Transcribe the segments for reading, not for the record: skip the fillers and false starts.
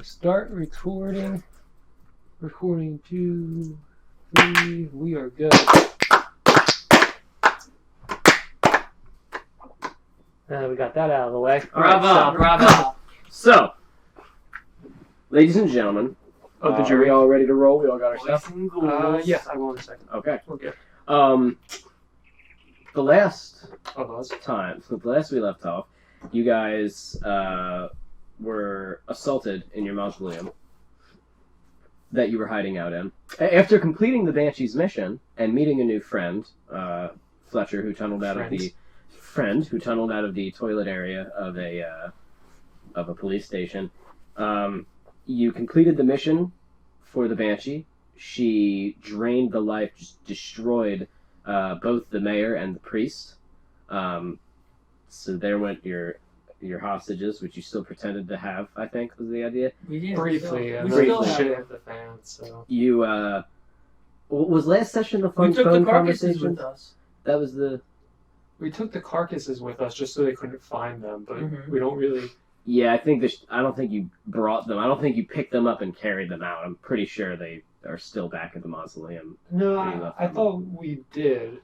Start recording. Recording 2, 3. We are good. We got that out of the way. Bravo, bravo. So, ladies and gentlemen, the are jury. we all ready to roll? We all got our stuff? Yeah, I will in a second. Okay. Okay. The last Of us. time, so the last we left off, you guys were assaulted in your mausoleum that you were hiding out in. After completing the Banshee's mission and meeting a new friend, Fletcher, who tunneled out of the toilet area of a police station, you completed the mission for the Banshee. She drained the life, just destroyed both the mayor and the priest. So there went your hostages, which you still pretended to have, I think, was the idea. We did. Briefly, We and still then have shit it. hit the fan, so. You, was last session the fun We took phone the carcasses conversation? with us. That was the... We took the carcasses with us just so they couldn't find them, but Mhm. we don't really... Yeah, I think I don't think you brought them. I don't think you picked them up and carried them out. I'm pretty sure they are still back at the mausoleum. No, Where you left I them. thought we did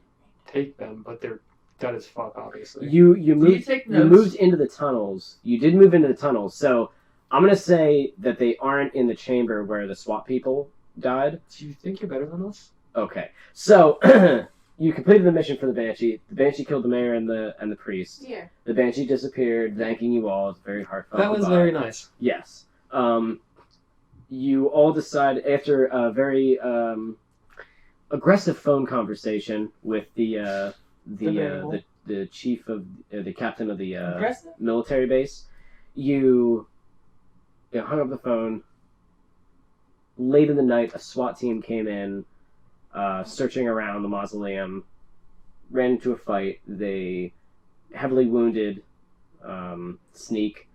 take them, but they're dead as fuck, obviously. You you moved. take You notes? moved into the tunnels. You did move into the tunnels. So I'm gonna say that they aren't in the chamber where the SWAT people died. Do you think you're better than us? Okay, so you completed the mission for the Banshee. The Banshee killed the mayor and the priest. Yeah. The Banshee disappeared, thanking you all. It's very heartfelt. That was goodbye. very nice. Yes. You all decide after a very aggressive phone conversation with the chief of the captain of the Aggressive? military base. You hung up the phone. Late in the night, a SWAT team came in, searching around the mausoleum, ran into a fight. They heavily wounded Sneak.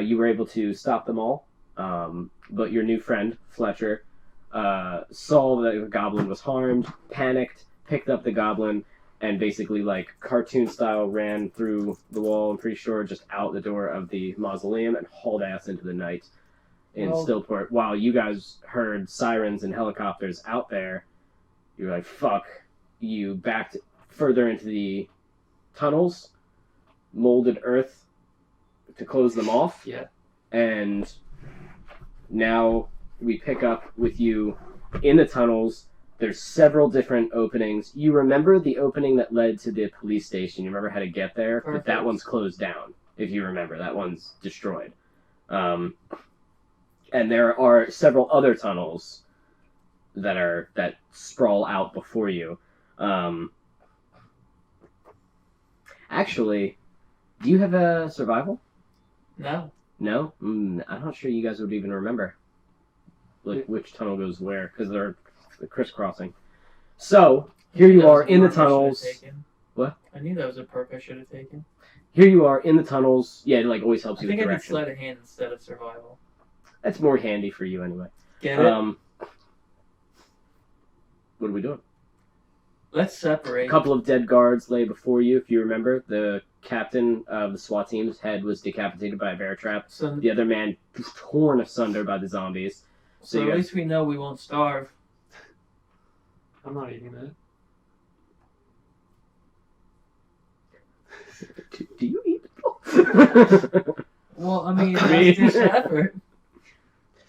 You were able to stop them all, but your new friend, Fletcher, saw that the goblin was harmed, panicked, picked up the goblin, and basically, like, cartoon style, ran through the wall, I'm pretty sure, just out the door of the mausoleum and hauled ass into the night in Stillport. While you guys heard sirens and helicopters out there, you were like, fuck. You backed further into the tunnels, molded earth to close them off. Yeah. And now we pick up with you in the tunnels. There's several different openings. You remember the opening that led to the police station. You remember how to get there? But that Perfect. one's closed down, if you remember. That one's destroyed. And there are several other tunnels that sprawl out before you. Actually, do you have a survival? No. No? I'm not sure you guys would even remember which tunnel goes where, because they're crisscrossing. So, here you are in the tunnels. What? I knew that was a perk I should have taken. Here you are in the tunnels. Yeah, it always helps I you think with I did direction. sleight of hand instead of survival. That's more handy for you anyway. Get it? What are we doing? Let's separate. A couple of dead guards lay before you, if you remember. The captain of the SWAT team's head was decapitated by a bear trap. So, The other man torn asunder by the zombies. so you at guys- least we know we won't starve. I'm not eating that. Do you eat people? Well, I mean, I mean- that's just effort.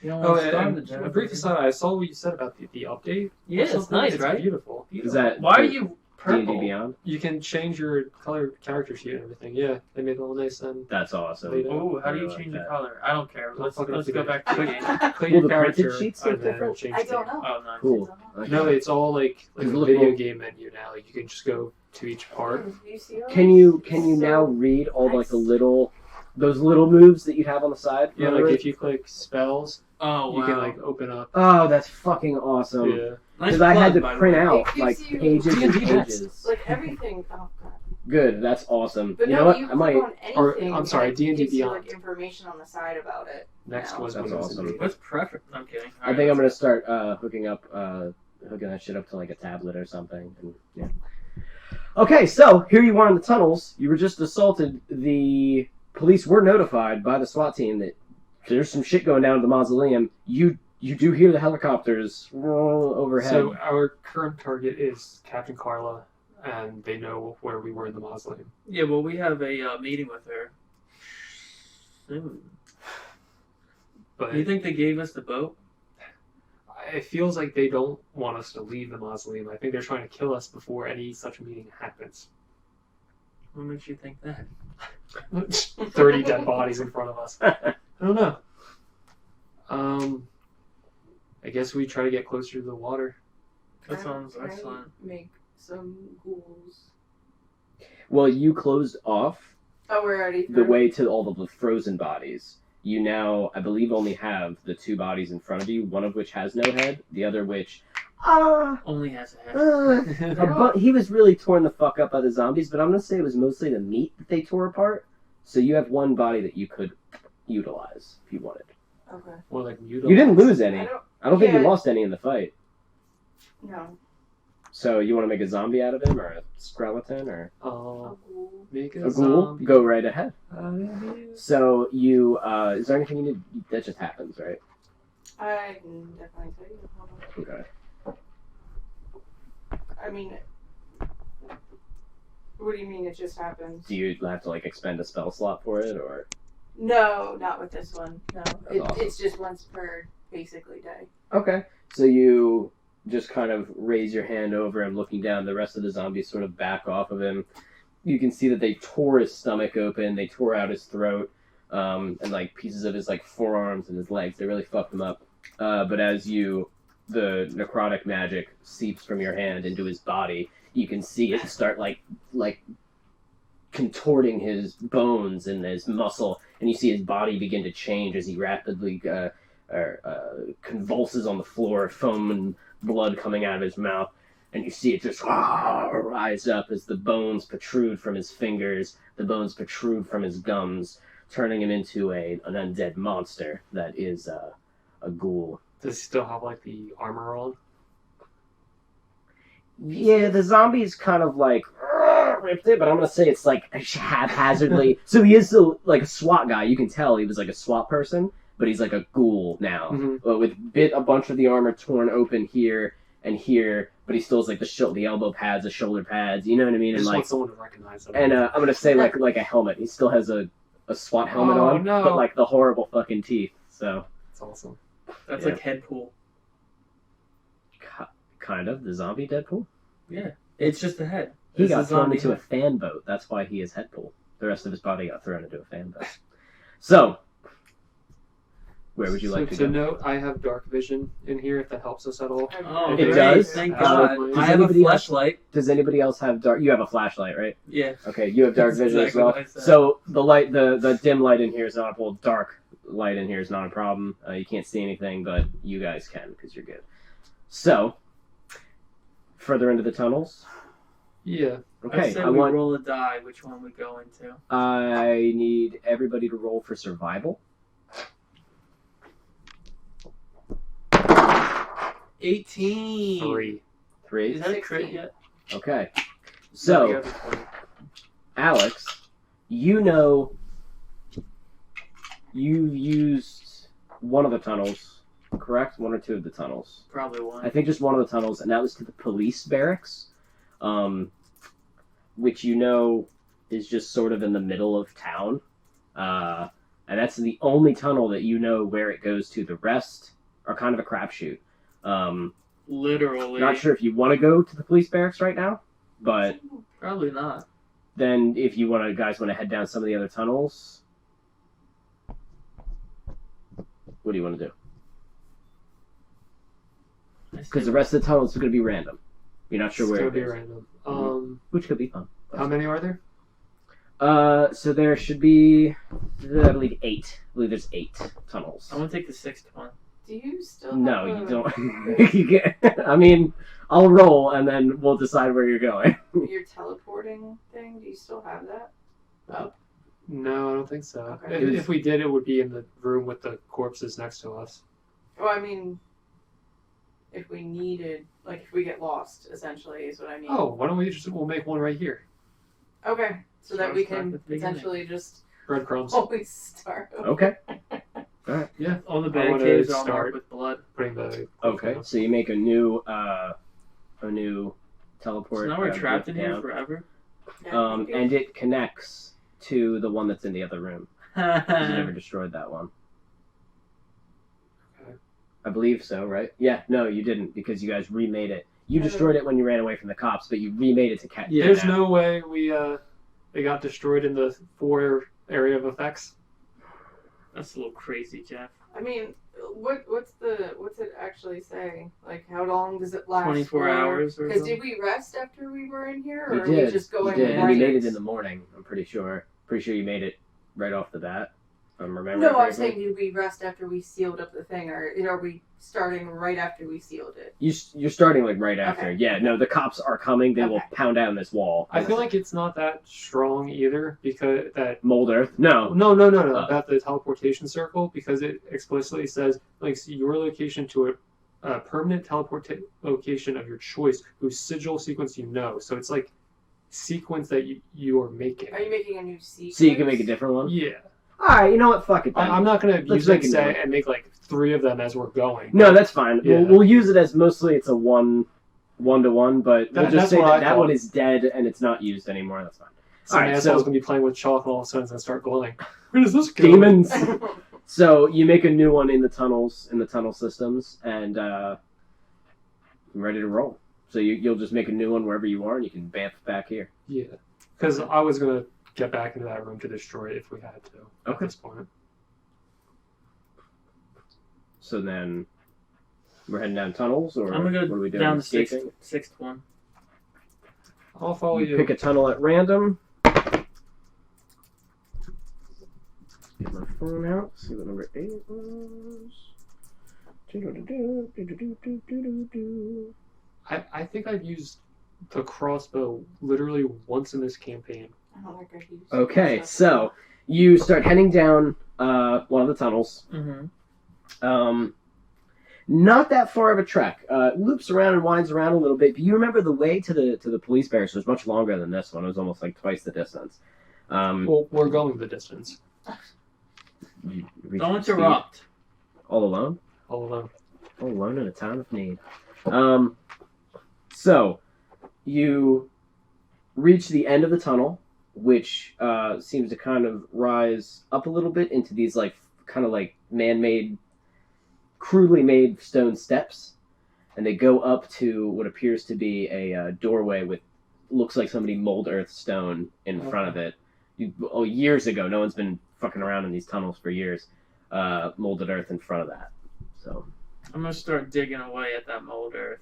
You don't Oh, want to starve the and job. a brief aside, I saw what you said about the update. Yeah, it's Something. nice, right? Beautiful. Is that Why are you D&D purple? Beyond? You can change your color character sheet and everything. Yeah, they made it all nice and That's awesome. Later. Oh, how do you I like change the that. color? I don't care. Don't Let's fuck it up go too back bad. to the game. clean Will your the printed character sheets look and then different? change I the don't name. know. Oh, nice. Cool. I don't Okay. know. No, it's all like There's a a video little- game menu now. Like you can just go to each part. You see all Can this? you It's now so read all like nice. those little moves that you have on the side? Yeah, Remember? like if you click spells, Oh, wow. you can like open up. Oh, that's fucking awesome. Yeah. Nice Because I had plug, to by the print way. out It gives like you pages and D&D bets. pages. like everything. Oh god. Good, that's awesome. But you no, know what? you I click might. on anything. Or, I'm sorry, and it D&D gives you, Beyond. like information on the side about it. Next now. was That's Windows awesome. NT. What's preference? I'm kidding. I think I'm gonna start hooking that shit up to like a tablet or something. And, yeah. Okay, so here you are in the tunnels. You were just assaulted. The police were notified by the SWAT team that there's some shit going down at the mausoleum. You do hear the helicopters roll overhead. So our current target is Captain Carla, and they know where we were in the mausoleum. Yeah, well, we have a meeting with her soon. But Do you think they gave us the boat? it feels like they don't want us to leave the mausoleum. I think they're trying to kill us before any such meeting happens. What makes you think that? 30 dead bodies in front of us. I don't know. I guess we try to get closer to the water. That sounds Can I excellent. make some ghouls. Well, you closed off Oh, we're already the through? way to all of the frozen bodies. You now, I believe, only have the 2 bodies in front of you, one of which has no head, the other which... Only has a head. But he was really torn the fuck up by the zombies, but I'm going to say it was mostly the meat that they tore apart. So you have one body that you could utilize if you wanted. Okay. More like You didn't lose any. I don't think you yeah. lost any in the fight. No. So you want to make a zombie out of him, or a skeleton, or A ghoul. Make a ghoul? Go right ahead. So you, is there anything you need? That just happens, right? I can definitely tell you. Hold on. Okay. I mean, what do you mean it just happens? Do you have to like expend a spell slot for it, or? No, not with this one. No, awesome. It's just once per basically day. Okay. So you just kind of raise your hand over him, looking down. The rest of the zombies sort of back off of him. You can see that they tore his stomach open. They tore out his throat, and like pieces of his like forearms and his legs. They really fucked him up. But as the necrotic magic seeps from your hand into his body, you can see it start like contorting his bones and his muscle, and you see his body begin to change as he rapidly convulses on the floor, foam and blood coming out of his mouth, and you see it just rise up as the bones protrude from his fingers, the bones protrude from his gums, turning him into an undead monster that is a ghoul. Does he still have like the armor on? Yeah, the zombies kind of like ripped it, but I'm gonna say it's like haphazardly. So he is still like a SWAT guy. You can tell he was like a SWAT person, but he's like a ghoul now, with a bunch of the armor torn open here and here, but he still has like the elbow pads, the shoulder pads. You know what I mean? I And just like, want someone to recognize him. and I'm gonna say like a helmet. He still has a SWAT helmet on, no. but like the horrible fucking teeth. So That's awesome. That's Yeah. like Headpool. kind of the zombie Deadpool. Yeah. It's just a head. He It's got a thrown zombie into a head. fan boat. That's why he is Headpool. The rest of his body got thrown into a fan boat. So, where would you like to To go? note, I have dark vision in here if that helps us at all. Oh, It great. does? Thank Does God. anybody I have a else- flashlight. Does anybody else have dark? You have a flashlight, right? Yeah. Okay, you have dark That's vision exactly as what well. I said. So the light, the dim light in here is not a problem. Dark light in here is not a problem. You can't see anything, but you guys can because you're good. So, further into the tunnels. Yeah. I Okay, said I we want. roll a die. Which one we go into? I need everybody to roll for survival. 18. 3. 3. Is that a crit yet? Okay. The So, other 20. Alex, you know you've used one of the tunnels, correct? One or two of the tunnels. Probably one. I think just one of the tunnels, and that was to the police barracks, which you know is just sort of in the middle of town. And that's the only tunnel that you know where it goes to. The rest are kind of a crapshoot. Literally. Not sure if you want to go to the police barracks right now, but Probably not. then if you guys want to head down some of the other tunnels, what do you want to do? Because the rest of the tunnels are going to be random. You're not sure It's where gonna it be is, random. which could be fun. How many are there? So there should be, I believe, 8. I believe there's 8 tunnels. I want to take the 6th one. Do you still No, have you don't. You can't. I mean, I'll roll and then we'll decide where you're going. your teleporting thing? Do you still have that? No, I don't think so. Okay. If we did, it would be in the room with the corpses next to us. Well, I mean, if we needed, like, if we get lost, essentially, is what I mean. Oh, why don't we'll make one right here. Okay, so that Sure, we start can with the beginning. potentially just Breadcrumbs. always start over. Okay. Yeah. All the I bad wanna caves are all start- marked with blood. Bring the. Okay, so you make a new teleport. So now we're trapped in here down. forever. Yeah, maybe. And it connects to the one that's in the other room. You never destroyed that one. Okay. I believe so, right? Yeah, no, you didn't, because you guys remade it. You destroyed it when you ran away from the cops, but you remade it to catch. Yeah. There's no way it got destroyed in the 4 area of effects. That's a little crazy, Jeff. I mean, what's it actually say? Like, how long does it last? 24 for? hours or Because something? did we rest after we were in here, or You are did. we just going You did, and right? you made it in the morning. I'm pretty sure. Pretty sure you made it right off the bat. I'm remembering. No, I'm correctly. saying, did we rest after we sealed up the thing, or are we starting right after we sealed it? You're starting like right after. Okay. Yeah, no, the cops are coming. They will Okay. pound down this wall. I feel like it's not that strong either because that. Mold Earth. No. No. About the teleportation circle because it explicitly says links your location to a permanent location of your choice whose sigil sequence you know. So it's like sequence that you are making. Are you making a new sequence? So you can make a different one. Yeah. All right. You know what? Fuck it. Then. I'm not gonna Let's use make it a new say one. and make like 3 of them as we're going. No, that's fine. Yeah. We'll use it as mostly it's a one-to-one, but we'll That- just that's say what I that thought. one is dead and it's not used anymore. That's fine. Some Alright, asshole's so- gonna be playing with chalk and all of a sudden it's gonna start glowing. Where does this go? Demons. So you make a new one in the tunnels, in the tunnel systems, and I'm ready to roll. So you'll just make a new one wherever you are, and you can bamf back here. Yeah. Because I was gonna get back into that room to destroy it if we had to. At Okay. this point. So then we're heading down tunnels, or I'm gonna what go are we doing? down the Escaping? sixth one. I'll follow you. Pick a tunnel at random. Get my phone out. See what number 8 was. I think I've used the crossbow literally once in this campaign. I don't like our use. Okay, so you start heading down one of the tunnels. Mm-hmm. Not that far of a trek. It loops around and winds around a little bit. But you remember the way to the police barracks was much longer than this one. It was almost like twice the distance. Well, we're going the distance. You reach Don't the speed. interrupt. All alone? All alone. All alone in a time of need. So you reach the end of the tunnel, which seems to kind of rise up a little bit into these kind of man-made, crudely made stone steps, and they go up to what appears to be a doorway with looks like somebody mold earth stone in front of it. Years ago, no one's been fucking around in these tunnels for years. Molded earth in front of that. So I'm gonna start digging away at that mold earth.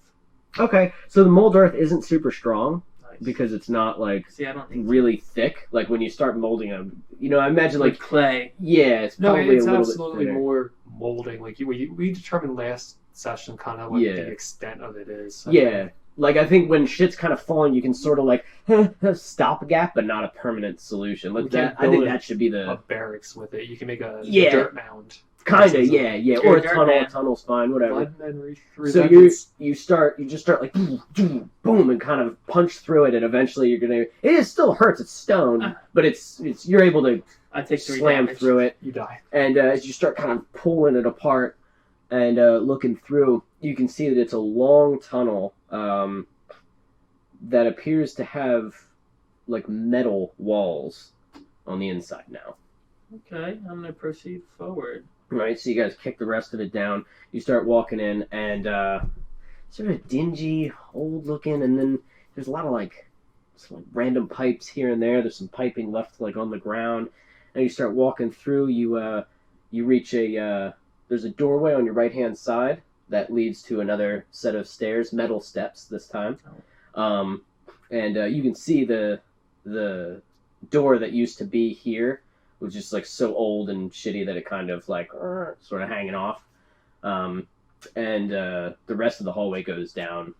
okay, so the mold earth isn't super strong Nice. because it's not See, I don't think really thick. Like when you start molding them, I imagine like clay. yeah, it's No, probably it's a little absolutely bit thinner. more molding. Like we determined last session kind of what Yeah. the extent of it is. I Yeah, think. like I think when shit's kind of falling, you can sort of stop a gap, but not a permanent solution. We Like can't that, I think build that should be A the barracks with it. You can make a Yeah. dirt mound. kind of This is yeah, You're or a a dirt tunnel. man. A tunnel's fine, whatever. Blood and So resentments. you just start like boom and kind of punch through it, and eventually you're gonna. It still hurts. It's stone, but it's you're able to I take 3 slam damage. through it. You die. And as you start kind of pulling it apart and looking through, you can see that it's a long tunnel that appears to have like metal walls on the inside now. Okay, I'm gonna proceed forward. Right, so you guys kick the rest of it down. You start walking in, and sort of dingy, old-looking, and then there's a lot of some random pipes here and there. There's some piping left on the ground, and you start walking through. You reach there's a doorway on your right-hand side that leads to another set of stairs, metal steps this time, and you can see the door that used to be here was just so old and shitty that it kind of sort of hanging off, and the rest of the hallway goes down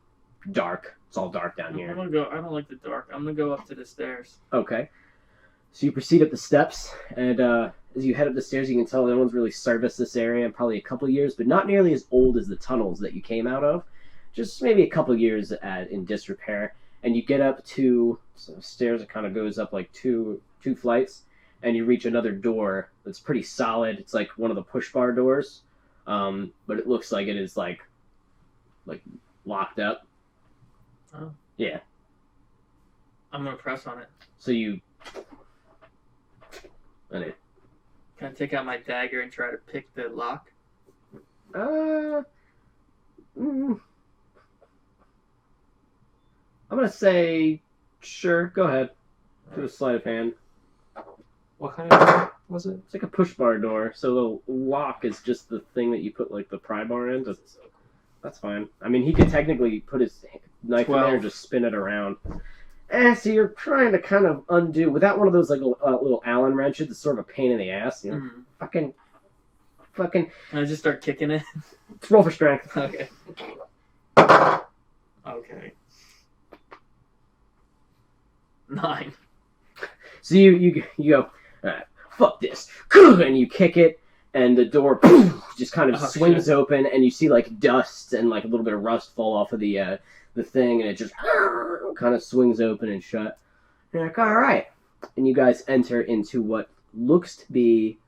dark. It's all dark down I'm here. gonna go. I don't like the dark. I'm gonna go up to the stairs. Okay, so you proceed up the steps, and as you head up the stairs, you can tell no one's really serviced this area in probably a couple years, but not nearly as old as the tunnels that you came out of. Just maybe a couple years in disrepair, and you get up to stairs that kind of goes up two flights. and you reach another door that's pretty solid. It's like one of the push bar doors, but it looks like it is like locked up. Oh. Yeah. I'm gonna press on it. So you. And it. Can I take out my dagger and try to pick the lock? I'm gonna say, sure. Go ahead. Do a sleight of hand. What kind of door was it? It's like a push bar door. So the lock is just the thing that you put like the pry bar in. That's fine. I mean, he could technically put his knife in there 12. and just spin it around. So you're trying to kind of undo without one of those like little Allen wrenches. It's sort of a pain in the ass. You know, fucking. Can I just start kicking it? Roll for strength. Okay. Okay. 9. So you go, fuck this, and you kick it, and the door just kind of swings open, and you see like dust and like a little bit of rust fall off of the thing, and it just kind of swings open and shut. And you're like, all right, and you guys enter into what looks to be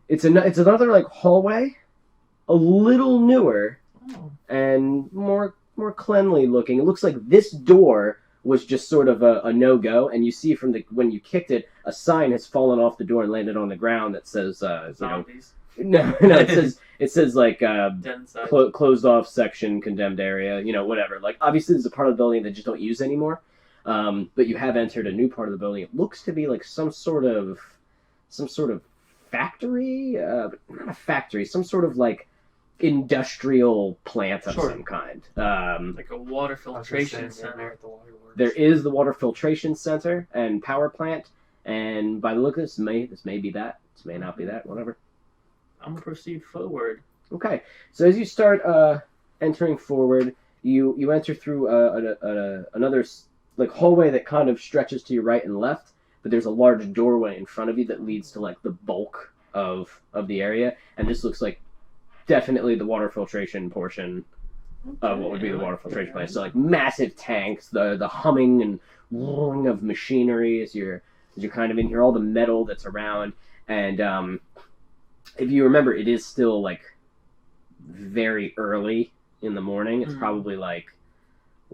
it's another like hallway, a little newer and more cleanly looking. It looks like this door was just sort of a no-go, and you see from when you kicked it, a sign has fallen off the door and landed on the ground that says, Zombies. No, it says like closed off section, condemned area, whatever. Like obviously there's a part of the building they just don't use anymore, but you have entered a new part of the building. It looks to be like some sort of factory, but not a factory, some sort of like industrial plant of some kind. Like a water filtration center. At the Waterworks. There is the water filtration center and power plant, and by the look of this may be that. This may not be that. Whatever. I'm gonna proceed forward. Okay, so as you start entering forward, you enter through another like hallway that kind of stretches to your right and left, but there's a large doorway in front of you that leads to like the bulk of the area, and this looks like definitely the water filtration portion of what would be the water filtration place. So like massive tanks, the humming and roaring of machinery as you're kind of in here, all the metal that's around, and if you remember, it is still like very early in the morning. It's probably like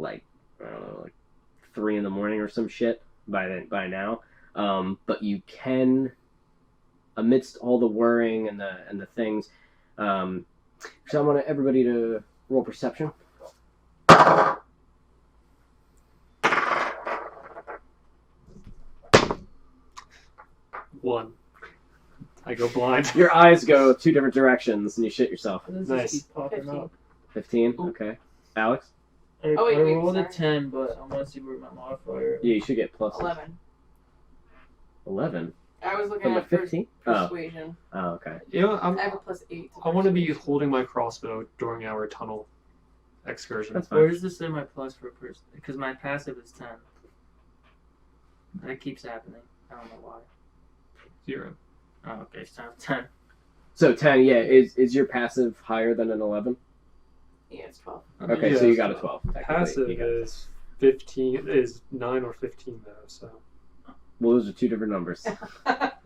I don't know, like 3 a.m. or some shit by now. But you can, amidst all the whirring and the things. So I want everybody to roll perception. 1. I go blind. Your eyes go 2 different directions, and you shit yourself. Nice. Keep popping 15. up. 15. Ooh. Okay. Alex. I wait, rolled a sorry. 10, but I want to see where my modifier. Yeah, you should get plus 11. 11 I was looking from the at 15. persuasion. Oh, okay. I have a plus 8. I want to be holding my crossbow during our tunnel excursion. That's Where fine. does this say my plus for person? Because my passive is 10. That keeps happening. I don't know why. 0. Oh, okay, so 10. So 10. Yeah. Is your passive higher than an 11? Yeah, it's 12. Okay, Yeah, so you got a 12. technically. Passive You got- is 15. Is 9 or 15 though. So. Well, those are 2 different numbers.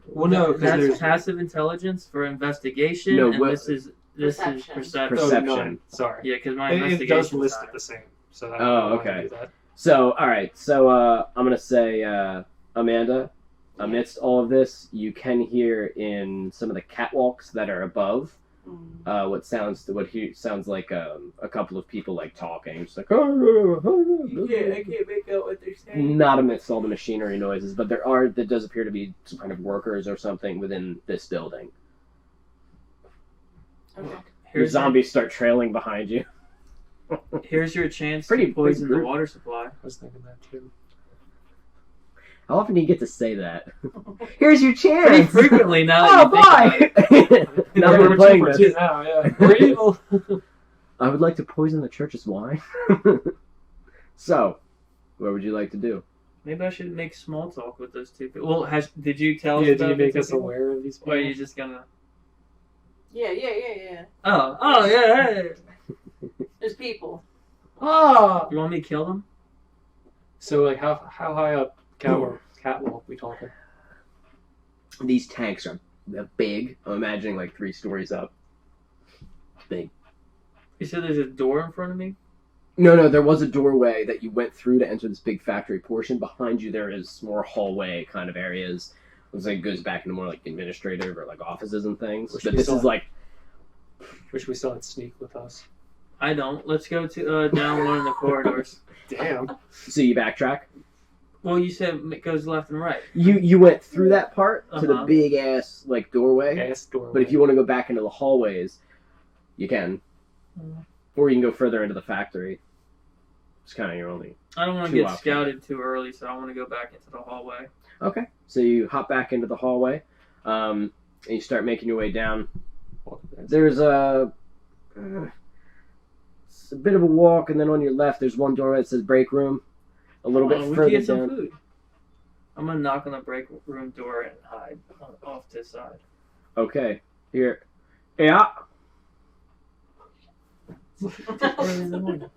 Well, no, because That's there's passive intelligence for investigation, No, and what- this is Perception. perception. Perception. Oh, 9. Sorry. Yeah, because my It investigation does list is it the same. So I Oh, don't want to okay. do that. So, all right. So, I'm gonna say, Amanda, amidst all of this, you can hear in some of the catwalks that are above, what sounds like a couple of people like talking, just like. I can't make out what they're saying. Not amidst all the machinery noises, but there does appear to be some kind of workers or something within this building. Okay. Your Here's zombies start trailing behind you. Here's your chance Pretty to poison big the group. water supply. I was thinking that too. How often do you get to say that? Here's your chance. Pretty frequently now Oh, that you think about it. bye! Now Yeah, we're playing 2 for this. 2 now, yeah. We're evil. I would like to poison the church's wine. So, what would you like to do? Maybe I should make small talk with those 2 people. Well, did you tell us Yeah, about do you make the 2 us people? aware of these people? Or are you just gonna... Yeah. Oh, yeah, hey. There's people. Oh! You want me to kill them? So, like, how high up catwalk we talking? These tanks are big. I'm imagining like 3 stories up. Big. You said there's a door in front of me? No, there was a doorway that you went through to enter this big factory portion. Behind you, there is more hallway kind of areas. Looks like it goes back into more like administrative or like offices and things. Which But we this saw. is like, Wish we still had Sneak with us. I don't. Let's go to down one of the corridors. Damn. so you backtrack. Well, you said it goes left and right. You went through that part to the Uh-huh. big ass like doorway. Ass doorway. But if you want to go back into the hallways, you can. Mhm. Or you can go further into the factory. It's kind of your only. I don't want to Two get options. scouted too early, so I want to go back into the hallway. Okay. So you hop back into the hallway, and you start making your way down. There's it's a bit of a walk, and then on your left, there's one doorway that says break room. A little bit We can further get some down. food. I'm gonna knock on the break room door and hide off to the side. Okay. Here. Yeah. Early in the morning.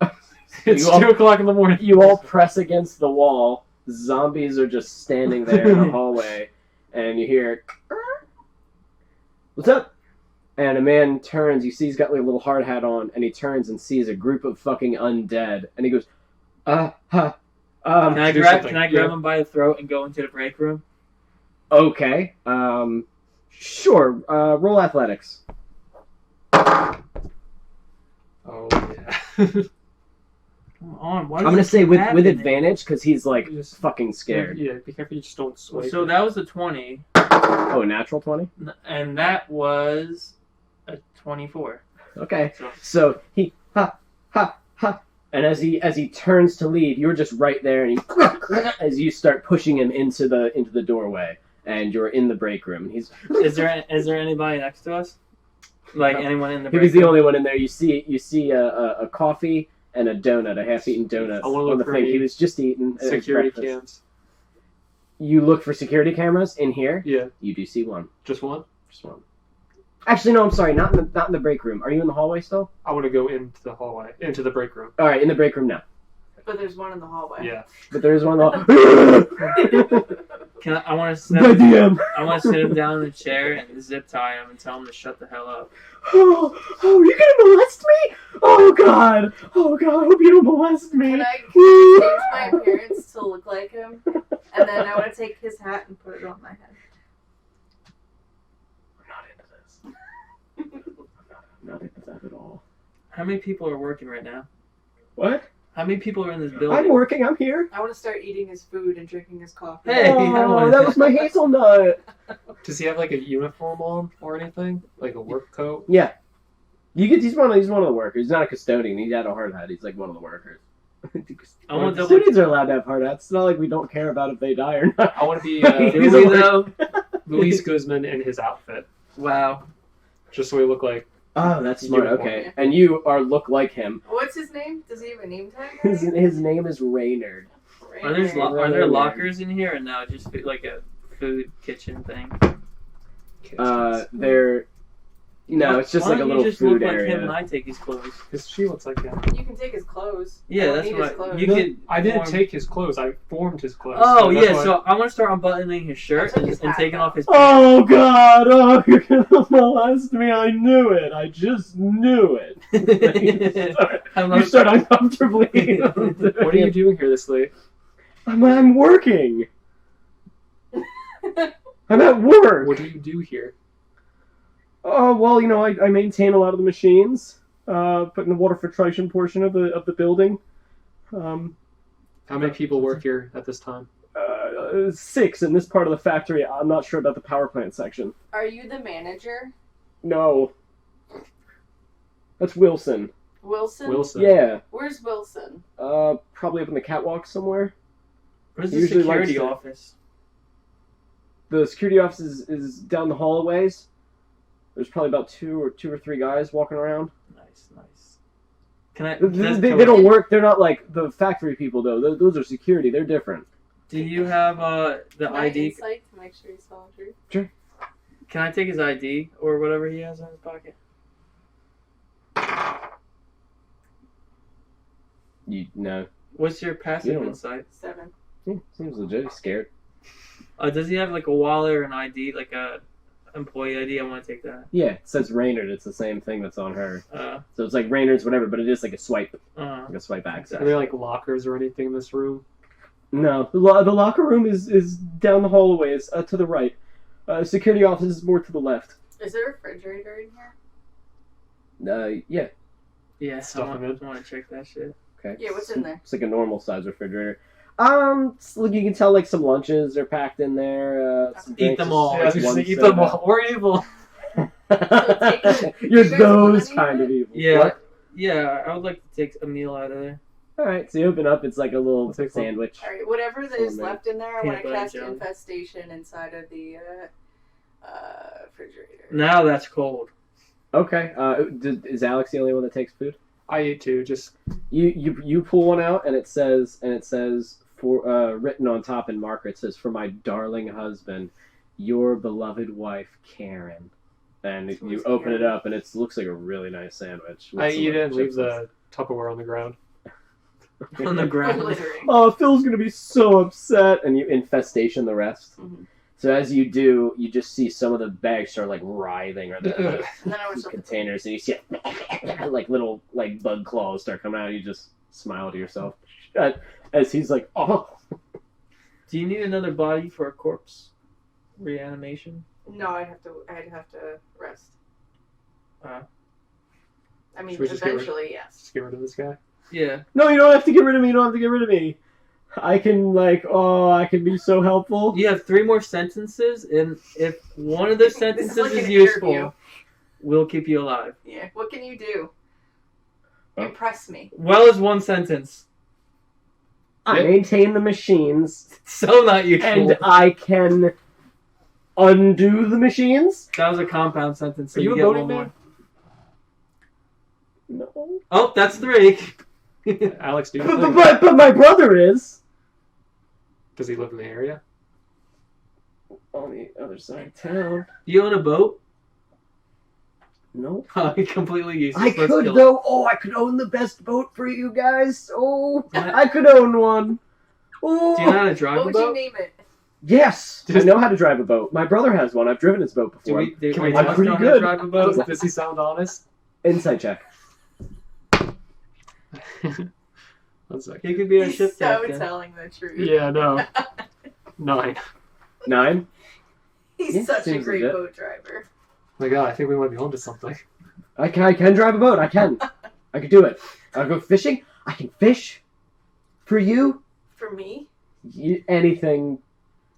It's You all- 2 o'clock in the morning. You all press against the wall. Zombies are just standing there in the hallway, and you hear, "What's up?" And a man turns. You see he's got like a little hard hat on, and he turns and sees a group of fucking undead, and he goes, Can I do grab? something. Can I grab Yeah. him by the throat and go into the break room? okay, sure. Roll athletics. Oh, yeah. Come on, why I'm does gonna this say keep with happening? advantage because he's like Just- fucking scared. Yeah, be careful you just don't swipe. So that was a 20, Oh, natural 20. and that was a 24. Okay. So So he ha, and as he turns to leave, you're just right there, and he as you start pushing him into the doorway, and you're in the break room. And he's is there anybody next to us? Like anyone in the he break was the room? only one in there. You see a coffee and a donut, a half-eaten donut I wanna on look the for thing. any He was just eating security breakfast. cams. You look for security cameras in here. Yeah, You do see one. just one. Just one. Actually, no. I'm sorry. Not in the break room. Are you in the hallway still? I want to go into the hallway, into the break room. All right, in the break room now. But there's one in the hallway. Yeah. But there is one. The Can I want to Good DM. I want to sit him down in a chair and zip tie him and tell him to shut the hell up. Oh, you're gonna molest me? Oh God! Oh God! I hope you don't molest me. Can I change my appearance to look like him? And then I want to take his hat and put it on my head. I'm not into this. I'm not into that at all. How many people are working right now? What? How many people are in this building? I'm working. I'm here. I want to start eating his food and drinking his coffee. Hey, I don't oh, want that was my hazelnut. Does he have like a uniform on or anything? Like a work coat? Yeah. He's one of the workers. He's not a custodian. He had a hard hat. He's like one of the workers. I want to double. Custodians are allowed to have hard hats. It's not like we don't care about if they die or not. I want to be Do He's we a work- though? Luis Guzman in his outfit, Wow. just so we look like. Oh, that's smart. Uniform. Okay, and you look like him. What's his name? Does he have a name tag? His name is Reynard. Are there lockers in here, or no? Just like a food kitchen thing. They're no, it's just Why like a don't you little just food look like him area. and I take his clothes? Because she looks like him. You can take his clothes. I Yeah, don't that's need his what clothes. you No, get. I didn't form- take his clothes. I formed his clothes. Oh So that's yeah, why- so I want to start unbuttoning his shirt I took and, his and hat taking off. off his. Oh God! Oh, you're gonna molest me! I knew it. I just knew it. You start uncomfortably. What are you doing here this late? I'm working. I'm at work. What do you do here? Oh well, I maintain a lot of the machines. Putting the water filtration portion of the building. How many people work here at this time? 6 in this part of the factory. I'm not sure about the power plant section. Are you the manager? No. That's Wilson. Wilson? Wilson. Yeah. Where's Wilson? Probably up in the catwalk somewhere. Where's the Usually likes security to- office? The security office is down the hallways. There's probably about two or three guys walking around. Nice. Can I? They don't work. They're not like the factory people though. Those are security. They're different. Do you have the Can I ID? insight to make sure he's telling the truth? Can I take his ID or whatever he has in his pocket? No. What's your You passive don't know. insight? 7. Seems legit. He's scared. Does he have like a wallet or an ID, like a employee ID? I want to take that. Yeah, it says Raynard. It's the same thing that's on her. Uh, So it's like Raynard's whatever, but it is like a swipe uh, access. Are there like lockers or anything in this room? No, the locker room is down the hallways to the right. Security office is more to the left. Is there a refrigerator in here? Yeah. yeah, Stuff I him in. want to check that shit. Okay. Yeah, what's in there? It's like a normal size refrigerator. Look, you can tell like some lunches are packed in there. Some Eat drinks, them all. Yeah, I was one gonna say, eat soda. them all. We're evil. You're You guys those want kind any of evil. Yeah, What? yeah. I would like to take a meal out of there. All right, so you open up. It's like a little I'll take one. sandwich. Alright, whatever that is left in there, I want Peanut to butter cast jelly. infestation inside of the refrigerator. Now that's cold. Okay. Is Alex the only one that takes food? I ate too. Just You pull one out, and it says for written on top in marker. It says, "For my darling husband, your beloved wife, Karen." And you Who's open it Karen? up, and it looks like a really nice sandwich. with I some, eat like, it and leave chips the Tupperware on the ground. On the ground. Littering. Oh, Phil's gonna be so upset, and you infestation the rest. Mhm. So as you do, you just see some of the bags start like writhing, or the And then I was containers, and you see like little like bug claws start coming out. You just smile to yourself as he's like, "Oh, Do you need another body for a corpse reanimation? No, I'd have to rest. Uh, I mean, Should we just get rid- eventually, yes. Just get rid of this guy. Yeah. no, you don't have to get rid of me. You don't have to get rid of me. I can I can be so helpful." You have 3 more sentences, and if one of those sentences like is an useful, interview. we'll keep you alive. Yeah. What can you do? Huh? Impress me. Well is one sentence. I maintain the machines, So not useful. and I can undo the machines. That was a compound sentence, so Are you a get voting one more. man? No, Oh, that's 3. Alex, do you but, think? but my brother is Does he live in the area? on the other side of town. You own a boat? Nope. Completely useless. I Let's could kill though. Oh, I could own the best boat for you guys. Oh, Yeah. I could own one. Oh, it. Do you know how to drive What a would you boat? name it? yes. I Just- know how to drive a boat. My brother has one. I've driven his boat Do before. we, Can we both test? pretty know how good. to drive a boat? Does he sound honest? Insight check. 1 second. He could be a He's ship so captain. telling the truth. Yeah, no. 9. 9. He's Yeah, such a seems great legit. boat driver. My God, I think we might be onto something. I can drive a boat. I can do it. I'll go fishing. I can fish for you. For me? Anything.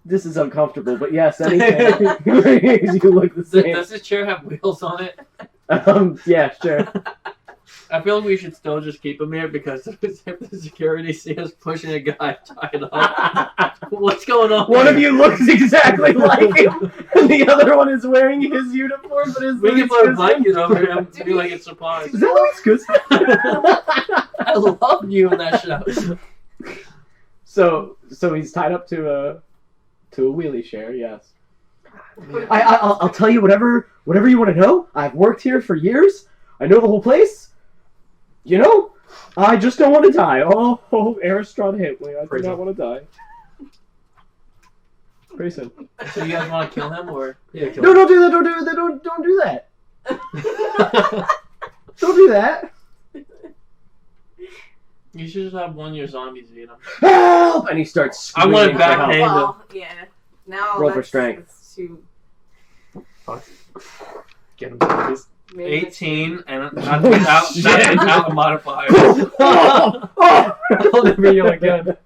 This is uncomfortable, but yes, anything. You look the same. Does this chair have wheels on it? Yeah, sure. I feel like we should still just keep him here because if the security see us pushing a guy tied up, what's going on? One of you looks exactly like him, and the other one is wearing his uniform, but his We can Louis put a Guzman. blanket over him to be like a surprise. Is that Louis Guzman? I love you in that show. So he's tied up to a wheelie chair. Yes. I'll tell you whatever you want to know. I've worked here for years. I know the whole place. You know, I just don't want to die. Oh, Aristrad hit me. I do Praise not him. want to die. Praise him. So you guys want to kill him or? Yeah, kill No, him. don't do that. Don't do that. Don't do that. Don't do that. You should just have one of your zombies eat him. Help! And he starts I screaming. want it for back help. hand. Well, yeah. Now Roll for that's- strength. that's too- Fuck. Get him, please. maybe that's 18 and Oh, not without shit. a modifier. Oh, oh. I'll never yell again.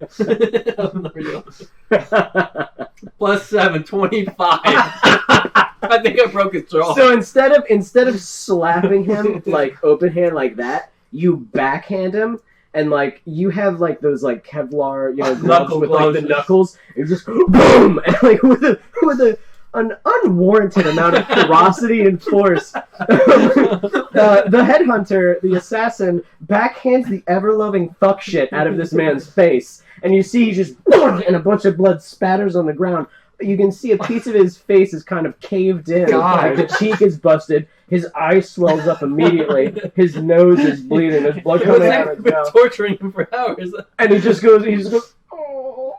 Plus 7, 25. I think I broke his throat. So instead of slapping him like open hand like that, you backhand him, and like you have like those like Kevlar, gloves Knuckle with like the gloves. knuckles, and you just boom, and like with an unwarranted amount of ferocity and force. The headhunter, the assassin, backhands the ever-loving fuck shit out of this man's face, and you see he just and a bunch of blood spatters on the ground. You can see a piece of his face is kind of caved in. God. Like the cheek is busted. His eye swells up immediately. His nose is bleeding. There's blood It was coming out like of we've his been mouth. torturing him for hours. And he just goes, oh.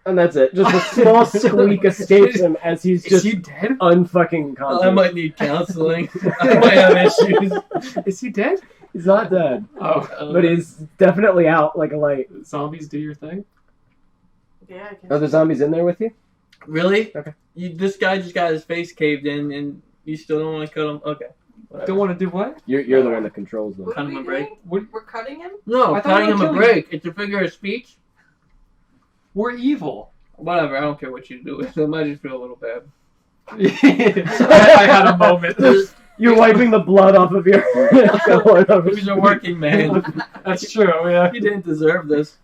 And that's it. Just a small squeak escapes him as he's Is just he dead? unfucking I conscious. might need counseling. I might have issues. Is he dead? He's not dead, Oh, but he's definitely out like a light. zombies, do your thing. Yeah, I guess. Are the zombies in there with you? Really? Okay. This guy just got his face caved in, and you still don't want to cut him? Okay. Whatever. Don't want to do what? You're the one that controls them. What Cut are him we a break. doing? What? We're cutting him? No, I thought cutting we were him a killing break. It's a figure of speech. We're evil. Whatever, I don't care what you do with him. I just feel a little bad. I had a moment. You're wiping the blood off of your. He's a working man. That's true. Yeah. He didn't deserve this.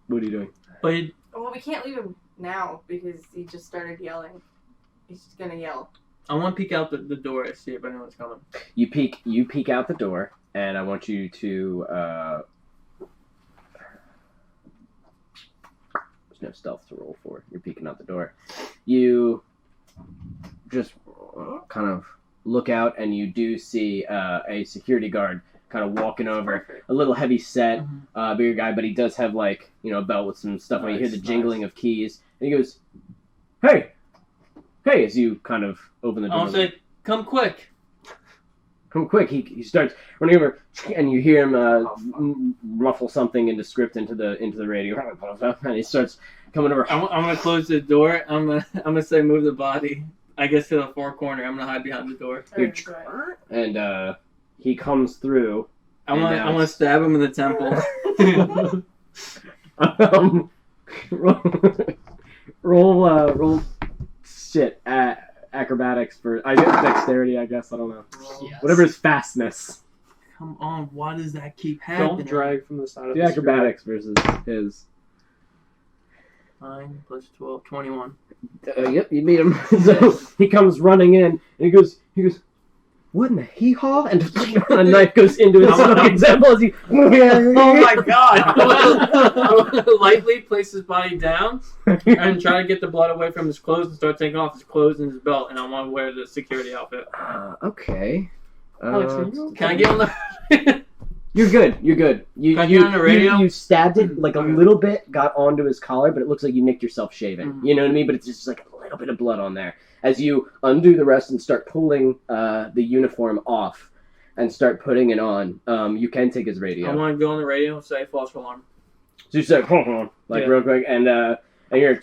What are you doing? But he, Well, we can't leave him now because he just started yelling. He's just gonna yell. I want to peek out the door and see if anyone's coming. You peek out the door, and I want you to. There's no stealth to roll for. You're peeking out the door. You just kind of look out, and you do see a security guard kind of walking over. A little heavy set, bigger guy, but he does have like a belt with some stuff. Where you hear the jingling of keys, and he goes, "Hey, hey!" As you kind of open the door. I'll say, "Come quick." Come quick! He starts running over, and you hear him ruffle something into script into the radio, and he starts coming over. I'm gonna close the door. I'm gonna say, "Move the body." I guess to the four corner. I'm gonna hide behind the door. And he comes through. I want to stab him in the temple. Roll shit acrobatics for I guess dexterity. I guess I don't know. Yes. Whatever his fastness. Come on, why does that keep happening? Don't drag from the side of The the acrobatics versus his. 9 plus 12, 21. Yep, you beat him. So he comes running in, and he goes, "What in the hee-haw?" And a knife goes into his fucking temple as he. Oh my god! Lightly place his body down and try to get the blood away from his clothes and start taking off his clothes and his belt. And I want to wear the security outfit. Okay. Alex, are you okay? Can I get on the? You're good. You Can I get on the radio? You stabbed it like a little bit, got onto his collar, but it looks like you nicked yourself shaving. Mhm. You know what I mean? But it's just like a little bit of blood on there. As you undo the rest and start pulling the uniform off and start putting it on, you can take his radio. I want to go on the radio and say false alarm. So you say, like Yeah. real quick, and you're.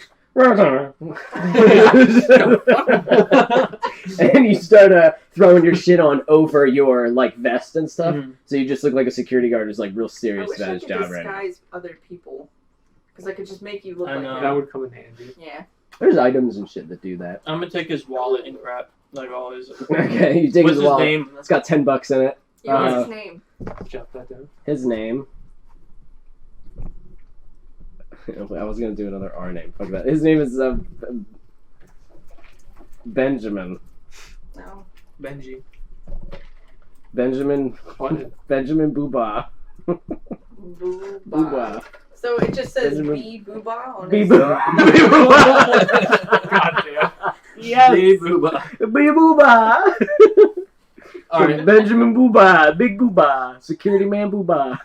And you start throwing your shit on over your like vest and stuff, Mhm. so you just look like a security guard who's like real I serious wish about I his could job right now. disguise other people. Because I could just make you look I like know. him. That would come in handy. Yeah. There's items and shit that do that. I'm gonna take his wallet and crap, like all his. Okay, you take What's his his wallet. name? It's got $10 in it. Yeah, what's his name? Jot that down. His name. I was gonna do another R name. Fuck that. His name is Benjamin. No. Benji. Benjamin Booba. Booba. Booba. So it just says Benjamin- B Booba on Bee his... Booba. God damn. Yes. Bee Booba. Bee Booba. All right. Benjamin Booba. Big Booba. Security man Booba.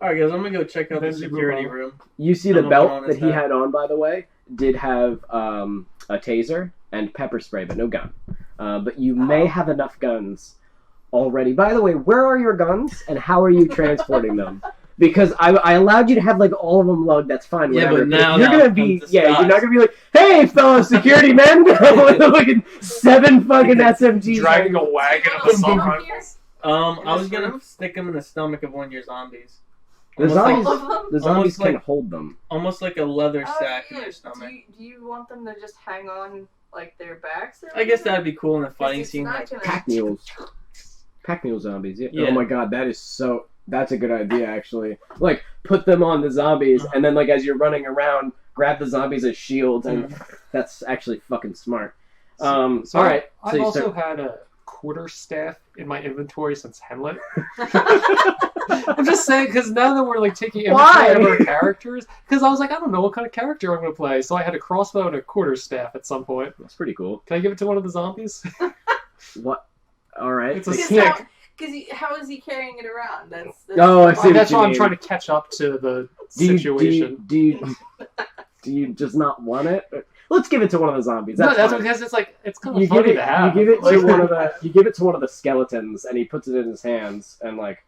All right, guys. I'm gonna go check out the Benji security Booba. room. You see I the don't know what belt on that his he head. had on, by the way, did have a taser and pepper spray, but no gun. But you may have enough guns already. By the way, where are your guns, and how are you transporting them? Because I allowed you to have like all of them lugged. That's fine. Yeah, Whatever. but now you're that gonna be comes you're not disguised. gonna be like, "Hey, fellow security men, with fucking 7 fucking SMGs." Dragging a wagon of assault rifles. I was this gonna room? stick him in the stomach of one of your zombies. The Almost zombies, All of them? the zombies almost can like- hold them. Almost like a leather Oh, sack in yeah. your stomach. Do you want them to just hang on like their backs? Or I guess anything? that'd be cool in a 'Cause fighting it's scene. not Like, gonna- Pack mules. Pack mule zombies. Yeah. Yeah. Oh my god, that's a good idea actually. Like put them on the zombies, and then like as you're running around, grab the zombies as shields, and that's actually fucking smart. So all right. I've So you also start, had a quarterstaff in my inventory since Henlet. I'm just saying, because now that we're like taking inventory of our characters, because I was like, I don't know what kind of character I'm going to play, so I had a crossbow and a quarterstaff at some point. that's pretty cool. Can I give it to one of the zombies? What? All right. It's a Because stick. how is he carrying it around? That's Oh, I see. That's what why you I'm mean. trying to catch up to the Do you- situation. Do you, Do you just not want it? Let's give it to one of the zombies. No, that's fine. because it's like it's kind You of funny give it. to have. You give it to Like- one of the. You give it to one of the skeletons, and he puts it in his hands, and like.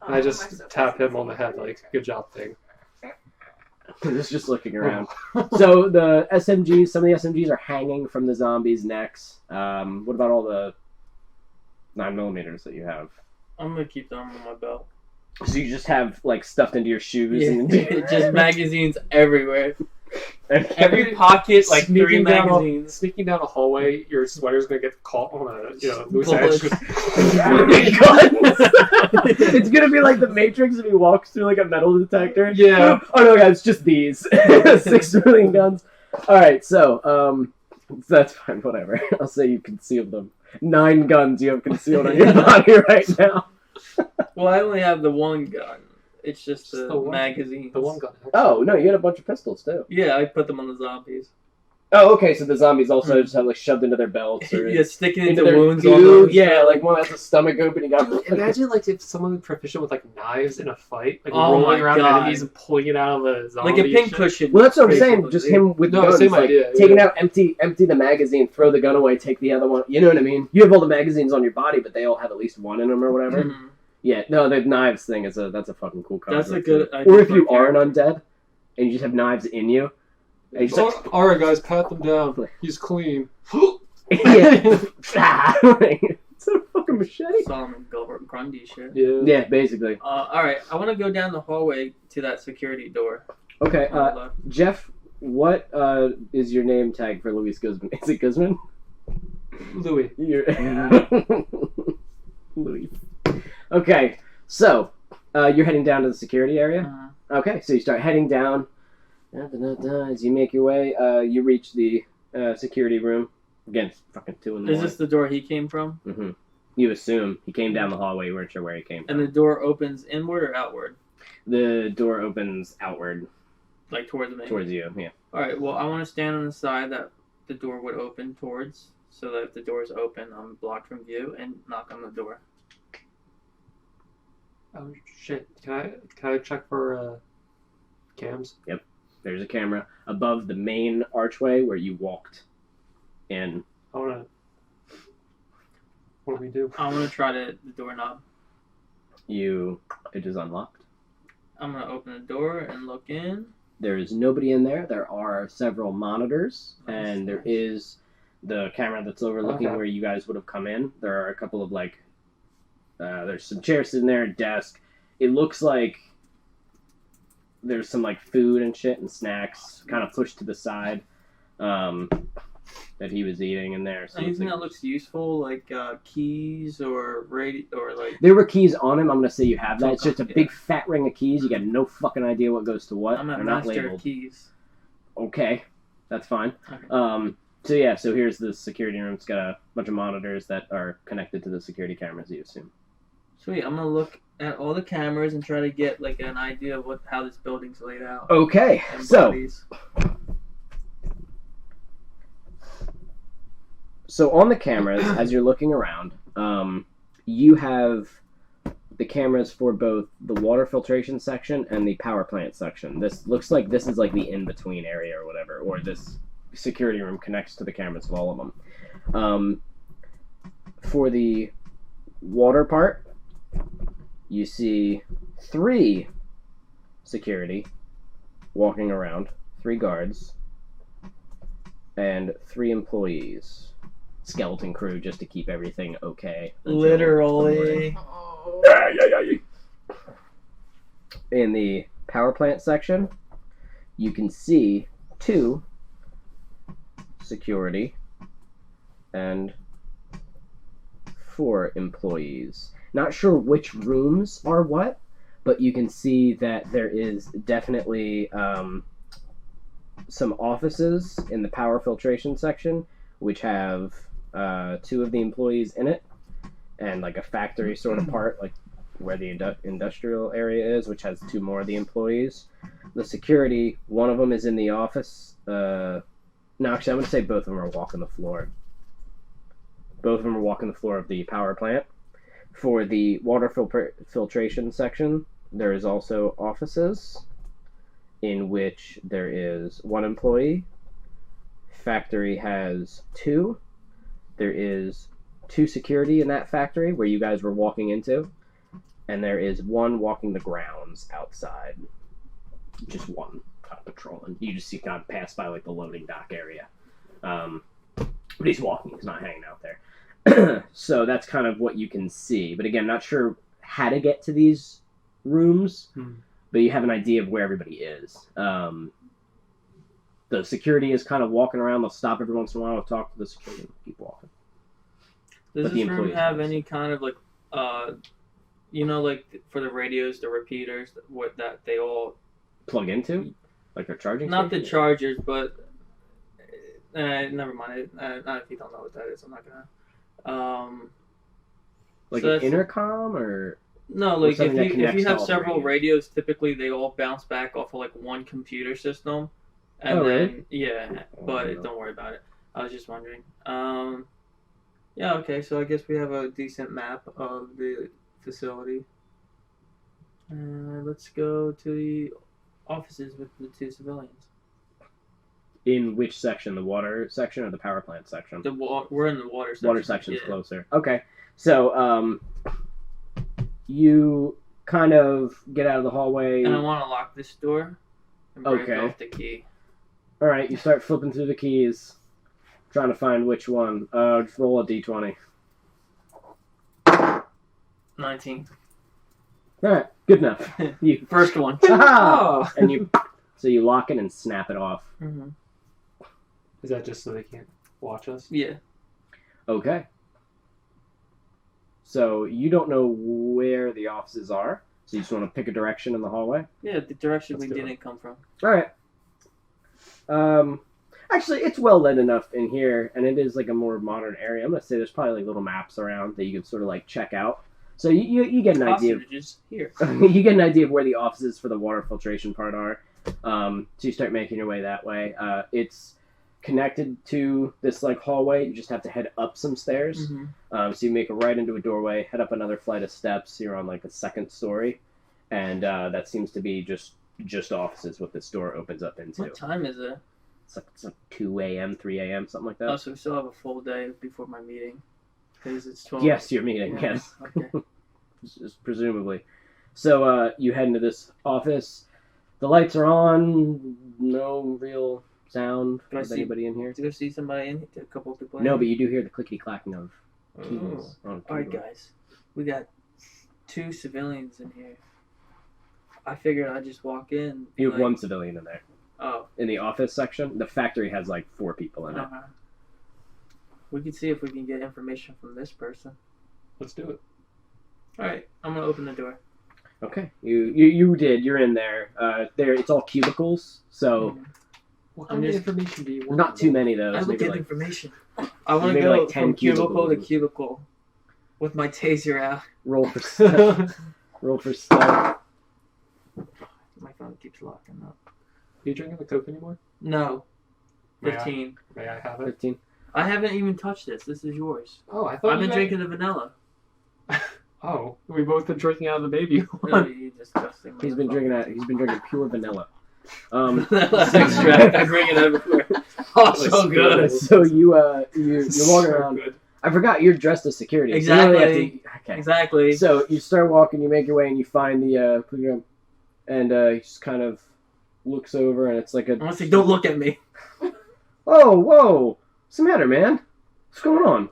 I just tap him on the head, like, good job, thing. He's just looking around. So the SMGs, some of the SMGs are hanging from the zombies' necks. What about all the 9mm that you have? I'm gonna keep them on my belt. So you just have like stuffed into your shoes Yeah, and just magazines everywhere. and Every pocket, like 3 Sneaking down a- magazines. Sneaking down a hallway, your sweater's gonna get caught on a loose Bullets. edge. It's gonna be like the Matrix if he walks through like a metal detector. Yeah. Oh no, guys, just these 6 million guns. All right, so that's fine. Whatever. I'll say you concealed them. 9 guns you have concealed on your body right now. Well, I only have the one gun. It's just Just the the one- magazines. The one gun. Oh no, you had a bunch of pistols too. Yeah, I put them on the zombies. Oh, okay. So the zombies also just have like shoved into their belts or Yeah, sticking into their wounds goo. on them. Yeah, like one has a stomach open. You got. Imagine like if someone proficient with like knives in a fight, like Oh my rolling around God. enemies and pulling it out of a zombie. Like a and pin shit. cushion. Well, that's what I'm saying. basically. Just him with No, guns, same like, idea, taking yeah. out, empty the magazine, throw the gun away, take the other one. You know what I mean? You have all the magazines on your body, but they all have at least one in them or whatever. Mhm. Yeah, no, the knives thing is that's a fucking cool That's concept. a good idea. Or if for you a are an character. undead and you just have knives in you, and you just like, All right, guys, pat them down. He's clean. yeah, it's a fucking machete. Solomon Gilbert Grundy shit. Yeah. Yeah, basically. Alright, I want to go down the hallway to that security door. Okay, on the left. Jeff, what is your name tag for Louis Guzman? Is it Guzman? Louis. Louis. Okay, so you're heading down to the security area. Okay, so you start heading down. As you make your way, you reach the security room. Again, it's fucking 2 in the Is morning. this the door he came from? Mm-hmm. You assume he came down the hallway. You weren't sure where he came from. And the door opens inward or outward? The door opens outward Like towards the main? towards you. Yeah. Alright, well, I want to stand on the side that the door would open towards, so that if the door is open, I'm blocked from view, and knock on the door. Oh shit! Can I check for cams? There's a camera above the main archway where you walked in. I wanna. What do we do? I want to try the doorknob. It is unlocked. I'm going to open the door and look in. There is nobody in there. There are several monitors, and there is the camera that's overlooking Okay. where you guys would have come in. There are a couple of there's some chairs sitting there, a desk. It looks like there's some like food and shit and snacks kind of pushed to the side that he was eating in there. So it's Anything like- that looks useful, like keys or like... there were keys on him. I'm gonna say you have that. It's just a Yeah. big fat ring of keys. You got no fucking idea what goes to what. I'm a They're not master of labeled. keys. Okay, that's fine. Okay. So yeah, so here's the security room. It's got a bunch of monitors that are connected to the security cameras, you assume. Sweet, I'm going to look at all the cameras and try to get like an idea of how this building's laid out. Okay, And so bodies. on the cameras, as you're looking around, you have the cameras for both the water filtration section and the power plant section. This looks like this is like the in-between area or whatever, or this security room connects to the cameras of all of them. For the water part, you see 3 security walking around, 3 guards, and 3 employees. Skeleton crew just to keep everything okay. until the morning. Literally. In the power plant section, you can see 2 security and 4 employees. Not sure which rooms are what, but you can see that there is definitely some offices in the power filtration section, which have 2 of the employees in it, and like a factory sort of part, like where the industrial area is, which has 2 more of the employees. The security, one of them is in the office. No, actually, I'm going to say both of them are walking the floor. Both of them are walking the floor of the power plant. For the water filtration section, there is also offices in which there is 1 employee. Factory has 2. There is 2 security in that factory where you guys were walking into. And there is 1 walking the grounds outside. Just 1 kind of patrolling. You just see kind of pass by like the loading dock area. But he's walking, he's not hanging out there. So that's kind of what you can see. But again, not sure how to get to these rooms, but you have an idea of where everybody is. The security is kind of walking around. They'll stop every once in a while to talk to the security and keep walking. Does this room have any kind of like, like for the radios, the repeaters, that they all plug into? Like a charging Not station? the chargers, but... never mind. If you don't know what that is, I'm not gonna... like so an intercom, or... No, like if you have all several radios. radios, typically they all bounce back off of like 1 computer system. And Oh, then, really? yeah, but don't worry about it. I was just wondering. Yeah, okay, so I guess we have a decent map of the facility. Let's go to the offices with the 2 civilians. In which section? The water section or the power plant section? We're in the water section. Water section's closer. Okay. So, you kind of get out of the hallway. And I want to lock this door and break off the key. Alright, you start flipping through the keys, trying to find which one. Just roll a d20. 19. Alright, good enough. You First one. oh. And so you lock it and snap it off. Mm-hmm. Is that just so they can't watch us? Yeah. Okay. So you don't know where the offices are, so you just want to pick a direction in the hallway? Yeah, the direction Let's we do it. didn't come from. Alright. Actually, it's well lit enough in here, and it is like a more modern area. I'm going to say there's probably like little maps around that you can sort of like check out. So you get an idea of, here. you get an idea of where the offices for the water filtration part are. So you start making your way that way. It's connected to this like hallway. You just have to head up some stairs. Mm-hmm. So you make a right into a doorway, head up another flight of steps. You're on like a 2nd story, and that seems to be just offices. What this door opens up into. What time is it? It's like 2 a.m., 3 a.m., something like that. Oh, so we still have a full day before my meeting. Because it's 12. Yes, your meeting. Yeah. Yes, Okay. presumably. So you head into this office. The lights are on. No real sound Do I of see- anybody in here. Did you see somebody in here? A couple people in No, here? but you do hear the clickety clacking of Oh. keys. On a Alright, keyboard. guys. We got 2 civilians in here. I figured I'd just walk in. You have like, 1 civilian in there. Oh. In the office section, the factory has like 4 people in it. Uh-huh. We could see if we can get information from this person. Let's do it. Alright, I'm gonna open the door. Okay, you did. You're in there. There, it's all cubicles, so What I'm kind of just- information do you want? not too many of I those. look Maybe at like information. I want to maybe go like 10 from cubicle to cubicles. cubicle with my taser out. roll for stealth. Roll for stealth. My phone keeps locking up. Are you drinking the Coke anymore? No. May I? 15. May I have it? 15. I haven't even touched this. This is yours. Oh, I thought I've been you drinking the vanilla. Oh, we both been drinking out of the baby one. Really, you disgusting. He's been drinking that. He's been drinking pure vanilla. That's extract. I drink it out before. Oh, so good. So you walk So around. good. I forgot you're dressed as security. So you Exactly. really have to- okay. Exactly. So you start walking, you make your way, and you find the program, and he just kind of looks over, and it's like a. Honestly, don't look at me. Oh, whoa! What's the matter, man? What's going on?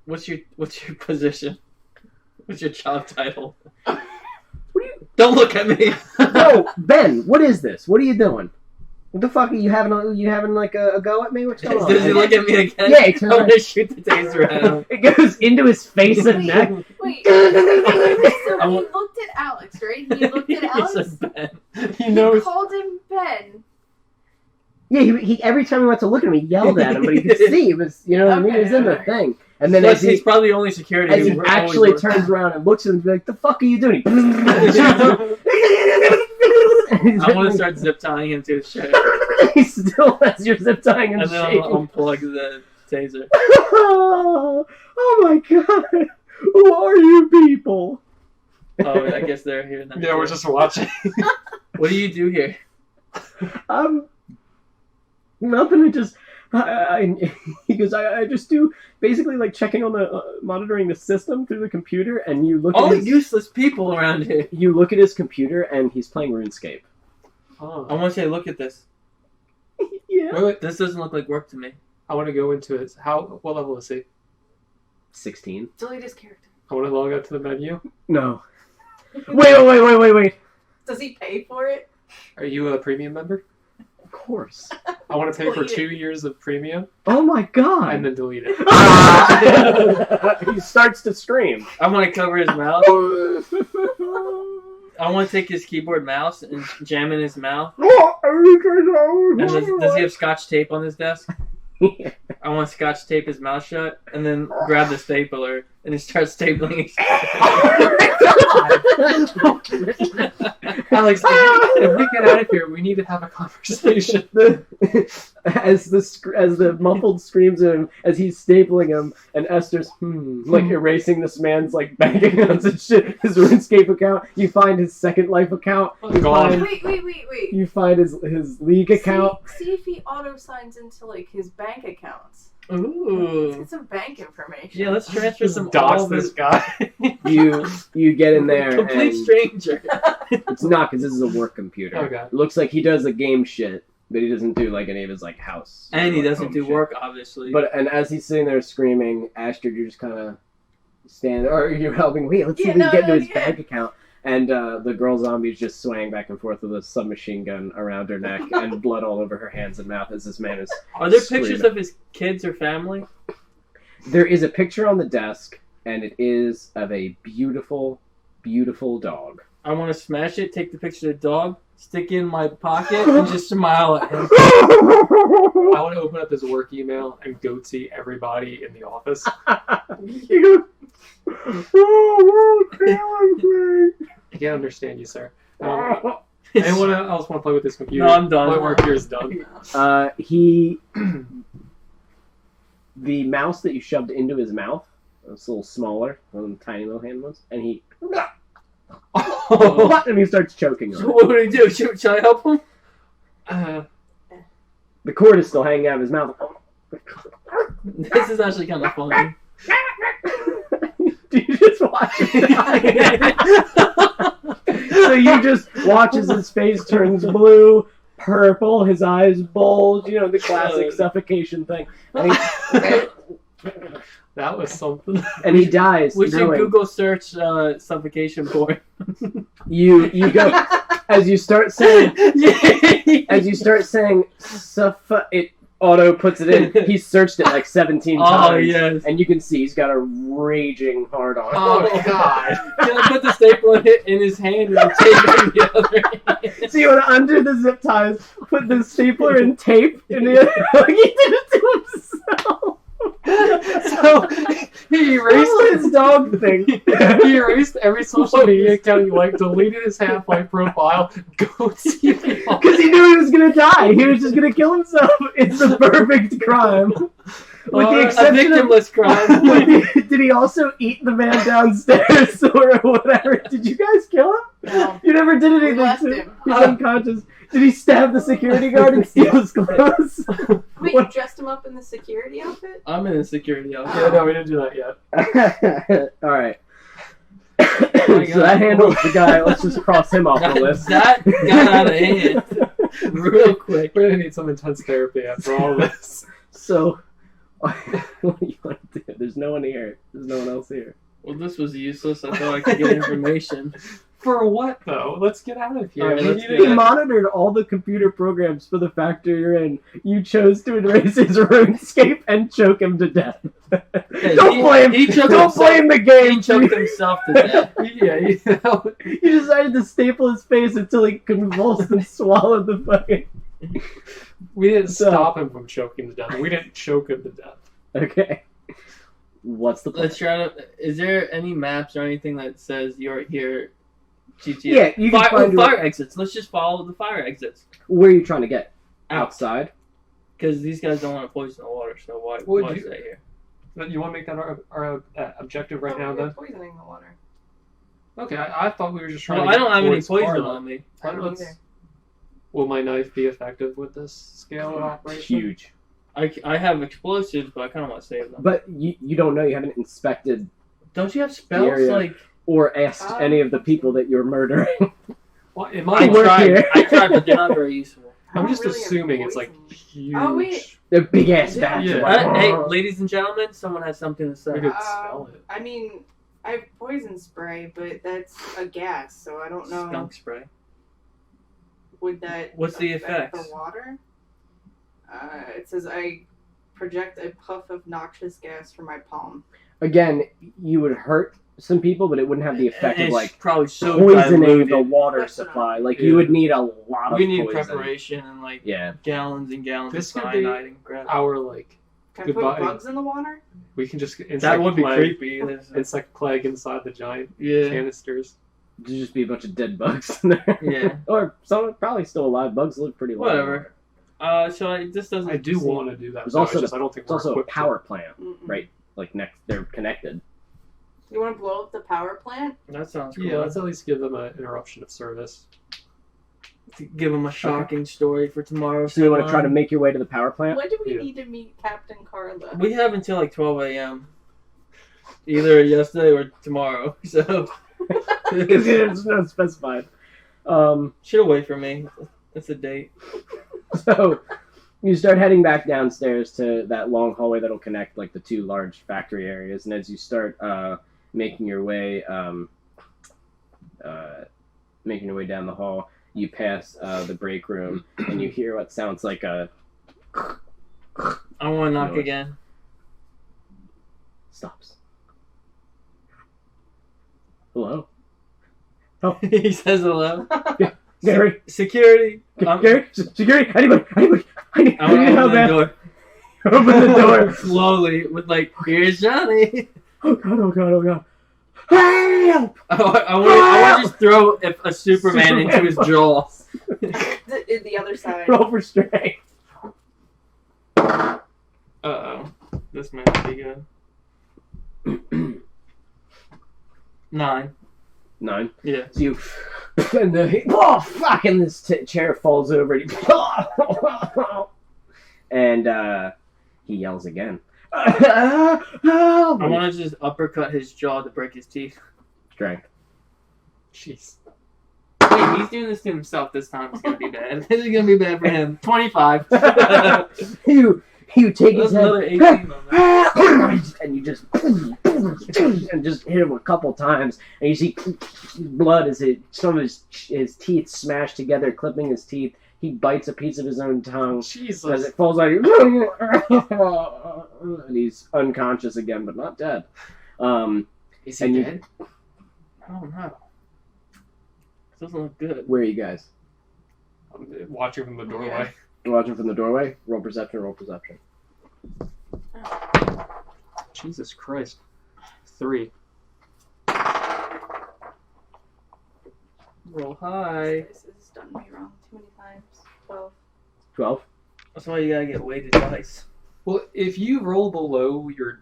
What's your position? What's your job title? What are you? Don't look at me. Whoa, Ben! What is this? What are you doing? What the fuck are you having? You having like a go at me? What's going on? Does he look at me again? Yeah, he turns I'm around. gonna shoot the taser at him. It goes into his face and neck. Wait. So I he want- looked at Alex, right? He looked at He Alex. said Ben. He knows. Called him Ben. Yeah, he every time he went to look at him, he yelled at him, but he could see it was, you know what I mean? He was in the Okay. thing. And then Plus, as he, he's probably the only security. as he who actually always turns around and looks at him, he's like, the fuck are you doing? I want to start zip tying him to his shirt, He still has your zip tying and and then shaking. I'll unplug the taser. Oh my god! Who are you people? Oh, I guess they're here now. Yeah, we're just watching. What do you do here? Nothing. He goes. I just do basically like checking on the monitoring the system through the computer, and you look. All at his, useless people around here. You look at his computer, and he's playing RuneScape. Oh. I want you to look at this. Yeah. Wait. This doesn't look like work to me. I want to go into it. What level is he? 16. Delete his character. I want to log out to the menu. No. Wait. Does he pay for it? Are you a premium member? Of course. I want to pay for Delete it. 2 years of premium Oh my god. and then delete it. He starts to scream. I want to cover his mouth. I want to take his keyboard mouse and jam in his mouth. And does he have scotch tape on his desk? I want to scotch tape his mouth shut and then grab the stapler and just start stapling his Alex, if we get out of here, we need to have a conversation. As the muffled screams of him as he's stapling him, and Esther's like erasing this man's like bank accounts and shit, his RuneScape account. You find his Second Life account. Oh, You God. find, Wait. you find his League account. See if he auto signs into like his bank accounts. Let's Ooh. get some bank information. Yeah, let's transfer Just some dox all this this guy. You get in there. complete and stranger. It's not because this is a work computer. Okay. It looks like he does the game shit, but he doesn't do like any of his like house. And he or doesn't home do shit. work, obviously. And as he's sitting there screaming, Astrid, you're just kind of standing, or you're helping. Wait, let's see if we can get into his bank account. And the girl zombie is just swaying back and forth with a submachine gun around her neck and blood all over her hands and mouth as this man is. Are there pictures screaming. of his kids or family? There is a picture on the desk, and it is of a beautiful, beautiful dog. I want to smash it, take the picture of the dog, stick it in my pocket, and just smile at him. I want to open up his work email and goatsy everybody in the office. You go, I can't understand you, sir. Anyone else want to play with this computer? No, I'm done. My work here is done. The mouse that you shoved into his mouth, it's a little smaller, one of them tiny little hand ones, and he and he starts choking So on it. what do we do? Should I help him? The cord is still hanging out of his mouth. This is actually kind of funny. Do you just watch it? So you just watch as his face turns blue, purple, his eyes bulge, you know, the classic suffocation thing. And That was something. he dies. We should knowing- Google search suffocation porn. You go as you start saying it auto puts it in. He searched it like 17 times. Oh, yes. And you can see he's got a raging hard on. Oh, God. Can I put the staple in his hand and tape it in the other hand? So you want to undo the zip ties, put the stapler and tape in the other. Like he did it to himself. So he erased His dog thing. He erased every social media account he liked, deleted his Half-Life profile, goatsy people. Because he knew he was going to die. He was just going to kill himself. It's the perfect crime. With the A exception of... victimless crime. Did he also eat the man downstairs or whatever? Did you guys kill him? No. You never did anything We left to him. He's unconscious. Did he stab the security guard and steal his clothes? Wait, you dressed him up in the security outfit? I'm in a security outfit. Yeah, no, we didn't do that yet. Alright. So that handles the guy. Let's just cross him off the list. That got out of hand real quick. We're gonna need some intense therapy after all this. So, what do you want to do? There's no one here. There's no one else here. Well, this was useless. I thought I could get information. For what, though? Let's get out of here. All right, We let's need do to- He monitored all the computer programs for the factory you're in. You chose to erase his RuneScape and choke him to death. Hey, Don't blame. he choked Don't himself. blame the game. He choked himself to death. Yeah, you know. You decided to staple his face until he convulsed and swallowed the fucking. We didn't So- stop him from choking to death. We didn't choke him to death. Okay. What's the plan? Let's try to. Is there any maps or anything that says you're here? GTA. Yeah, you can find fire exits. Let's just follow the fire exits. Where are you trying to get? Out. Outside. Because these guys don't want to poison the water, so why Would you- stay here? But you want to make that our objective right now, We're then? poisoning the water. Okay, I thought we were just trying Well, to I get don't have any towards poison Carla. on me. I don't Let's- either. Will my knife be effective with this scale of operation? Huge. I have explosives, but I kind of want to save them. But you don't know. You haven't inspected Don't you have spells? area. Like or asked any of the people that you're murdering. Well, in I my work tried. here. I tried, but they're not very useful. I'm I just don't really have assuming it's like poison. huge. Oh, wait. They're big ass bats. Yeah. Like, Hey, ladies and gentlemen, someone has something to say. We could spell it. I mean, I have poison spray, but that's a gas, so I don't know. Skunk spray. Would that What's the affect effects? the water? It says I project a puff of noxious gas from my palm. Again, you would hurt some people, but it wouldn't have the effect of It's like probably so poisoning diluted. the water That's supply. not- Like Yeah. you would need a lot of We need poison. preparation and like Yeah. gallons and gallons This of could be cyanide and crap. Our like Can I Goodbye. put bugs in the water? we can just insect That would be plague, creepy. insect plague inside the giant Yeah. canisters. There'd just be a bunch of dead bugs in there. Yeah. Or some probably still alive. Bugs live pretty long. Whatever. This doesn't. I do seem- want to do that. There's though, also it's just I don't think It's we're also a equipped to- power plant, Mm-mm. right? Like next, they're connected. You want to blow up the power plant? That sounds cool. Yeah, let's at least give them an interruption of service. To give them a shocking story for tomorrow. So you want to try to make your way to the power plant? When do we Yeah. need to meet Captain Carla? We have until like 12 a.m. Either yesterday or tomorrow. So It's not specified. she'll wait for me. It's a date. So you start heading back downstairs to that long hallway that'll connect like the two large factory areas, and as you start making your way down the hall, you pass the break room, and you hear what sounds like a I want to knock Noise. again. stops. Hello, He says hello. Gary. Security. Gary, security, anybody, I need I want to help, open the man. door. Open the door. Slowly, with like, here's Johnny. Oh god, oh god, oh god. Help! I want to just throw a Superman into his jaw. The other side. Roll for strength. Uh-oh. This might be good. 9. 9. Yeah. So you, and and this chair falls over, and, and he yells again. I want to just uppercut his jaw to break his teeth. Strength. Jeez. Wait, he's doing this to himself this time. It's going to be bad. This is going to be bad for him. 25. You take his That's head, another 18 on that. and you just and just hit him a couple times, and you see blood as some of his teeth smash together, clipping his teeth. He bites a piece of his own tongue as Jesus. it falls out. And he's unconscious again, but not dead. Is and he you- dead? I don't know. This doesn't look good. Where are you guys? I'm watching from the doorway. Watching from the doorway. Roll perception. Roll perception. Jesus Christ. 3. Roll high. This has done me wrong too many times. 12. 12. That's why you gotta get weighted dice. Well, if you roll below your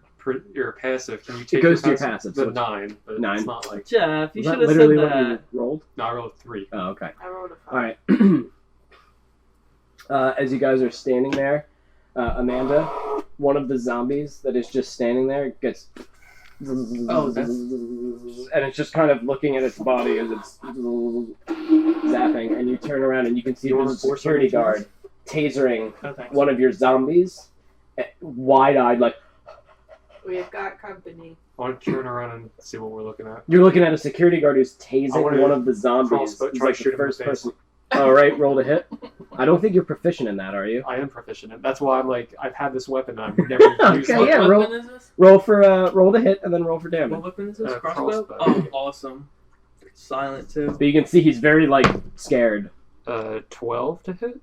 passive, can you take goes to your your passive, The so 9, but 9. it's not like. Jeff, you Was that should have said literally what you that. rolled? No, I rolled 3. Oh, okay. I rolled a 5. All right. As you guys are standing there, Amanda, one of the zombies that is just standing there, gets. Oh, that's- And it's just kind of looking at its body as it's zapping, and you turn around and you can see You the wanna force security something to guard tasering Oh, thanks. one of your zombies, wide-eyed, like We've got company. I want to turn around and see what we're looking at. you're looking at a security guard who's I tasing wanna one of the zombies. crossbow, He's try like to the shoot him in the first face. person. All right, roll to hit. I don't think you're proficient in that, are you? I am proficient in. That's why I'm like, I've had this weapon and I've never used Okay, it. yeah, What roll- weapon is this? Roll to hit, and then roll for damage. What weapon is this? Crossbow. Crossbow? Oh, awesome. Silent too. But you can see he's very like scared. 12 to hit.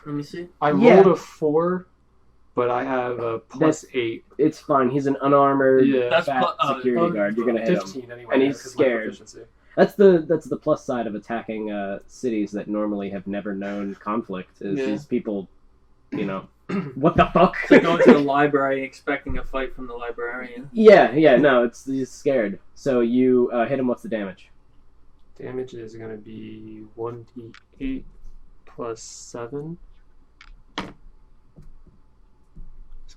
Let me see. I Yeah. rolled a 4, but I have a plus 8. It's fine. He's an unarmored Yeah. That's fat security guard. You're gonna hit him. 15 anyway. And he's because of my scared. proficiency. That's the plus side of attacking cities that normally have never known conflict. Is Yeah. these people, you know, What the fuck? It's like going to the library expecting a fight from the librarian. Yeah, no, he's scared. So you hit him. What's the damage? Damage is going to be 1d8 plus 7. What's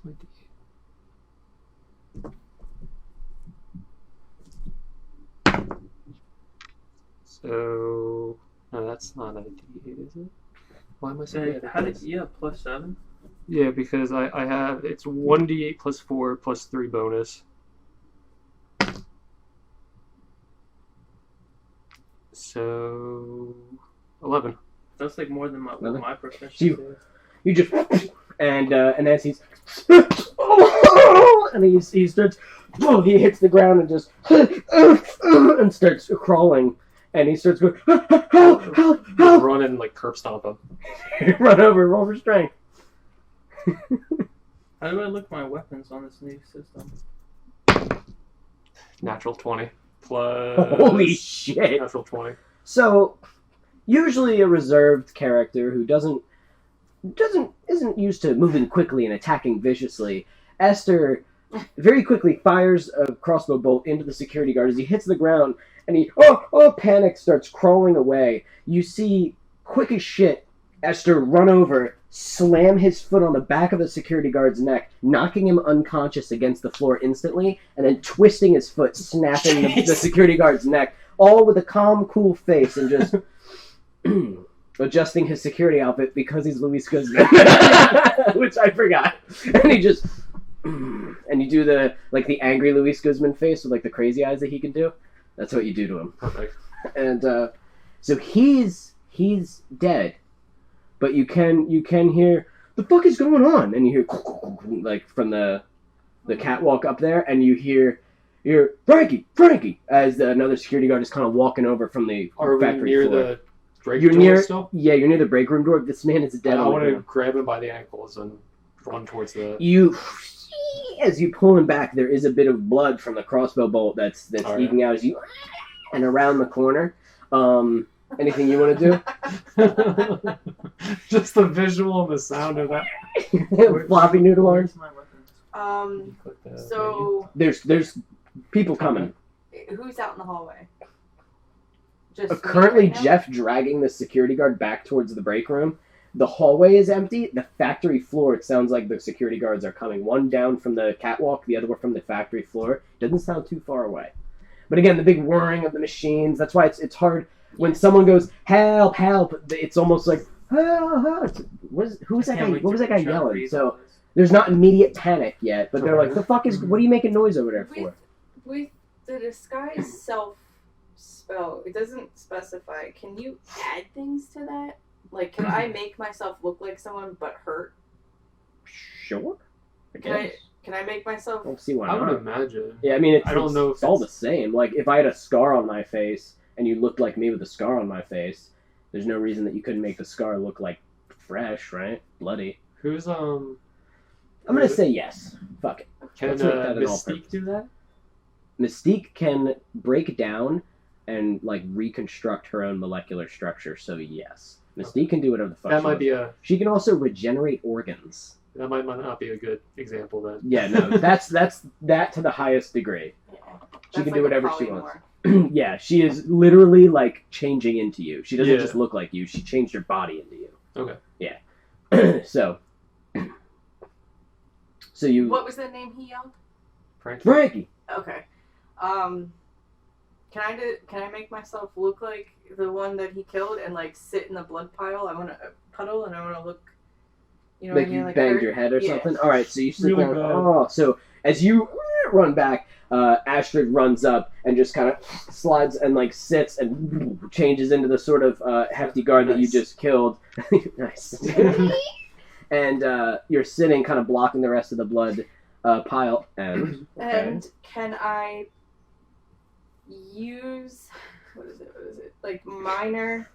my d8? So, no, that's not a d8, is it? Why am I saying that? How did plus 7? Yeah, because I have, it's 1d8 plus 4 plus 3 bonus. So, 11. That's like more than my proficiency. You just and as he's and he starts he hits the ground and just and starts crawling and he starts going help. Run and like curb stomp him. Run over, roll for strength. How do I look my weapons on this new system? Natural 20 plus. Holy shit! Natural 20. So, usually a reserved character who isn't used to moving quickly and attacking viciously, Esther very quickly fires a crossbow bolt into the security guard as he hits the ground and he panic starts crawling away. You see, quick as shit, Esther run over, slam his foot on the back of the security guard's neck, knocking him unconscious against the floor instantly, and then twisting his foot, snapping the security guard's neck, all with a calm, cool face, and just adjusting his security outfit because he's Luis Guzman, which I forgot. And he just and you do the angry Luis Guzman face with like the crazy eyes that he can do. That's what you do to him. Perfect. And so he's dead. But you can hear, the fuck is going on? And you hear, like, from the catwalk up there, and you hear Frankie, as another security guard is kind of walking over from the factory near floor. The break door still? Yeah, you're near the break room door. This man is dead. I want to grab him by the ankles and run towards the... As you pull him back, there is a bit of blood from the crossbow bolt that's eking out as you... And around the corner, anything you want to do? Just the visual and the sound of that. Floppy noodle arms. So there's people coming. who's out in the hallway? Currently, right now? Jeff dragging the security guard back towards the break room. The hallway is empty. The factory floor, it sounds like the security guards are coming. One down from the catwalk, the other one from the factory floor. Doesn't sound too far away. But again, the big whirring of the machines, that's why it's hard. When someone goes, help, it's almost like, who was that guy? What was that guy yelling? So there's not immediate panic yet, but they're like, the fuck is, what are you making noise over there for? With the disguise self spell, it doesn't specify. Can you add things to that? Like, can I make myself look like someone but hurt? Sure. I guess. Can I make myself... I don't see why I not. would imagine. Yeah, I mean, I don't know if it's all the same. Like, if I had a scar on my face, and you looked like me with a scar on my face, there's no reason that you couldn't make the scar look like fresh, right? Bloody. Who's I'm gonna say yes. Fuck it. Can Let's make that an all Mystique purpose. do that? Mystique can break down and like reconstruct her own molecular structure, so yes. Mystique can do whatever the fuck That she might wants. be a. She can also regenerate organs. That might not be a good example then. Yeah, no, that's that to the highest degree. Yeah. She That's can do like a whatever she polymorph. wants. Yeah, she is literally like changing into you. She doesn't Yeah. just look like you. She changed her body into you. Okay. Yeah. So you. What was the name he yelled? Frankie. Okay. Can I make myself look like the one that he killed and like sit in the blood pile? I want to puddle and I want to look. You know Like what I mean? you Like banged hurt? your head or Yeah. something. All right, so you sit Really down. bad. Oh, so as you run back, Astrid runs up and just kind of slides and like sits and changes into the sort of hefty guard that you Nice. just killed. Nice. And you're sitting, kind of blocking the rest of the blood pile. And And can I use what is it? Like minor.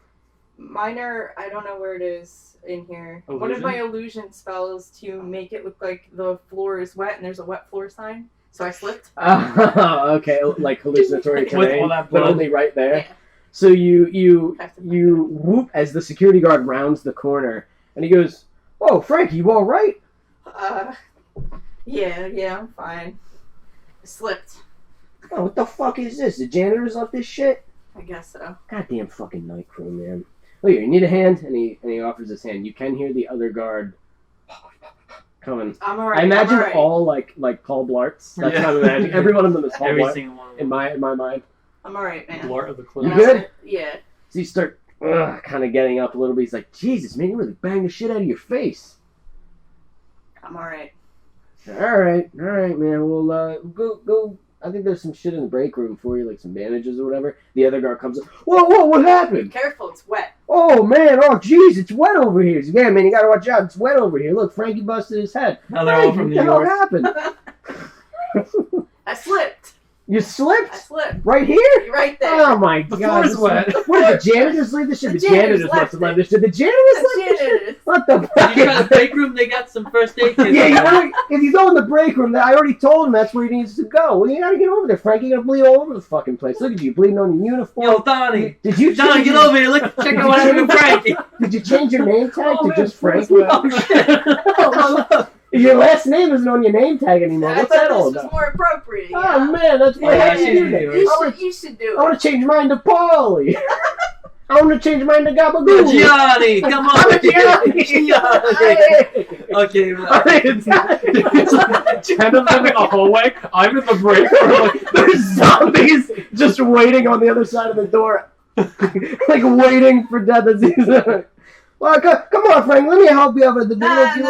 I don't know where it is in here. One of Illusion? my illusion spells to make it look like the floor is wet and there's a wet floor sign. So I slipped. okay, like hallucinatory With terrain, all that but blood. only right there. Yeah. So you Have to find whoop as the security guard rounds the corner, and he goes, "Oh, Frank, you all right?" Yeah, I'm fine. I slipped. Oh, what the fuck is this? The janitor's left this shit? I guess so. Goddamn fucking night crew, man. Oh, here, you need a hand? And he offers his hand. You can hear the other guard coming. I'm alright. I imagine I'm alright. all like Paul Blarts. That's Yeah. how I'm imagining. Every one of them is Paul Every Blart single one. in my mind. I'm alright, man. Blart of the You Clown. good? Yeah. So you start kind of getting up a little bit. He's like, Jesus, man, you really banged the shit out of your face. I'm alright. All right, man. We'll go. I think there's some shit in the break room for you, like some bandages or whatever. The other guard comes up. Whoa, what happened? Careful, it's wet. Oh, man. Oh, jeez, it's wet over here. He's like, yeah, man, you gotta watch out. It's wet over here. Look, Frankie busted his head. Now they're all from New What the York. hell happened? I slipped. You I slipped? slipped. Right here? You're right there. Oh, my The God. floor's wet. What, did the janitors leave this shit? The The janitors janitors must have left left this shit. The janitors left this shit? Janitors. What the Did you try the fuck? break room? They got some first aid kits. Yeah, if you go in the break room, I already told him that's where he needs to go. Well, you gotta get over there, Frankie. You're gonna bleed all over the fucking place. Look at you, bleeding on your uniform. Yo, Donnie. Did you Donnie, change get over here. Look, check out what happened to Frankie. Did you change your name tag Oh, to man, just Frank's Frankie? wet. Oh, shit. Your last name isn't on your name tag anymore. I What's thought that all this was about? more appropriate. Oh man, that's Yeah, why I she's do in that. New York. You should do I want it. to change mine to Polly. I want to change mine to Gabagoo. Gianni, come on. I'm a Gianni. Gianni. Okay, well. It's like 10 of them in the hallway. I'm in the break room. Like, There's zombies just waiting on the other side of the door, like waiting for death. Well, come on, Frank. Let me help you over the door. Nah. You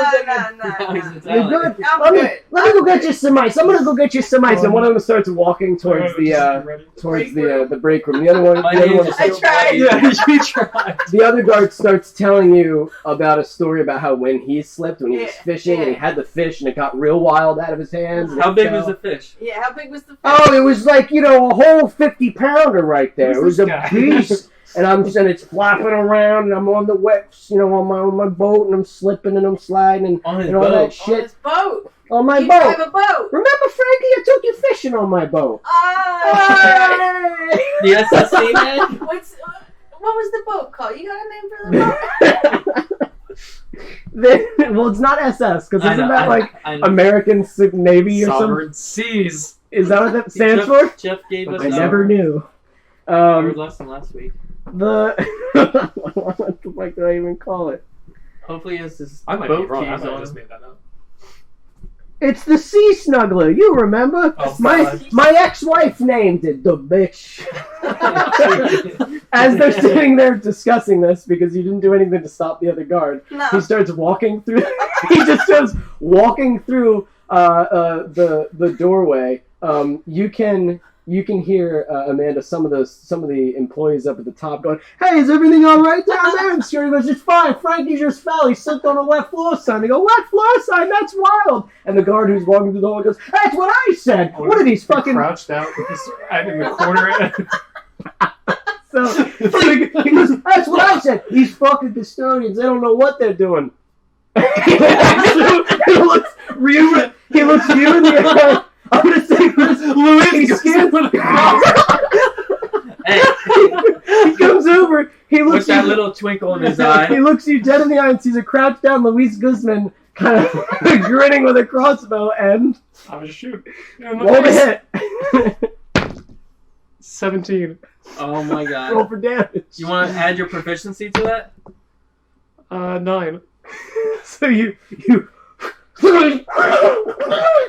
good? I'm Let me good. go get you some ice. I'm gonna go get you some ice. And one of them starts walking towards the break room. The other one, I tried. Yeah, you tried. the other guard starts telling you about a story about how when he slipped, when he was Yeah, fishing, and he yeah. had the fish, and it got real wild out of his hands. and How it big fell. was the fish? Yeah, how big was the fish? Oh, it was like, a whole 50-pounder right there. Who's It was this a guy? beast. And it's flapping around, and I'm on the wet, on my boat, and I'm slipping and I'm sliding and, On his and all that boat. On shit his boat. on my You boat. drive a boat. Remember, Frankie, I took you fishing on my boat. Ah. The SSC man? What was the boat called? You got a name for the boat? Well, it's not SS, because I isn't know, that like I know. American Navy or something? Sovereign seas. Is that what that stands for? Jeff gave us I our never knew. lesson last week. What the fuck did I even call it? Hopefully, it's this I might be boat wrong. I keys might have on. just made that up. It's the Sea Snuggler. You remember? Oh, my God. my ex-wife named it the bitch. As they're sitting there discussing this, because you didn't do anything to stop the other guard, he No. starts walking through. He just starts walking through the doorway. You can hear Amanda, some of the employees up at the top going, "Hey, is everything all right down there?" And Scary goes, "It's fine. Frankie just fell. He slipped on a wet floor sign." They go, "Wet floor sign? That's wild." And the guard who's walking through the door goes, "That's what I said. What are these fucking?" Crouched out in the corner. So he goes, "That's what I said. These fucking custodians, they don't know what they're doing." he looks you in the eye. I'm gonna say this. Louis scans Hey, He comes over. He with looks that you, little twinkle in his eye. He looks you dead in the eye and sees a crouched down Luis Guzman, kind of grinning with a crossbow, and I'm gonna shoot. roll the hit. 17. Oh my Roll god. for damage. You want to add your proficiency to that? 9. So you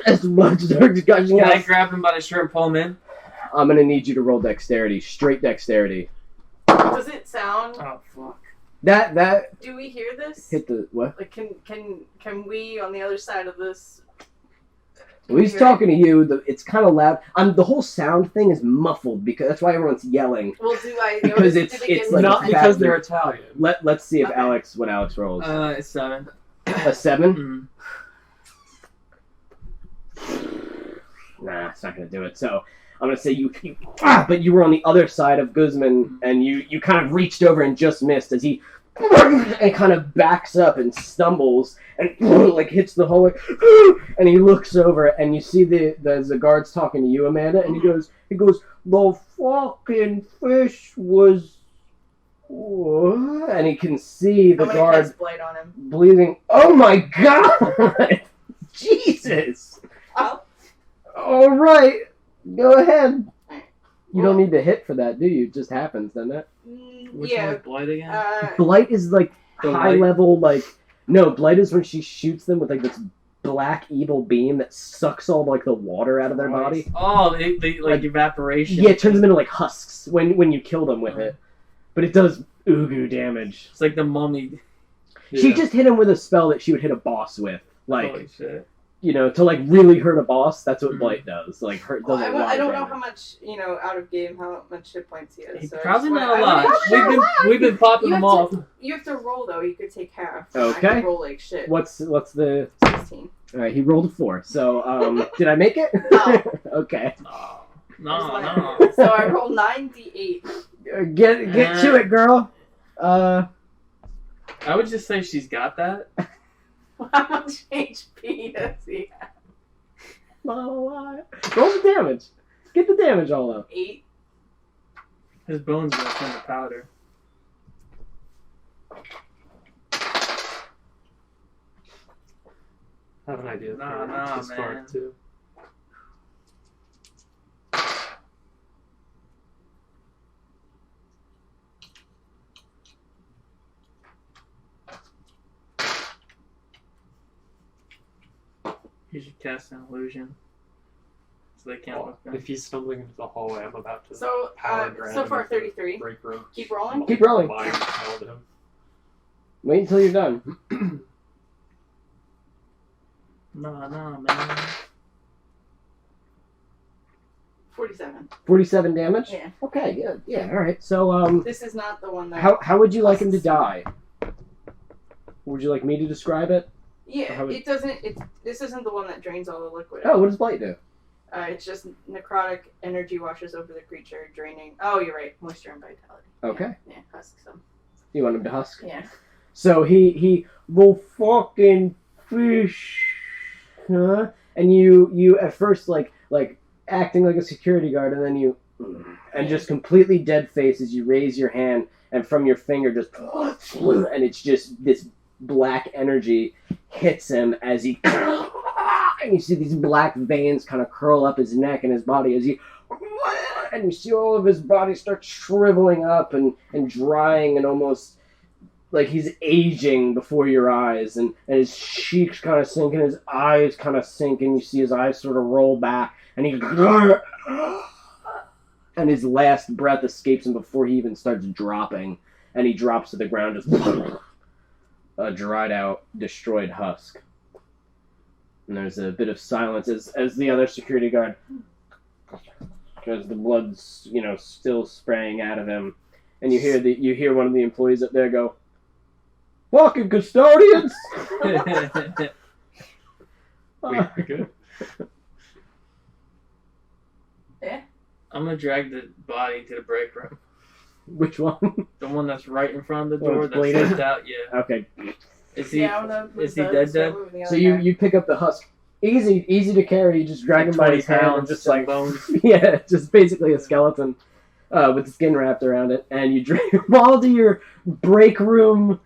as much as they're gushing Can I out. grab him by the shirt and pull him in? I'm gonna need you to roll dexterity, straight dexterity. Does it sound? Oh, fuck. That Do we hear this? hit the what? Like, can we on the other side of this? Well, he's talking to you. It's kind of loud. The whole sound thing is muffled because that's why everyone's yelling. Well, do I? Because notice- it's- do they it's get like Not a because factor. they're Italian. Let's see if Okay. what Alex rolls. It's 7. A 7? Mm. Nah, it's not gonna do it. So I'm gonna say but you were on the other side of Guzman, and you kind of reached over and just missed as he and kind of backs up and stumbles and like hits the hallway, and he looks over and you see the guards talking to you, Amanda, and he goes, "The fucking fish was," and he can see the I'm gonna guard cast Blight on him. bleeding. Oh my god! Jesus! Oh. All right, go ahead. You Well- don't need to hit for that, do you? It just happens, doesn't it? Which Yeah. one is Blight again? Blight is like The high light? level, like no. Blight is when she shoots them with like this black evil beam that sucks all like the water out of their body. Oh, they like evaporation. Yeah, it turns them into like husks when you kill them with it. But it does ugu damage. It's like the mummy. She just hit him with a spell that she would hit a boss with, like Holy shit. to like really hurt a boss. That's what Mhm. Blight does. Like hurt. Well, Does a lot I of don't know damage. how much, out of game, how much hit points he has. He- So I Probably just not wanna- a lot. I mean, We've been popping You them have off. You have to roll, though. You could take half. I Okay. could roll like shit. What's the? 16. All right, he rolled a 4. So did I make it? No. Okay. No. So I roll 9d8. Get to it, girl. I would just say she's got that. How much HP does he have? Not a lot. Roll the damage. Get the damage all up. 8. His bones are kind of powder. I have an idea. Nah, to start man. too. You should cast an illusion. So they can't look If back. he's stumbling into the hallway, I'm about to So, power grab so him far with the 33. break room. Keep rolling. Keep rolling. Mind held him. Wait until you're done. Nah, man. 47. 47 damage. Yeah. Okay. Yeah. All right. So This is not the one that. how would you like him to die? Would you like me to describe it? Yeah, how would- it doesn't. This isn't the one that drains all the liquid. Oh, what does Blight do? It's just necrotic energy washes over the creature, draining. Oh, you're right. Moisture and vitality. Okay. Yeah, husks them. You want him to husk? Yeah. So he will fucking fish, huh? And you at first like acting like a security guard, and then you just completely dead face as you raise your hand, and from your finger just and it's just this black energy hits him as he and you see these black veins kind of curl up his neck and his body as he and you see all of his body start shriveling up and drying and almost like he's aging before your eyes, and his cheeks kind of sink and his eyes kind of sink, and you see his eyes sort of roll back, and he and his last breath escapes him before he even starts dropping, and he drops to the ground just a dried out, destroyed husk. And there's a bit of silence as the other security guard, as the blood's still spraying out of him, and you hear one of the employees up there go, "Fucking custodians!" Wait, good. Yeah. I'm gonna drag the body to the break room. Which one? The one that's right in front of the Oh, door it's that's bleeding? left out, yeah. Okay. Is he Yeah, I don't know. is he dead? So you pick up the husk. Easy to carry. You just drag like him by 20 his hand and pounds, just some like bones? yeah, just basically a skeleton with the skin wrapped around it, and you drag him all to your break room.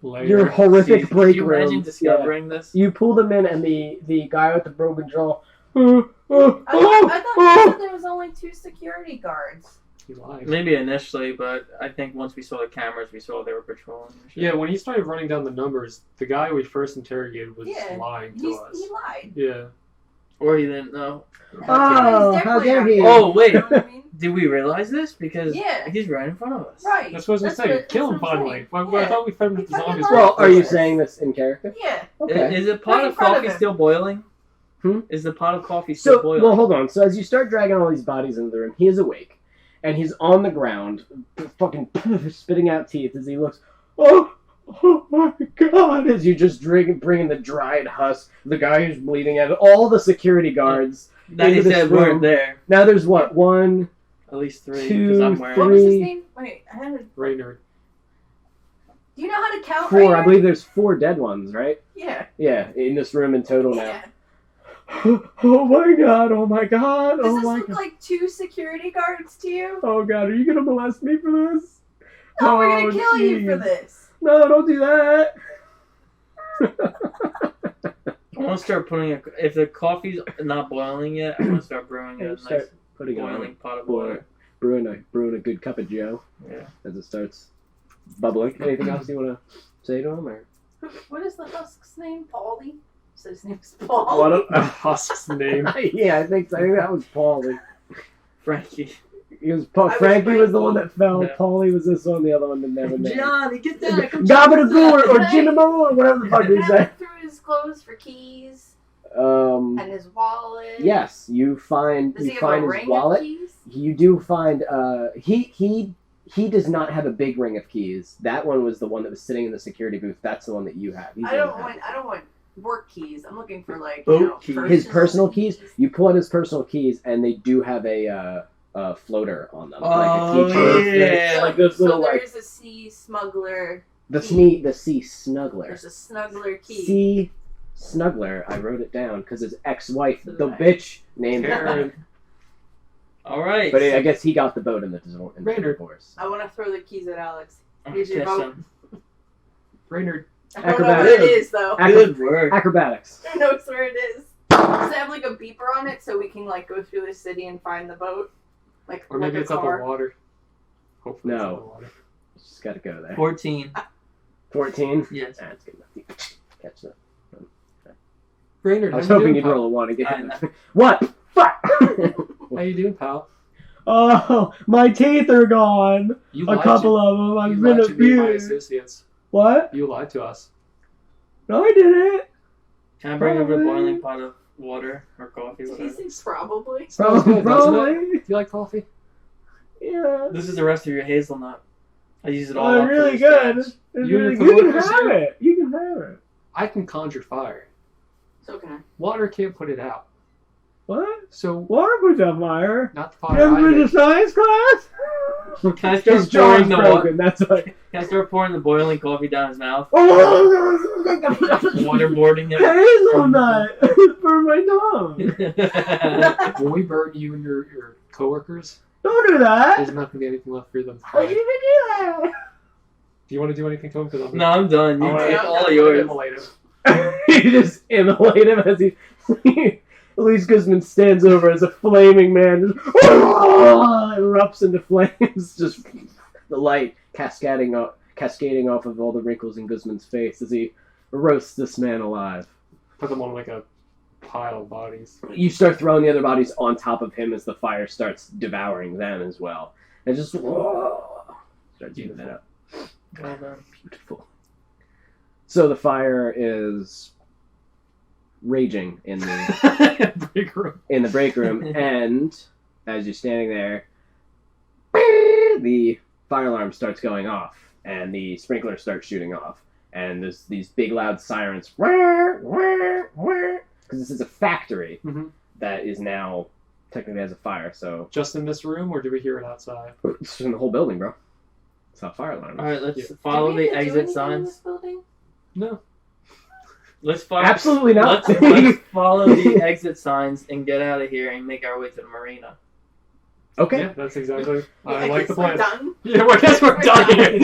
Your horrific Jeez, break Can you room. imagine discovering this? You pull them in, and the guy with the broken jaw. I thought you said there was only 2 security guards. He lied. Maybe initially, but I think once we saw the cameras, we saw they were patrolling. and shit. Yeah, when he started running down the numbers, the guy we first interrogated was Yeah, lying to He us. lied. Yeah. Or he didn't know. Oh, He's how definitely dare not he! dead. Oh, wait. You know what I mean? Did we realize this? Because Yeah. he's right in front of us. Right. That's what I was going to say. Kill him that's what I'm finally. saying. I Yeah. thought we found the He fucking zombies. lied. Well, are you Yes. saying this in character? Yeah. Okay. Is the pot Right in of front of coffee him. still boiling? Hmm? Is the pot of coffee still So, boiling? well, hold on. So as you start dragging all these bodies into the room, he is awake, and he's on the ground, fucking spitting out teeth as he looks. Oh my God! As you just bring the dried husk, the guy who's bleeding out, all the security guards. that he into this said room. weren't there. Now there's what, 1, At least 3, Two, because I'm wearing What was his Three. name? Wait, I had a... Raynard. Do you know how to count? 4. I Rainer? believe there's 4 dead ones, right? Yeah. Yeah, in this room in total now. Yeah. Oh my God! Oh my God! Does Oh this my look God! like 2 security guards to you? Oh God! Are you gonna molest me for this? No, we're Oh, gonna kill you for jeez. this. No, don't do that. I want to start putting if the coffee's not boiling yet, I want to start brewing a nice Start putting boiling on pot of water. brewing a good cup of Joe. Yeah. As it starts bubbling. Anything else you want to say to him? Or? What is the husk's name? Paulie? So his name's Paul. What A husk's name. yeah, I think so. I think that was Paulie. Frankie. He was I was Frankie was the one Frankie. that fell. Yeah. Paulie was this one, the other one that never made. Johnny, get down! Gabadagoo or Jinamo or whatever the fuck Can you I say. look through his clothes for keys and his wallet? Yes, you find Does he have find a his ring wallet. of keys? You do find he does not have a big ring of keys. That one was the one that was sitting in the security booth. That's the one that you have. He's I the don't one that want work keys. I'm looking for Boat keys. his personal keys. You pull out his personal keys, and they do have a floater on them, like a Oh, keychain. yeah. Like this So little there like is a sea smuggler. the sea snuggler. There's a snuggler key. Sea snuggler. I wrote it down because his ex-wife, So did the I. bitch, named Karen. All right. But I guess he got the boat in the Raynard. divorce. I want to throw the keys at Alex. I'm Here's your kiss vote. him. Raynard. I don't know Acrobatics. what it is though. Good work. Acrobatics. Who knows where it is? Does it have like a beeper on it so we can like go through the city and find the boat? Like Or maybe like it's a up car? in water. Hopefully No. it's up in water. Just gotta go there. 14. 14. Yes. That's good enough. Catch that. Raynard, I was how you hoping doing, you'd pal? roll a 1 and get I him. know. What? Fuck! How you doing, pal? Oh, my teeth are gone. You A lied couple to, of them. I've you been lied to me and my abused. associates. What? You lied to us. No, I didn't. Can I bring over a Probably. boiling pot of water or coffee? He Whatever. thinks probably. Smells good, doesn't it? Probably. Do you like coffee? Yeah. This is the rest of your hazelnut. I use it all Oh, up for really this good. batch. It's You really and good. You can coworkers have here? it. You can have it. I can conjure fire. So can I. Water can't put it out. What? So, Water puts out fire. not the You fire haven't I been to make. science class? Can I start His jaw's pouring the water? broken. That's why. Can I start pouring the boiling coffee down his mouth? Waterboarding Waterboarding him. Hazelnut for my tongue. When we burn you and your coworkers, Don't do that. there's not going to be anything left for them to Why find. you even do Do you want to do anything to him? Because I'm No, I'm done. You Alright. take all I'm yours. immolate him. that? You just immolate him as he. Elise Guzman stands over as a flaming man, just erupts into flames. Just the light cascading off of all the wrinkles in Guzman's face as he roasts this man alive. Put them on like a pile of bodies. You start throwing the other bodies on top of him as the fire starts devouring them as well. And just starts eating that up. Well done. Beautiful. So the fire is raging in the Break room. break room, and as you're standing there, the fire alarm starts going off, and the sprinkler starts shooting off, and there's these big loud sirens, because this is a factory Mhm. that is now technically has a fire, so Just in this room, or do we hear it outside? it's in the whole building, bro. It's not a fire alarm. Alright, let's Yeah. follow Do we the have to do exit anything in this signs. building? No. Let's follow. Absolutely not. Let's follow the exit signs and get out of here and make our way to the marina. Okay. Yeah, that's exactly. Yeah, I like the guess we're plan. done. Yeah, well, I guess we're done here.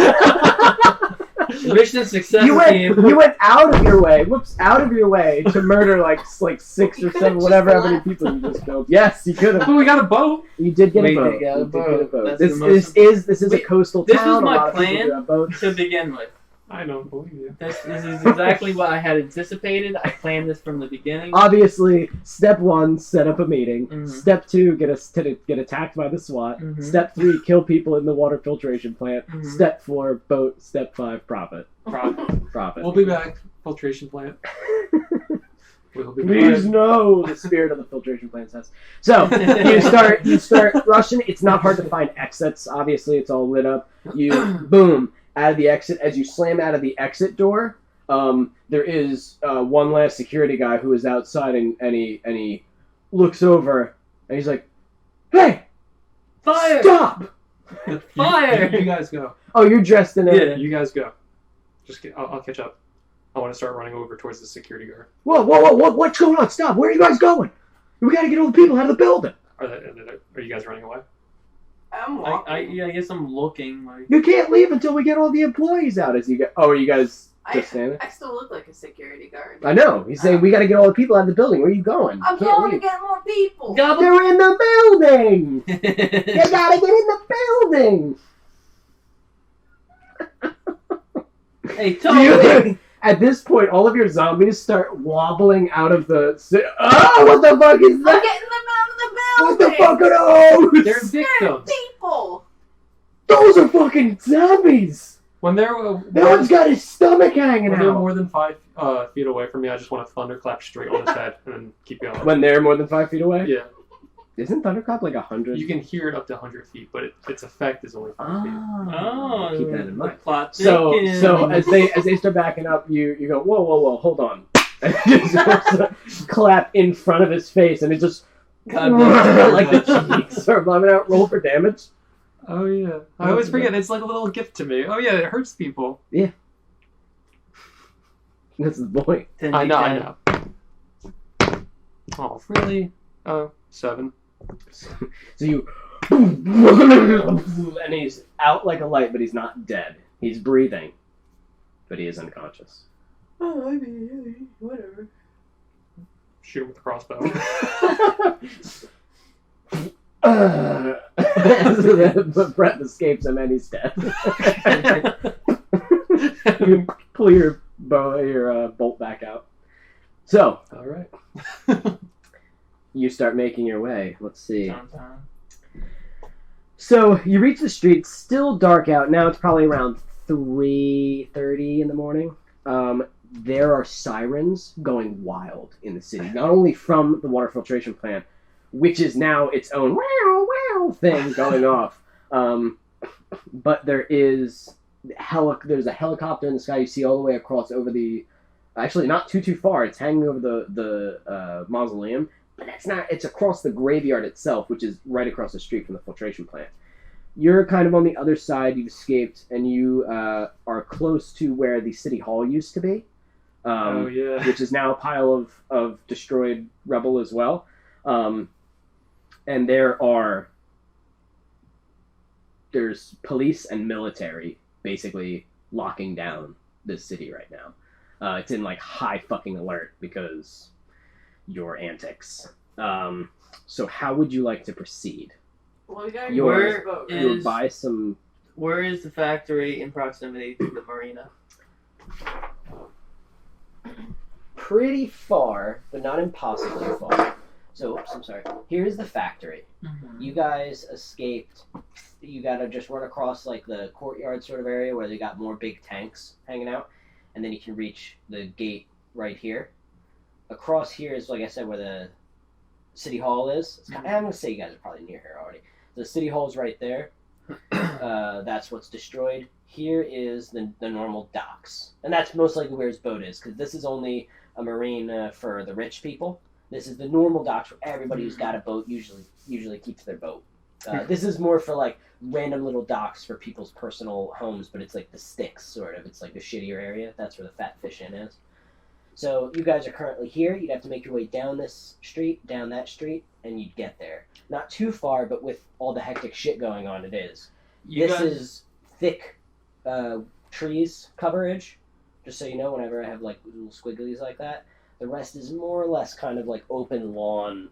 Mission success, You team. went out of your way, out of your way to murder like 6 You or could've 7, just whatever, how many left. people you just killed. Yes, you could have. But we got a boat. You did get We a boat. did get a You did boat. get a boat. That's This the most is a We- coastal this town. was my a lot of people plan. do have boats. To begin with. I don't believe you. This is exactly what I had anticipated. I planned this from the beginning. Obviously, step 1, set up a meeting. Mhm. Step 2, get attacked by the SWAT. Mhm. Step 3, kill people in the water filtration plant. Mhm. Step 4, boat. Step 5, profit. Profit. We'll be back. Filtration plant. We'll be Please back. no, the spirit of the filtration plant says. So you start rushing. It's not hard to find exits. Obviously, it's all lit up. You boom out of the exit. As you slam out of the exit door, there is one last security guy who is outside, and he looks over and he's like, "Hey, Fire! stop!" Fire! You guys go. Oh, you're dressed in a. Yeah. You guys go. I'll catch up. I want to start running over towards the security guard. Whoa! What's going on? Stop! Where are you guys going? We gotta get all the people out of the building. Are you guys running away? I'm walking. I guess I'm looking like. You can't leave until we get all the employees out. As you get, are you guys just standing? I still look like a security guard. I know. He's saying we got to get all the people out of the building. Where are you going? I'm You can't going to leave. get more people. They're in the building. You gotta get in the building. Hey, Tony! At this point, all of your zombies start wobbling out of the. Oh, what the fuck is I'm that? getting them out of the What building. the fuck are those? They're victims. People. Those are fucking zombies. When they're That one's got his stomach hanging when they're out. more than 5 feet away from me, I just want to thunderclap straight on his head and then keep going. When they're more than 5 feet away? Yeah, Isn't Thunderclap like 100? you can hear it up to 100 feet, but its effect is only 5 feet. Oh, keep that in mind. Plot So thickens. as they start backing up, you go, whoa, hold on. And just clap in front of his face, and it just God bless. like the cheeks are bumming out. Roll for damage. Oh yeah, I always forget. It's like a little gift to me. Oh yeah, it hurts people. That's the point. 10 I know, I D10. know. Oh really? 7. So you and he's out like a light, but he's not dead. He's breathing, but he is unconscious. Oh, I mean, whatever. Shoot him with the crossbow. But breath escapes him and he's dead. You pull your bolt back out. So All right. you start making your way. Let's see. Downtown. So you reach the street. Still dark out. Now it's probably around 3:30 in the morning. There are sirens going wild in the city. Not only from the water filtration plant, which is now its own wow wow thing going off, but there's a helicopter in the sky. You see all the way across over the. Actually, not too far. It's hanging over the mausoleum, but that's not. It's across the graveyard itself, which is right across the street from the filtration plant. You're kind of on the other side. You've escaped, and you are close to where the city hall used to be, Oh yeah. which is now a pile of destroyed rubble as well. And there's police and military basically locking down this city right now. It's in like high fucking alert because your antics. So how would you like to proceed? Well, we gotta Your- go to this boat, right? You'll buy some. Where is the factory in proximity to the marina? Pretty far, but not impossibly far. So, oops, I'm sorry. Here's the factory. You guys escaped. You gotta just run across like the courtyard sort of area where they got more big tanks hanging out, and then you can reach the gate right here. Across here is, like I said, where the city hall is. I'm gonna say you guys are probably near here already. The city hall is right there. That's what's destroyed. Here is the normal docks, and that's most likely where his boat is, because this is only a marine for the rich people. This is the normal docks where everybody who's got a boat usually keeps their boat. This is more for like random little docks for people's personal homes, but it's like the sticks sort of. It's like the shittier area. That's where the Fat Fish Inn is. So you guys are currently here. You'd have to make your way down this street, down that street, and you'd get there. Not too far, but with all the hectic shit going on, it is. This is thick trees coverage, just so you know, whenever I have like little squigglies like that. The rest is more or less kind of like open lawn,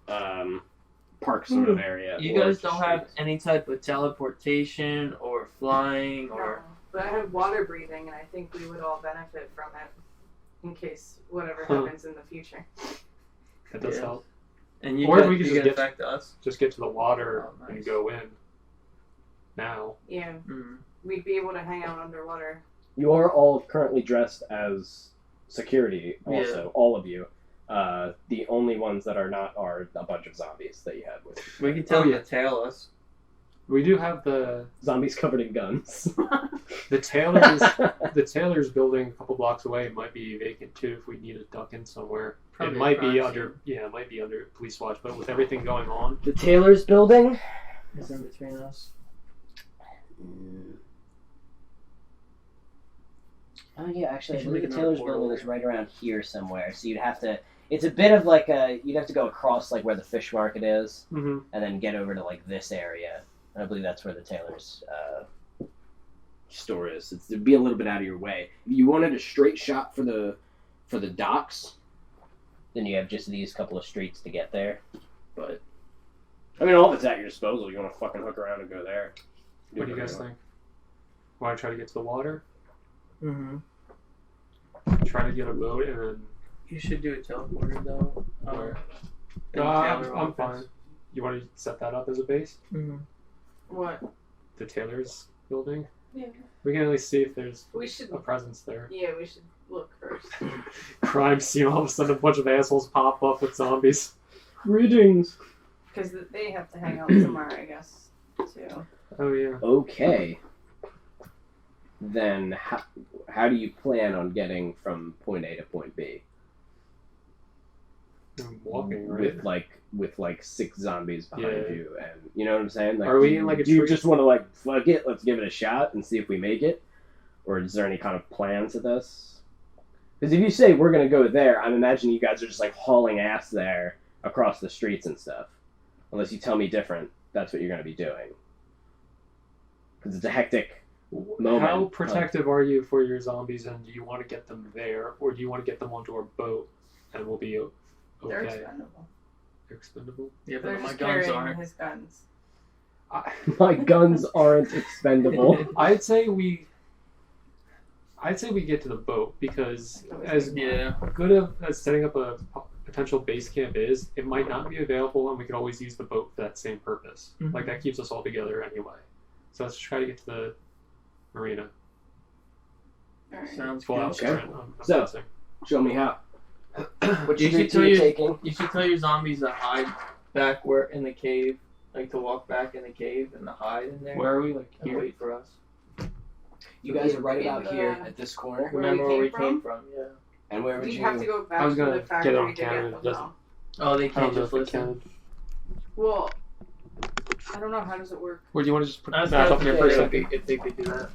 park sort of area. You or guys don't have streets. any type of teleportation or flying No, or. but I have water breathing, and I think we would all benefit from it in case whatever Huh. happens in the future. That does Yeah. help. And you Or could, we could you just could get- affect us. Just get to the water Oh, nice. and go in. Now. Yeah, Mm. we'd be able to hang out underwater. You are all currently dressed as security, also, all of you. The only ones that are not are a bunch of zombies that you had with you. We could tell Oh, them yeah. to tail us. We do have the Zombies covered in guns. the tailor's building a couple blocks away might be vacant too if we need to duck in somewhere. Probably it might be crime under it might be under police watch, but with everything going on, The Taylor's building? Is in between us. Oh yeah, actually, I We should believe make the another Taylor's portal building is there. right around here somewhere. So you'd have to. It's a bit of like you'd have to go across like where the fish market is, mm-hmm. and then get over to like this area. I believe that's where the tailor's store is. It'd be a little bit out of your way. If you wanted a straight shot for the docks, then you have just these couple of streets to get there. But I mean, all of it's at your disposal. You want to fucking hook around and go there. What do you guys think? Want to try to get to the water? Mm-hmm. Try to get a boat and then. You should do a teleporter though. Where? in No, the I'm office. fine. You want to set that up as a base? Mm-hmm. What? The tailor's building? Yeah. We can at least see if there's We should. a presence there. Yeah, we should look first. Crime scene, all of a sudden a bunch of assholes pop up with zombies. Greetings. Because they have to hang out somewhere, I guess, too. Oh, yeah. Okay. Then how do you plan on getting from point A to point B? I'm walking, right? With like 6 zombies behind Yeah. you, and you know what I'm saying? Like, Are we in, like, a do you tree? just want to like fuck it? Let's give it a shot and see if we make it, or is there any kind of plan to this? Because if you say we're gonna go there, I'm imagining you guys are just like hauling ass there across the streets and stuff. Unless you tell me different, that's what you're gonna be doing. Because it's a hectic moment. How protective are you for your zombies, and do you want to get them there, or do you want to get them onto our boat and we'll be okay? They're expendable. They're expendable? Yeah, They're but my just guns carrying aren't. his guns. My guns aren't expendable. I'd say we get to the boat, because as Yeah. good as setting up a potential base camp is, it might not be available, and we could always use the boat for that same purpose. Mhm. Like, that keeps us all together anyway. So let's try to get to the marina. Alright. Sounds Full good. out Okay. sprint, I'm So- guessing. Show me how. What You should streets tell are you your- taking? You should tell your zombies to hide back where in the cave, like to walk back in the cave and to hide in there. Where are we? Like, and here? wait for us. You guys are right about In here the- at this corner. Where Remember we where we came came from? Yeah. And where would We you? have to go back I was to gonna the get factory on to camera, get them doesn't- now. Oh, they I can't don't know just if we listen. can. Well, I don't know. How does it work? Or do you want to just put I was that gonna up here say for a if second? they could do that.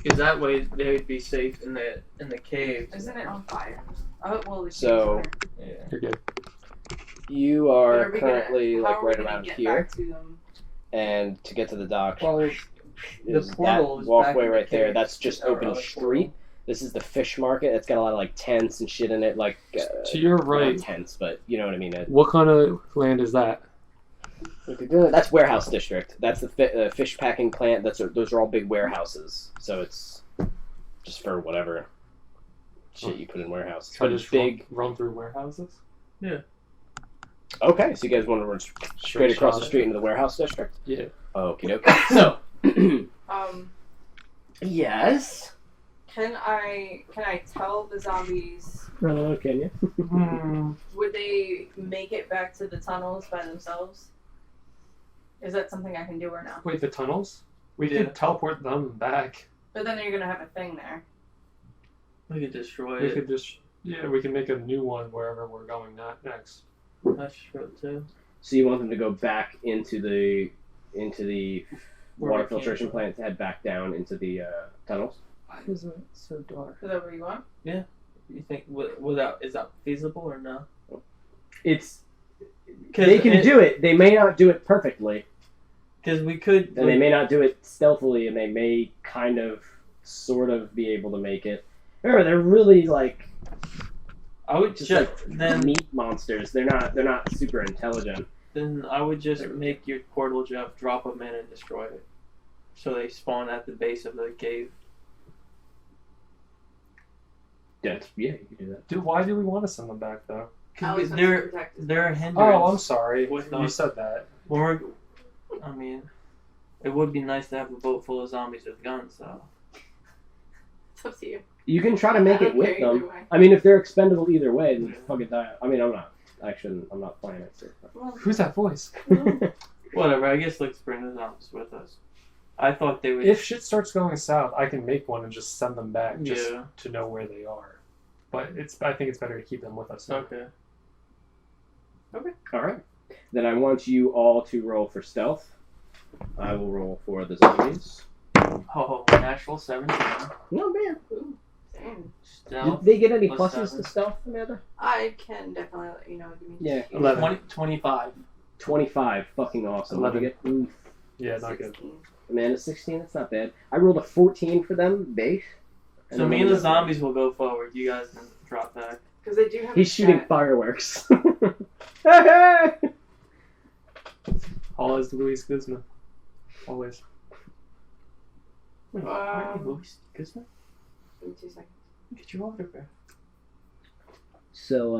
Because that way they would be safe in the cave. Isn't it on fire? Oh, well, it's So- Yeah. You're good. You But are we currently how like are we right gonna around get here, back to them? and to get to the dock Well, is the portal that is walkway back in the right there. cave. That's just Our open other street. portal. This is the fish market. It's got a lot of like tents and shit in it, like To your not right, tents, but you know what I mean. what kind of land is that? That's warehouse district. That's the fish packing plant. Those are all big warehouses. So it's just for whatever shit you put in warehouses. So But it's big. run through warehouses? Okay, so you guys want to run straight across the shot. street into the warehouse district? Yeah. Okie dokie. So, yes. Can I tell the zombies? Oh, can you? Would they make it back to the tunnels by themselves? Is that something I can do or no? Wait, the tunnels? We Yeah. could teleport them back. But then you're gonna have a thing there. We could destroy We it. could just, we can make a new one wherever we're going next. That's true too. So you want them to go back into the Where water we came filtration from. plant to head back down into the tunnels? Why is it so dark? Is that where you want? You think without is that feasible or no? It's they can do it. They may not do it perfectly, Because we could. and they may not do it stealthily, and they may kind of, sort of, be able to make it. Remember, they're really like I would just just like then meat monsters. They're not super intelligent. then I would just make your portal jump, drop them in, and destroy it. So they spawn at the base of the cave. Yeah, you can do that. Dude, why do we want to send them back, though? I was They're protected. they're a hindrance. Oh, I'm sorry. With You us. said that. When we're, I mean, it would be nice to have a boat full of zombies with guns, though. It's up to you. You can try to make I it don't with care either them. way. I mean, if they're expendable either way, then fucking die. I mean, I'm not playing it. So. Well, Who's that voice? Whatever. I guess let's bring the zombies with us. I thought they would. If shit starts going south, I can make one and just send them back just Yeah. to know where they are. But I think it's better to keep them with us. Now. Okay. All right. Then I want you all to roll for stealth. I will roll for the zombies. Oh, natural 17. No, man. damn. Stealth. Did they get any Plus pluses 7. to stealth, Amanda? I can definitely let you know. Give me Yeah. 11. 25. 25. Fucking awesome. 11. Did you get, Yeah, not good. 16. Amanda 16. That's not bad. I rolled a 14 for them base. So me and the zombies will go forward. You guys can drop back. Because they do have. He's a shooting chat. fireworks. All is Luis Guzman. Always. Wait, aren't you Louis Guzman? Give me 2 seconds. Get your autograph. So,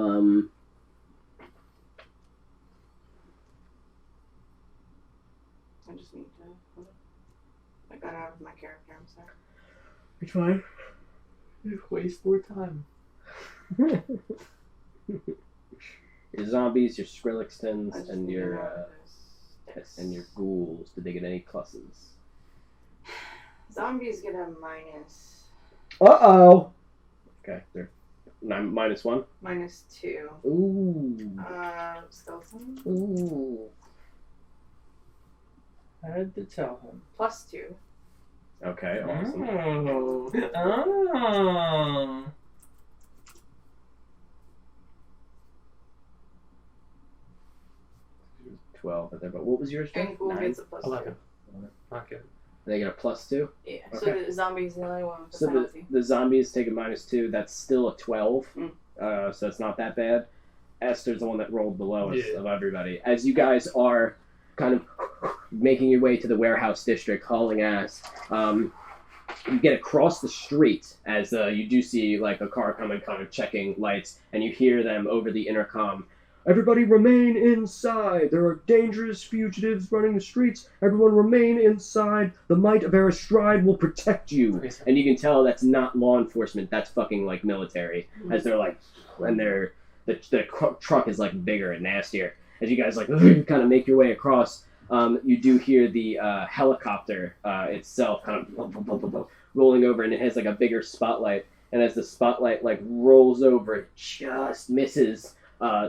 I just need to. Hold on. I got out of my character. I'm sorry. It's fine. You waste more time. Your zombies, your I Skrillextons, just and need to your know this. and your ghouls. Did they get any pluses? Zombies get a minus. Uh-oh. Okay, they're -1. -2. Ooh. Skeleton. Ooh. I had to tell him. +2. Okay, awesome. Oh. 12 right there, but what was yours, Jeff? And ghoul 9? gets a +2. 11. Not good. They get a +2? Yeah. Okay. So the zombies the only one with So the penalty. the zombies take a -2. That's still a 12. Mm. So it's not that bad. Esther's the one that rolled the lowest Yeah. of everybody. As you guys are kind of making your way to the warehouse district, hauling ass, you get across the street as you do see like a car coming, kind of checking lights, and you hear them over the intercom. Everybody remain inside. There are dangerous fugitives running the streets. Everyone remain inside. The might of Aristride will protect you. And you can tell that's not law enforcement. That's fucking like military. As they're like, and the truck is like bigger and nastier. As you guys like kind of make your way across, you do hear the helicopter itself kind of rolling over, and it has like a bigger spotlight. And as the spotlight like rolls over, it just misses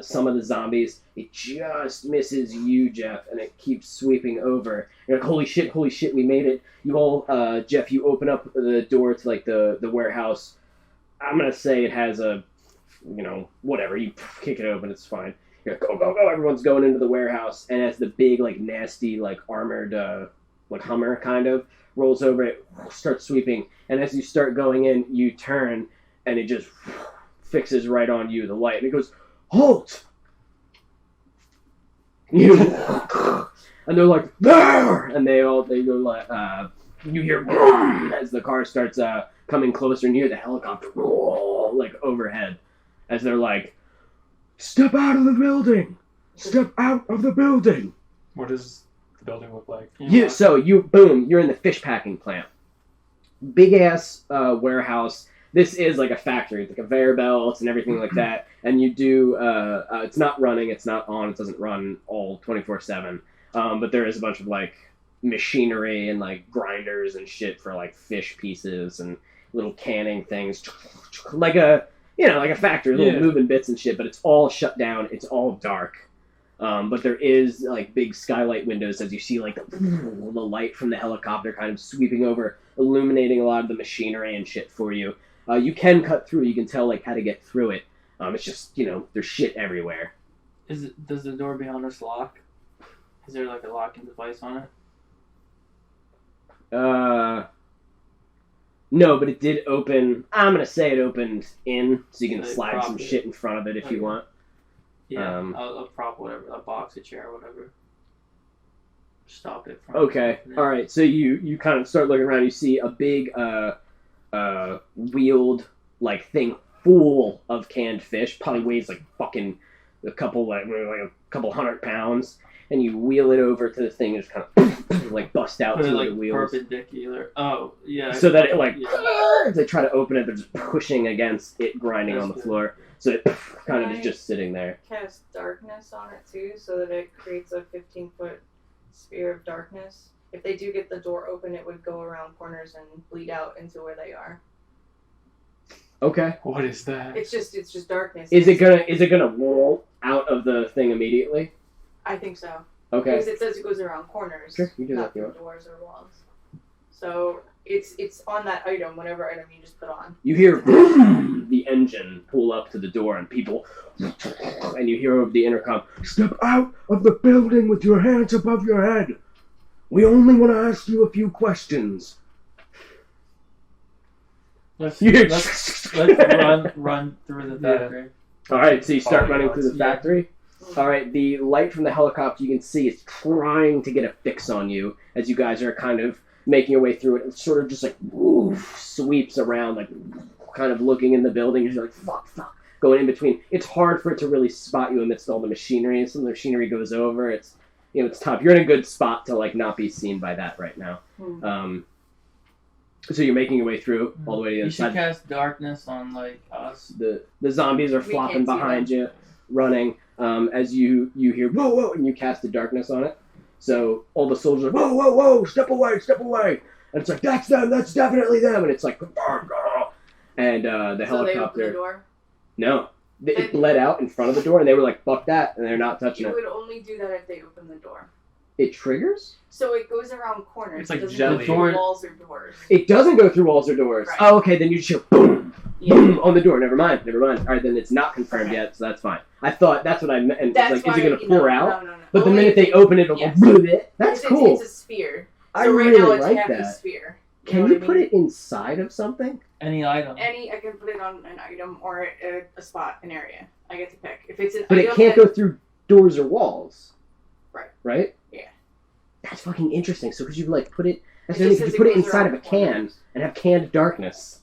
some of the zombies. It just misses you, Jeff, and it keeps sweeping over. You're like, holy shit, we made it. You all, Jeff, you open up the door to like the warehouse. I'm gonna say it has a, whatever. You kick it open, it's fine. You're like, go! Everyone's going into the warehouse, and as the big, like nasty, like armored, like Hummer kind of rolls over, it starts sweeping. And as you start going in, you turn, and it just fixes right on you, the light, and it goes, halt! You and they're like, there! And they go like, you hear boom as the car starts coming closer near the helicopter, like overhead, as they're like, step out of the building! Step out of the building! What does the building look like? So you're in the fish packing plant. Big ass warehouse. This is like a factory. It's like a conveyor belts and everything like that. And you do, it's not running, it's not on, it doesn't run all 24/7. But there is a bunch of like machinery and like grinders and shit for like fish pieces and little canning things. Like a factory, little moving bits and shit, but it's all shut down, it's all dark. But there is like big skylight windows as you see like the light from the helicopter kind of sweeping over, illuminating a lot of the machinery and shit for you. You can cut through, you can tell like how to get through it. It's just, there's shit everywhere. Does the door behind us lock? Is there like a locking device on it? No, but it did open. I'm gonna say it opened in, so you can They slide propped some it. shit in front of it if you want. Yeah, a prop, whatever, a box, a chair, whatever. Stop it from. Okay, all right. So you kind of start looking around. You see a big wheeled like thing full of canned fish. Probably weighs like fucking a couple 100 pounds. And you wheel it over to the thing and just kind of like bust out Put it two like of the wheels. perpendicular. Oh, yeah. So that it like, Yeah. as they try to open it, they're just pushing against it, grinding on the floor. So it kind of is just sitting there. Cast darkness on it too, so that it creates a 15-foot sphere of darkness. If they do get the door open, it would go around corners and bleed out into where they are. Okay. What is that? It's just darkness. Is it gonna roll out of the thing immediately? I think so. Okay. Because it says it goes around corners, Sure, you do not that, you through doors or walls. So it's on that item, whatever item you just put on. You hear the engine pull up to the door and people, and you hear over the intercom, step out of the building with your hands above your head. We only want to ask you a few questions. Let's You- run through the factory. All right, so you start running through the Yeah. factory. All right, the light from the helicopter you can see is trying to get a fix on you as you guys are kind of making your way through it. It sort of just like sweeps around, like kind of looking in the building. You're like, fuck, going in between. It's hard for it to really spot you amidst all the machinery. Some of the machinery goes over. It's it's tough. You're in a good spot to like not be seen by that right now. So you're making your way through all the way to the You other should side. cast darkness on like us. The zombies are We flopping can't see behind you, running. As you hear whoa, and you cast the darkness on it. So all the soldiers are whoa, step away. And it's like, that's them, that's definitely them. And it's like, and the So they open helicopter. the door. No. It bled out in front of the door, and they were like, fuck that, and they're not touching You it. would only do that if they open the door. It triggers? So it goes around corners. It's like it doesn't jelly. go through walls or doors. It doesn't go through walls or doors. Right. Oh, okay, then you just hear boom, Yeah. boom on the door. Never mind. All right, then it's not confirmed yet, so that's fine. I thought that's what I meant. And That's it's like, is it why, going to pour no, out? No. But the Only minute if they open it, it'll yes. go bleh. That's cool. It's a sphere. I So right really now it's like half a that. sphere. Can know you what I put mean? it inside of something? Any item. I can put it on an item or a spot, an area. I get to pick. If it's an But item it can't go through doors or walls. Right. Right? Yeah. That's fucking interesting. So could you like put it? That's It the just thing, says could you put it it goes inside of around a can corners. and have canned darkness?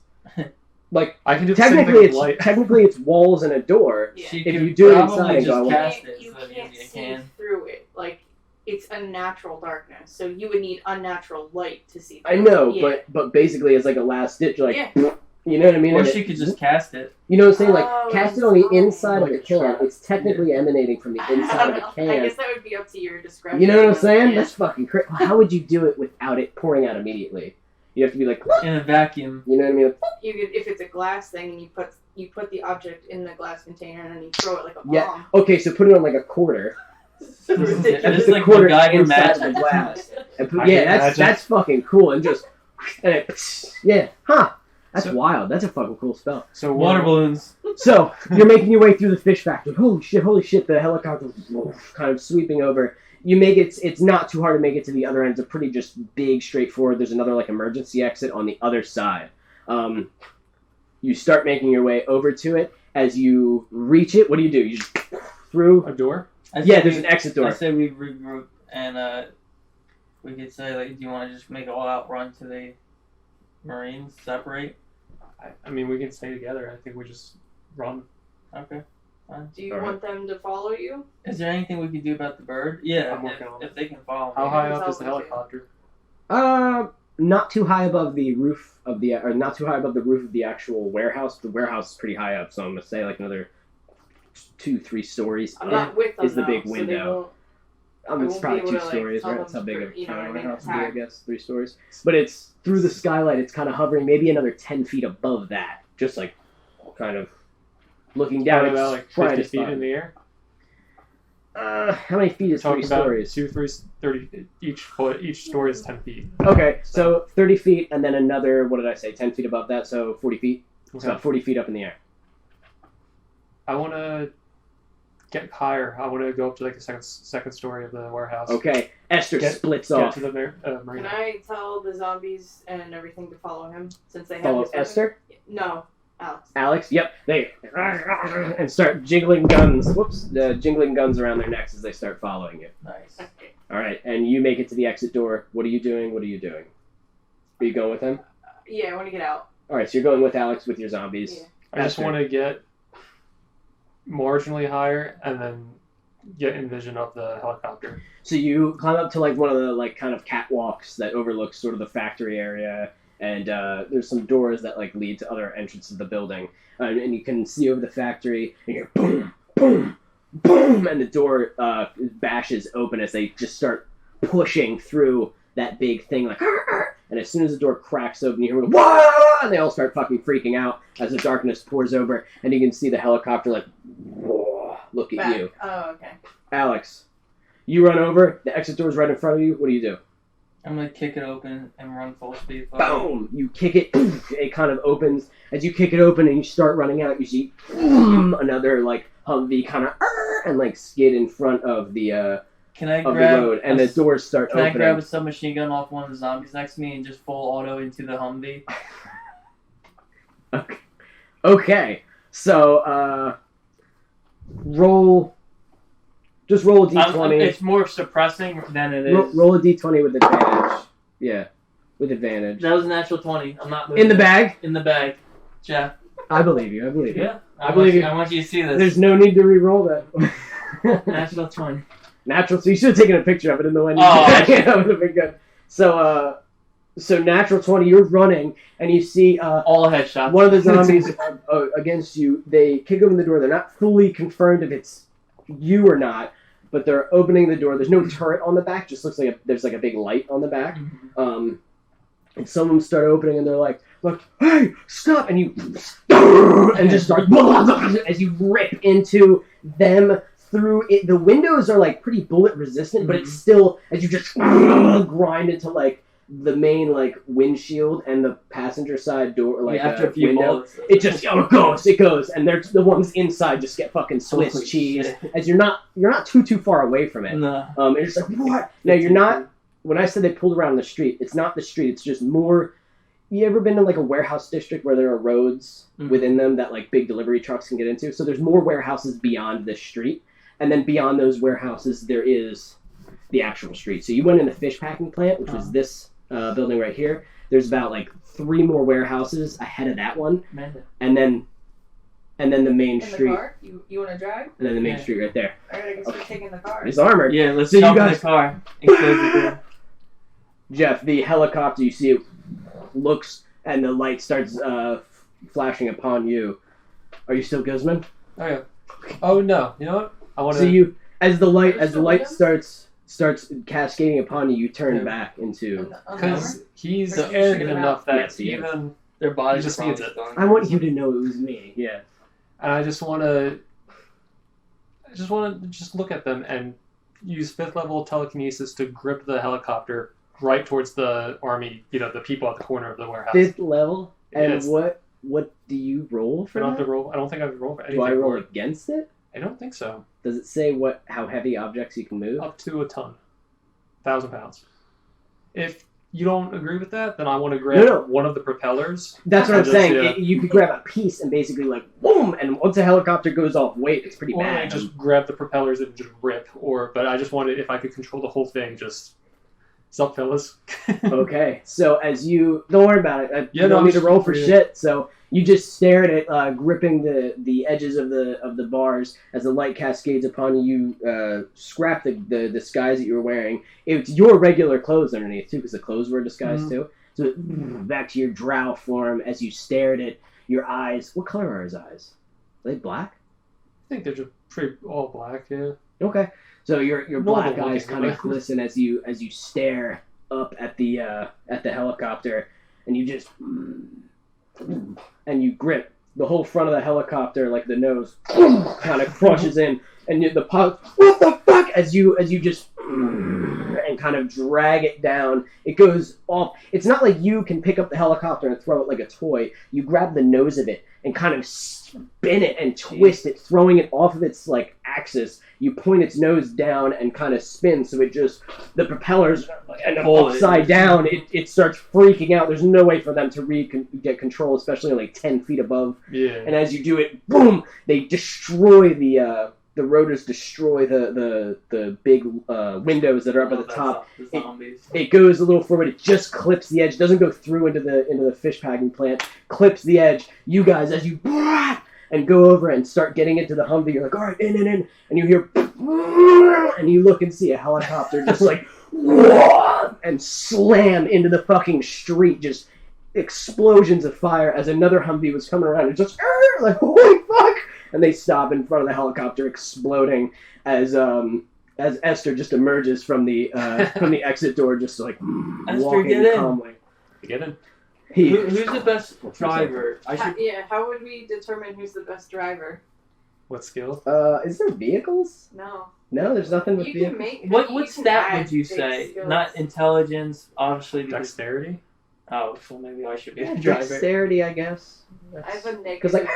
Like I can do the same thing technically, with light. it's walls and a door. Yeah. She If could you do it probably inside and just go, cast it You instead of can't using a see can. through it. Like it's unnatural darkness, so you would need unnatural light to see. I through know, it. Yeah. but basically, as like a last ditch, you're like, Yeah. you know what I mean? Or And she could just cast it. you know what I'm saying? Like, Oh, cast it on the inside inside. of the Like a can. trap. It's technically emanating from the I inside don't of the know. can. I guess that would be up to your discretion. You know what I'm saying? Yeah. That's fucking crazy. How would you do it without it pouring out immediately? You have to be like, In a vacuum. you know what I mean? You could, if it's a glass thing, and you put the object in the glass container, and then you throw it like a bomb. Yeah. Okay, so put it on like a quarter. Ridiculous. And Just put like the quarter MacGyver inside magic. the glass. And put, I yeah, can that's imagine. fucking cool. And just and it, yeah, huh? That's So- wild. That's a fucking cool spell. So Water balloons. So you're making your way through the fish factory. Holy shit! The helicopter kind of sweeping over. You make it. It's not too hard to make it to the other end. It's a pretty just big, straightforward. There's another like emergency exit on the other side. You start making your way over to it. As you reach it, what do? You just through. a door. Yeah, there's an exit I door. say we regroup and we could say like, do you want to just make an all-out run to the Marines? Separate. I mean, we can stay together. I think we just run. Okay. Do you Alright. want them to follow you? Is there anything we could do about the bird? Yeah, I'm working on if they can follow How me. high can up is the tell them helicopter? Not too high above the roof of the, or not too high above the roof of the actual warehouse. The warehouse is pretty high up, so I'm gonna say like another 2-3 stories. I'm not with them. Is the though, big so they window. won't- It's won't probably be able 2 to, like, stories, tell right? them That's how big a you know what I mean, warehouse would be, I attack. guess. 3 stories. But it's through the skylight. It's kind of hovering, maybe another 10 feet above that, just like kind of looking down. Probably It's about like trying 50 to feet spot in the air. How many feet is 3 Talking about stories? 2, 3, 30. Each story is 10 feet. Okay, so 30 feet and then another, what did I say, 10 feet above that, so 40 feet. It's Okay. about 40 feet up in the air. I want to get higher. I want to go up to like the second story of the warehouse. Okay, Esther Get- splits Get off. to the Can marina. I tell the zombies and everything to follow him since they have Follow his weapon? Esther? No, Alex. Alex? Yep, they and start jingling guns. Whoops, jingling guns around their necks as they start following you. Nice. Okay. All right, and you make it to the exit door. What are you doing? What are you doing? Are you going with him? Yeah, I want to get out. All right, so you're going with Alex with your zombies. Yeah. I just Esther. want to get marginally higher and then get in vision of the helicopter. So you climb up to like one of the like kind of catwalks that overlooks sort of the factory area, and there's some doors that like lead to other entrances of the building, and you can see over the factory, and you're boom, boom, boom, and the door bashes open as they just start pushing through that big thing, like, and as soon as the door cracks open, you hear "Wah!" and they all start fucking freaking out as the darkness pours over, and you can see the helicopter like, "Whoa," look at Back. you. Oh, okay. Alex, you run over, the exit door's right in front of you, what do you do? I'm gonna kick it open and run full speed. forward. Boom! You kick it, it kind of opens. As you kick it open and you start running out, you see another like Humvee kind of and like skid in front of the Can I of the grab road, and the doors start Can I opening. grab a submachine gun off one of the zombies next to me and just full auto into the Humvee? Okay, so just roll a d20. It's more suppressing than it is. Roll a d20 with advantage. Yeah, with advantage. That was a natural 20. I'm not moving. In the bag? In the bag. Jeff. I believe you. Yeah. I believe you. I want you to see this. There's no need to re-roll that. Natural 20. Natural. So you should have taken a picture of it in the window. Oh, that would have been good. So natural 20. You're running, and you see all headshots. one of the zombies against you. They kick open the door. They're not fully confirmed if it's you or not, but they're opening the door. There's no turret on the back. Just looks like there's like a big light on the back. Mm-hmm. And some of them start opening, and they're like, "Hey, stop!" And you and just start as you rip into them through it. The windows are like pretty bullet resistant, but it's still as you just grind into like the main like windshield and the passenger side door, like after a few window. bullets, It just it goes, and there's the ones inside just get fucking Swiss Holy cheese. shit. As you're not too far away from it. No. And it's just like, what? Now you're not. When I said they pulled around the street, it's not the street. It's just more. You ever been to like a warehouse district where there are roads within them that like big delivery trucks can get into? So there's more warehouses beyond this street, and then beyond those warehouses there is the actual street. So you went in the fish packing plant, which was this building right here. There's about like 3 more warehouses ahead of that one, and then the main street. The car? You want to drive? And then the main street right there. Alright, I guess we're taking the car. It's armored. Yeah, let's So you jump in guys- the car and close the door. Jeff, the helicopter, you see it looks and the light starts flashing upon you. Are you still Guzman? Oh yeah. Oh no. You know what? I want to. So you, as the light Still starts cascading upon you, you turn Yeah. back into. Because he's Are you arrogant shooting enough out? that Yes, he is. even. Their bodies He just are needs probably it. stung. I want you to know it was me. Yeah. And I just want to. I just want to just look at them and use 5th level telekinesis to grip the helicopter right towards the army. You know, the people at the corner of the warehouse. 5th level, and Yes. what do you roll I for don't have that? to roll. I don't think I have to roll for anything. Do I roll for it. against it? I don't think so. Does it say how heavy objects you can move? Up to a ton, 1,000 pounds. If you don't agree with that, then I want to grab No. one of the propellers. That's what I'm Just, saying. yeah. You could grab a piece and basically like boom, and once a helicopter goes off weight, it's pretty Or I bad. just grab the propellers and just rip. But I just wanted, if I could control the whole thing, just. Sup, fellas? Okay, so as you don't worry about it. Yeah, You don't no, need to roll for yeah. shit. So you just stare at it, gripping the edges of the bars as the light cascades upon you. Scrap the disguise that you were wearing. It's your regular clothes underneath too, because the clothes were a disguise too. So back to your drow form as you stare at it. Your eyes. What color are his eyes? Are they black? I think they're just pretty all black, yeah. Okay. So your Normal black looking, eyes kind of but- glisten as you stare up at the helicopter, and you just and you grip the whole front of the helicopter, like the nose kind of crushes in, and the pilot, what the fuck? As you just and kind of drag it down. It goes off. It's not like you can pick up the helicopter and throw it like a toy. You grab the nose of it and kind of spin it and twist it, throwing it off of its like axis. You point its nose down and kind of spin, so it just the propellers end up upside down. It starts freaking out. There's no way for them to get control, especially like 10 feet above. Yeah. And as you do it, boom! They destroy the rotors, destroy the big windows that are up at the top. The zombies. It goes a little forward. It just clips the edge. Doesn't go through into the fish packing plant. Clips the edge. You guys, as you and go over and start getting into the Humvee, you're like, all right, in, and you hear, and you look and see a helicopter just like, and slam into the fucking street. Just explosions of fire as another Humvee was coming around and just like, holy fuck! And they stop in front of the helicopter, exploding as Esther just emerges from the exit door, just like walking get in. calmly. Get in. Who's the best driver? How would we determine who's the best driver? What skill? Is there vehicles? No. No, there's nothing with You vehicles. can make. What you can stat add would you big say? skills. Not intelligence, obviously. Because Dexterity? Oh, so maybe I should be a driver. Dexterity, I guess. I have a negative. Because, like,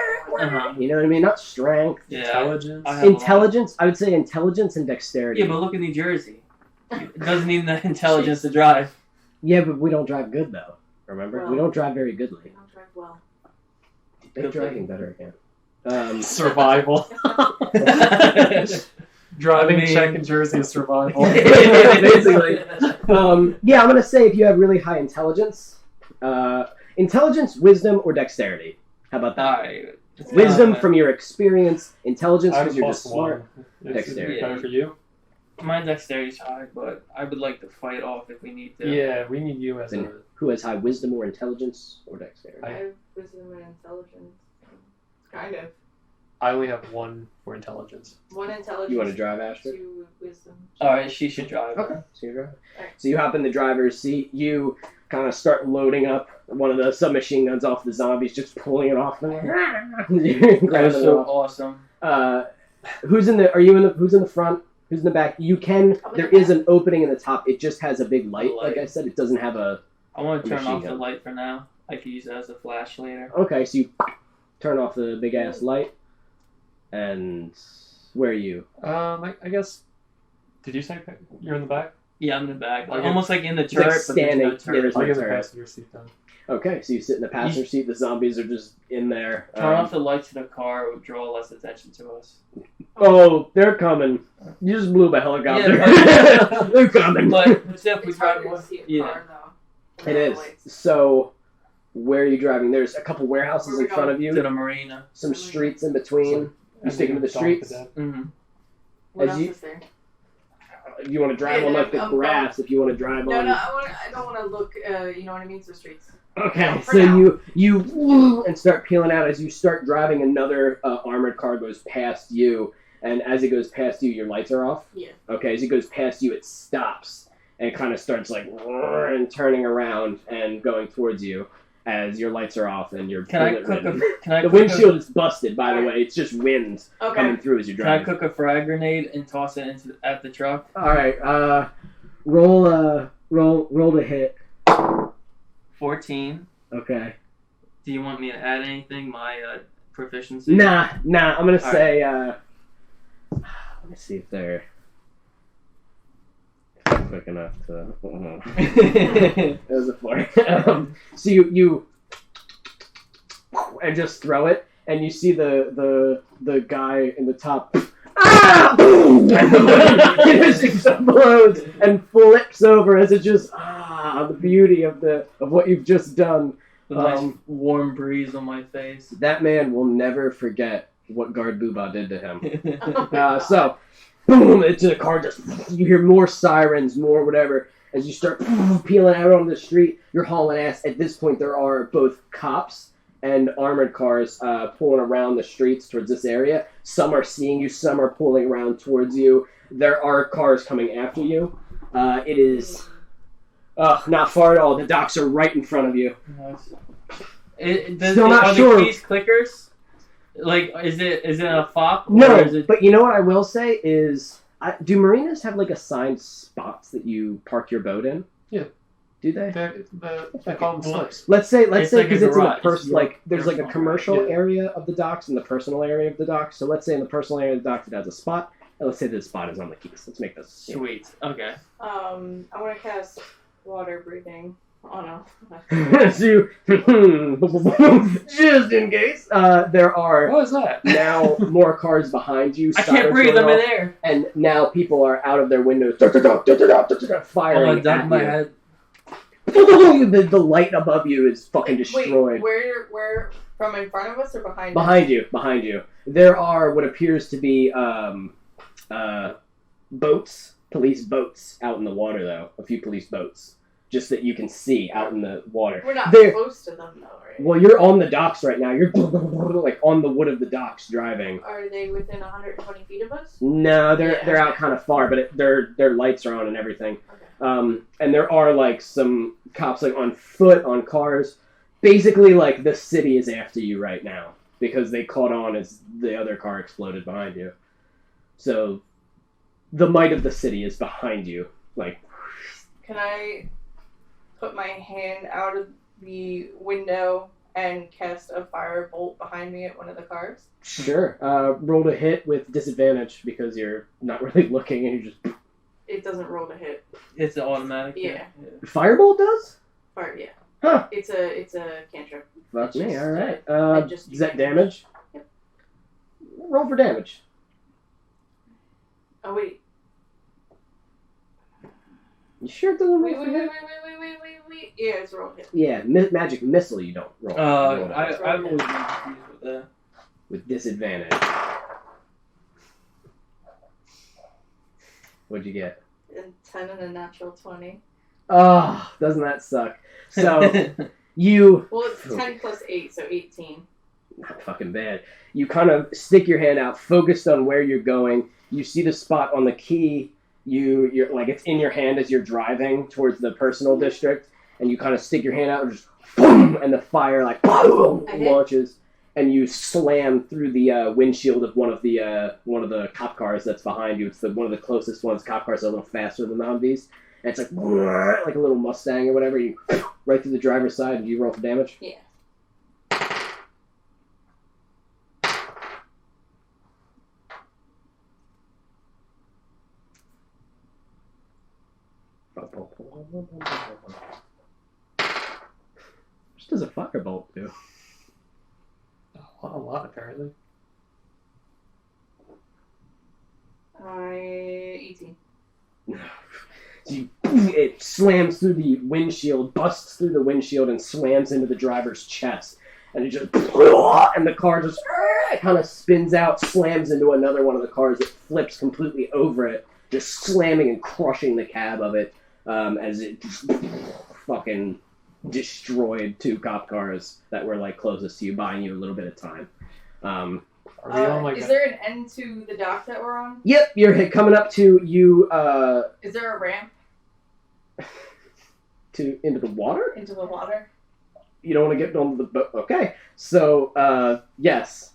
you know what I mean? Not strength. Yeah. Intelligence. I have a lot. Intelligence, I would say intelligence and dexterity. Yeah, but look at New Jersey. It doesn't need the intelligence to drive. Yeah, but we don't drive good, though. Remember? Well, we don't drive very goodly. I don't drive well. Make driving better again. Survival. Driving check in Jersey is survival. Basically. Yeah, I'm going to say if you have really high intelligence, intelligence, wisdom, or dexterity. How about that? Alright. Wisdom from your experience, intelligence I'm because you're just smart. +1. Dexterity. Better for you? My dexterity's high, but I would like to fight off if we need to. Yeah, we need you as Then a... who has high wisdom or intelligence or dexterity? I have wisdom and intelligence. Kind of. I only have 1 for intelligence. 1 intelligence. You want to drive, Ashford? 2 wisdom. Alright, she should drive. Okay. So you drive. Alright. So you hop in the driver's seat. You kind of start loading up one of the submachine guns off the zombies, just pulling it off them. That was so awesome. Who's in the? Are you in the? Who's in the front? Who's in the back? You can. There is an opening in the top. It just has a big light. Like I said, it doesn't have a. I want to turn machine off the gun. light for now. I could use it as a flash later. Okay, so you turn off the big ass light, and where are you? I guess... Did you say you're in the back? Yeah, I'm in the back. Okay. Almost like in the It's like turret, but there's standing- no yeah, turret. there's I'll no get the turret. passenger seat then. Okay, so you sit in the passenger seat. The zombies are just in there. Turn off the lights of the car. It would draw less attention to us. Oh, they're coming. You just blew up a helicopter. Yeah, They're coming. But still, if we It's drive harder more. to see a Yeah. car, though. It is. So, where are you driving? There's a couple warehouses Where we in front of To you. the marina. Some streets in between. You sticking to the streets? Mm-hmm. What As else you- is there? If you want to drive Yeah, on like the I'm grass, if you want to drive No, on. no, I don't want to look. You know what I mean? To the streets. Okay, For so now. you and start peeling out as you start driving. Another armored car goes past you, and as it goes past you, your lights are off. Yeah. Okay, as it goes past you, it stops and it kind of starts like and turning around and going towards you as your lights are off and you're Can I bullet cook ridden. a? Can I The cook windshield is busted, by the way. It's just wind Okay. coming through as you're Can I driving. cook a frag grenade and toss it at the truck? All right, roll to hit. 14. Okay. Do you want me to add anything? My proficiency? Nah. I'm gonna All say. Let me see if they're quick enough to. It was a 4. So you and just throw it, and you see the guy in the top. Ah! Boom! And it just explodes and flips over as it just the beauty of what you've just done. With a nice warm breeze on my face. That man will never forget what Guard Booba did to him. So, boom! Into the car. Just you hear more sirens, more whatever. As you start peeling out on the street, you're hauling ass. At this point, there are both cops and armored cars pulling around the streets towards this area. Some are seeing you, some are pulling around towards you. There are cars coming after you. It is not far at all. The docks are right in front of you. Nice. Still not are sure. the keys clickers? Like, is it a fob? No, Or is it... but you know what I will say is, do marinas have like assigned spots that you park your boat in? Yeah. Do they? They call them slips. Let's say It's because like a it's in the garage. like there's like a commercial Yeah. area of the docks and the personal area of the docks. So let's say in the personal area of the docks it has a spot, and let's say the spot is on the keys. Let's make this Sweet. Okay. I want to cast water breathing on a. so you, just in case, there are What is that? now more cars behind you. I can't sirens breathe. going I'm in off, air. and now people are out of their windows I'm firing gonna dump at my you. head. The light above you is fucking destroyed. Wait, where from in front of us or behind? Behind you. There are what appears to be boats, police boats out in the water, though. A few police boats, just that you can see out in the water. We're not They're- close to them though, right? Well, you're on the docks right now. You're like on the wood of the docks driving. Are they within 120 feet of us? No, they're Yeah. out kind of far, but their lights are on and everything. Okay. And there are like some cops like on foot, on cars. Basically, like the city is after you right now because they caught on as the other car exploded behind you. So the might of the city is behind you. Like, Can I put my hand out of the window and cast a firebolt behind me at one of the cars? Sure. Roll to hit with disadvantage because you're not really looking and you just... It doesn't roll to hit. It's an automatic. Yeah. Firebolt does? Fire, yeah. Huh. It's a cantrip. Fuck It's me, just, alright. just- Is that damage? Yep. Roll for damage. Oh wait. You sure it doesn't roll Wait. for hit? Yeah, it's a roll hit. Yeah, magic missile you don't roll. roll I've always been confused with that. with disadvantage. What'd you get? And 10 and a natural 20. Oh, doesn't that suck? So, you... Well, it's 10 plus 8, so 18. Not fucking bad. You kind of stick your hand out, focused on where you're going. You see the spot on the key. You're like, it's in your hand as you're driving towards the personal district, and you kind of stick your hand out and just boom, and the fire like boom, launches, and you slam through the windshield of one of the cop cars that's behind you. It's one of the closest ones. Cop cars are a little faster than the Humvees, and it's like a little Mustang or whatever. You right through the driver's side, and you roll for damage. Yeah. What does a firebolt do? A lot, apparently. 18. It slams through the windshield, busts through the windshield, and slams into the driver's chest. And it just, and the car just kind of spins out, slams into another one of the cars. It flips completely over it, just slamming and crushing the cab of it as it just fucking destroyed two cop cars that were like closest to you, buying you a little bit of time. Are we on like is there an end to the dock that we're on? Yep, you're coming up to you. Is there a ramp Into the water? into the water? You don't want to get onto the boat. Okay, so yes,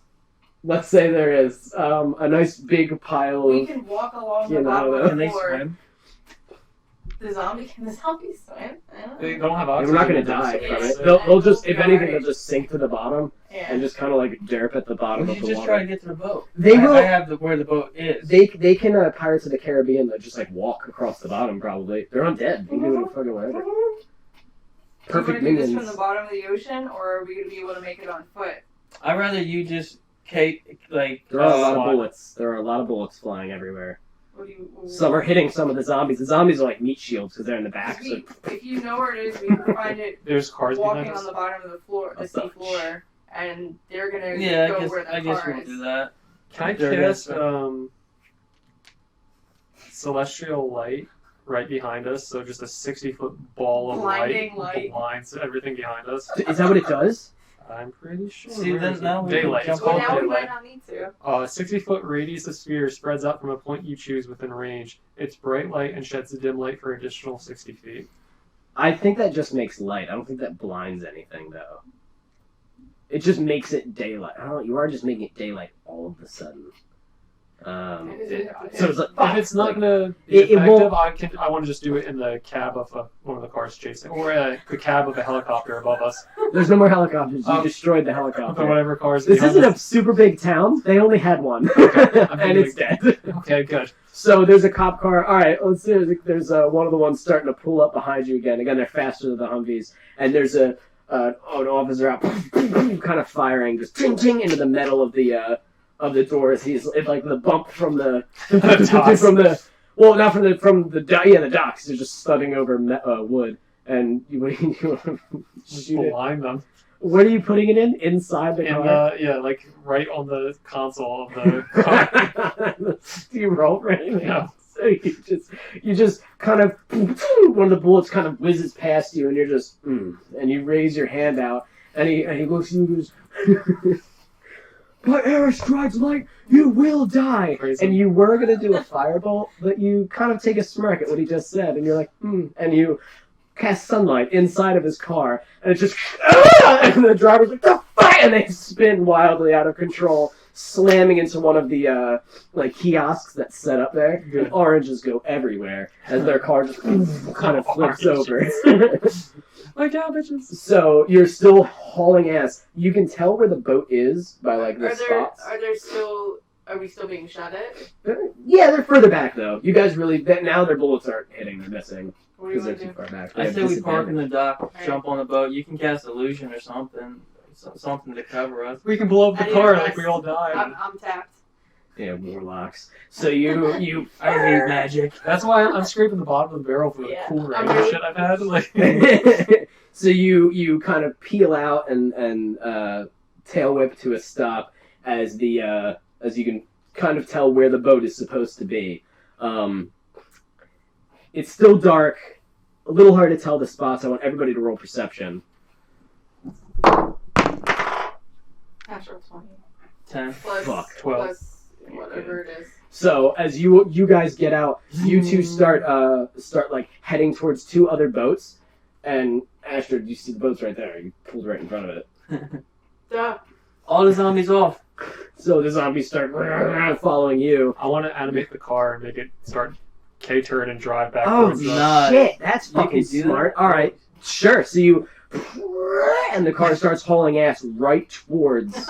let's say there is a nice big pile We of. can walk along You the bottom know, of Can the they floor. swim? Can the zombies swim? I don't know. they don't have We're oxygen? not going in to them, die so from it's- it. They'll just, if anything, they'll just sink to the bottom Yeah. and just kind of like derp at the bottom Why of don't the you just try to water. get to the boat? They will. I have where the boat is. They can Pirates of the Caribbean that just like walk across the bottom. Probably they're undead. You can do it fucking whatever. Perfect do you want to do this from minions. the bottom of the ocean, or are we going to be able to make it on foot? I'd rather you just like. There are a lot of SWAT. bullets. There are a lot of bullets flying everywhere. What do you? Some are hitting some of the zombies. The zombies are like meat shields because they're in the back. So If you know where it is, we can find it There's cars behind walking us. on the bottom of the floor, the sea floor, and they're gonna Yeah, go where the I guess car we'll is. do that. Can I There it cast is. celestial light right behind us? So just a 60-foot ball of Blinding light. blinds everything behind us. is that what it does? I'm pretty sure. See, Where then is it? now we can Daylight. It's jump Well, called now we daylight. might not need to. 60-foot radius of sphere spreads out from a point you choose within range. It's bright light and sheds a dim light for additional 60 feet. I think that just makes light. I don't think that blinds anything though. It just makes it daylight. I don't know. You are just making it daylight all of a sudden. So it's like, If it's not gonna be It effective, won't- I want to just do it in the cab of one of the cars chasing, or the cab of a helicopter above us. there's no more helicopters. You Oh. destroyed the Of helicopter. whatever cars. This behind isn't a us. super big town. They only had one, I'm and being it's like- dead. Okay, good. So there's a cop car. All right, let's see. There's one of the ones starting to pull up behind you again. Again, they're faster than the Humvees, and there's an officer out, kind of firing, just ting ting into the metal of the doors. He's it's like the bump from the Docks. from the well, not from the the docks. They're just studding over wood, and you Just shoot it. blind them. What are you putting it in? Inside the And car? yeah, like right on the console of the car. Do you roll for anything? Yeah. So you just kind of one of the bullets kind of whizzes past you, and you're just and you raise your hand out, and he looks at you and goes, "By air strikes light, you will die." Crazy. And you were gonna do a firebolt, but you kind of take a smirk at what he just said, and you're like, and you cast sunlight inside of his car, and it's just and the driver's like, "The fuck!" And they spin wildly out of control, slamming into one of the kiosks that's set up there, Good. and oranges go everywhere as their car just kind of flips over. Like cabbages. So you're still hauling ass. You can tell where the boat is by the spots. Are we still being shot at? Yeah, they're further back though. You guys now their bullets aren't hitting. They're missing What do you because they're want to too do? far back. I They say have we park in the dock, Alright. jump on the boat. You can cast illusion or something. Something to cover us. We can blow up the Any car of like us- we all died. I'm tapped. Yeah, warlocks. So you I hate magic. That's why I'm scraping the bottom of the barrel for the Yeah, cool I'm rain really- shit I've had. Like, so you kind of peel out and tail whip to a stop as you can kind of tell where the boat is supposed to be. It's still dark, a little hard to tell the spots. I want everybody to roll perception. Natural 20. 10. Plus, Fuck. 12. plus whatever it is. So as you guys get out, you two start like heading towards two other boats, and Astrid, you see the boats right there. You pulled right in front of it. Duh. All the zombies off. So the zombies start following you. I want to animate the car and make it start K-turn and drive back Oh towards us. no. shit! That's You fucking can do smart. that? All right, sure. So you and the car starts hauling ass right towards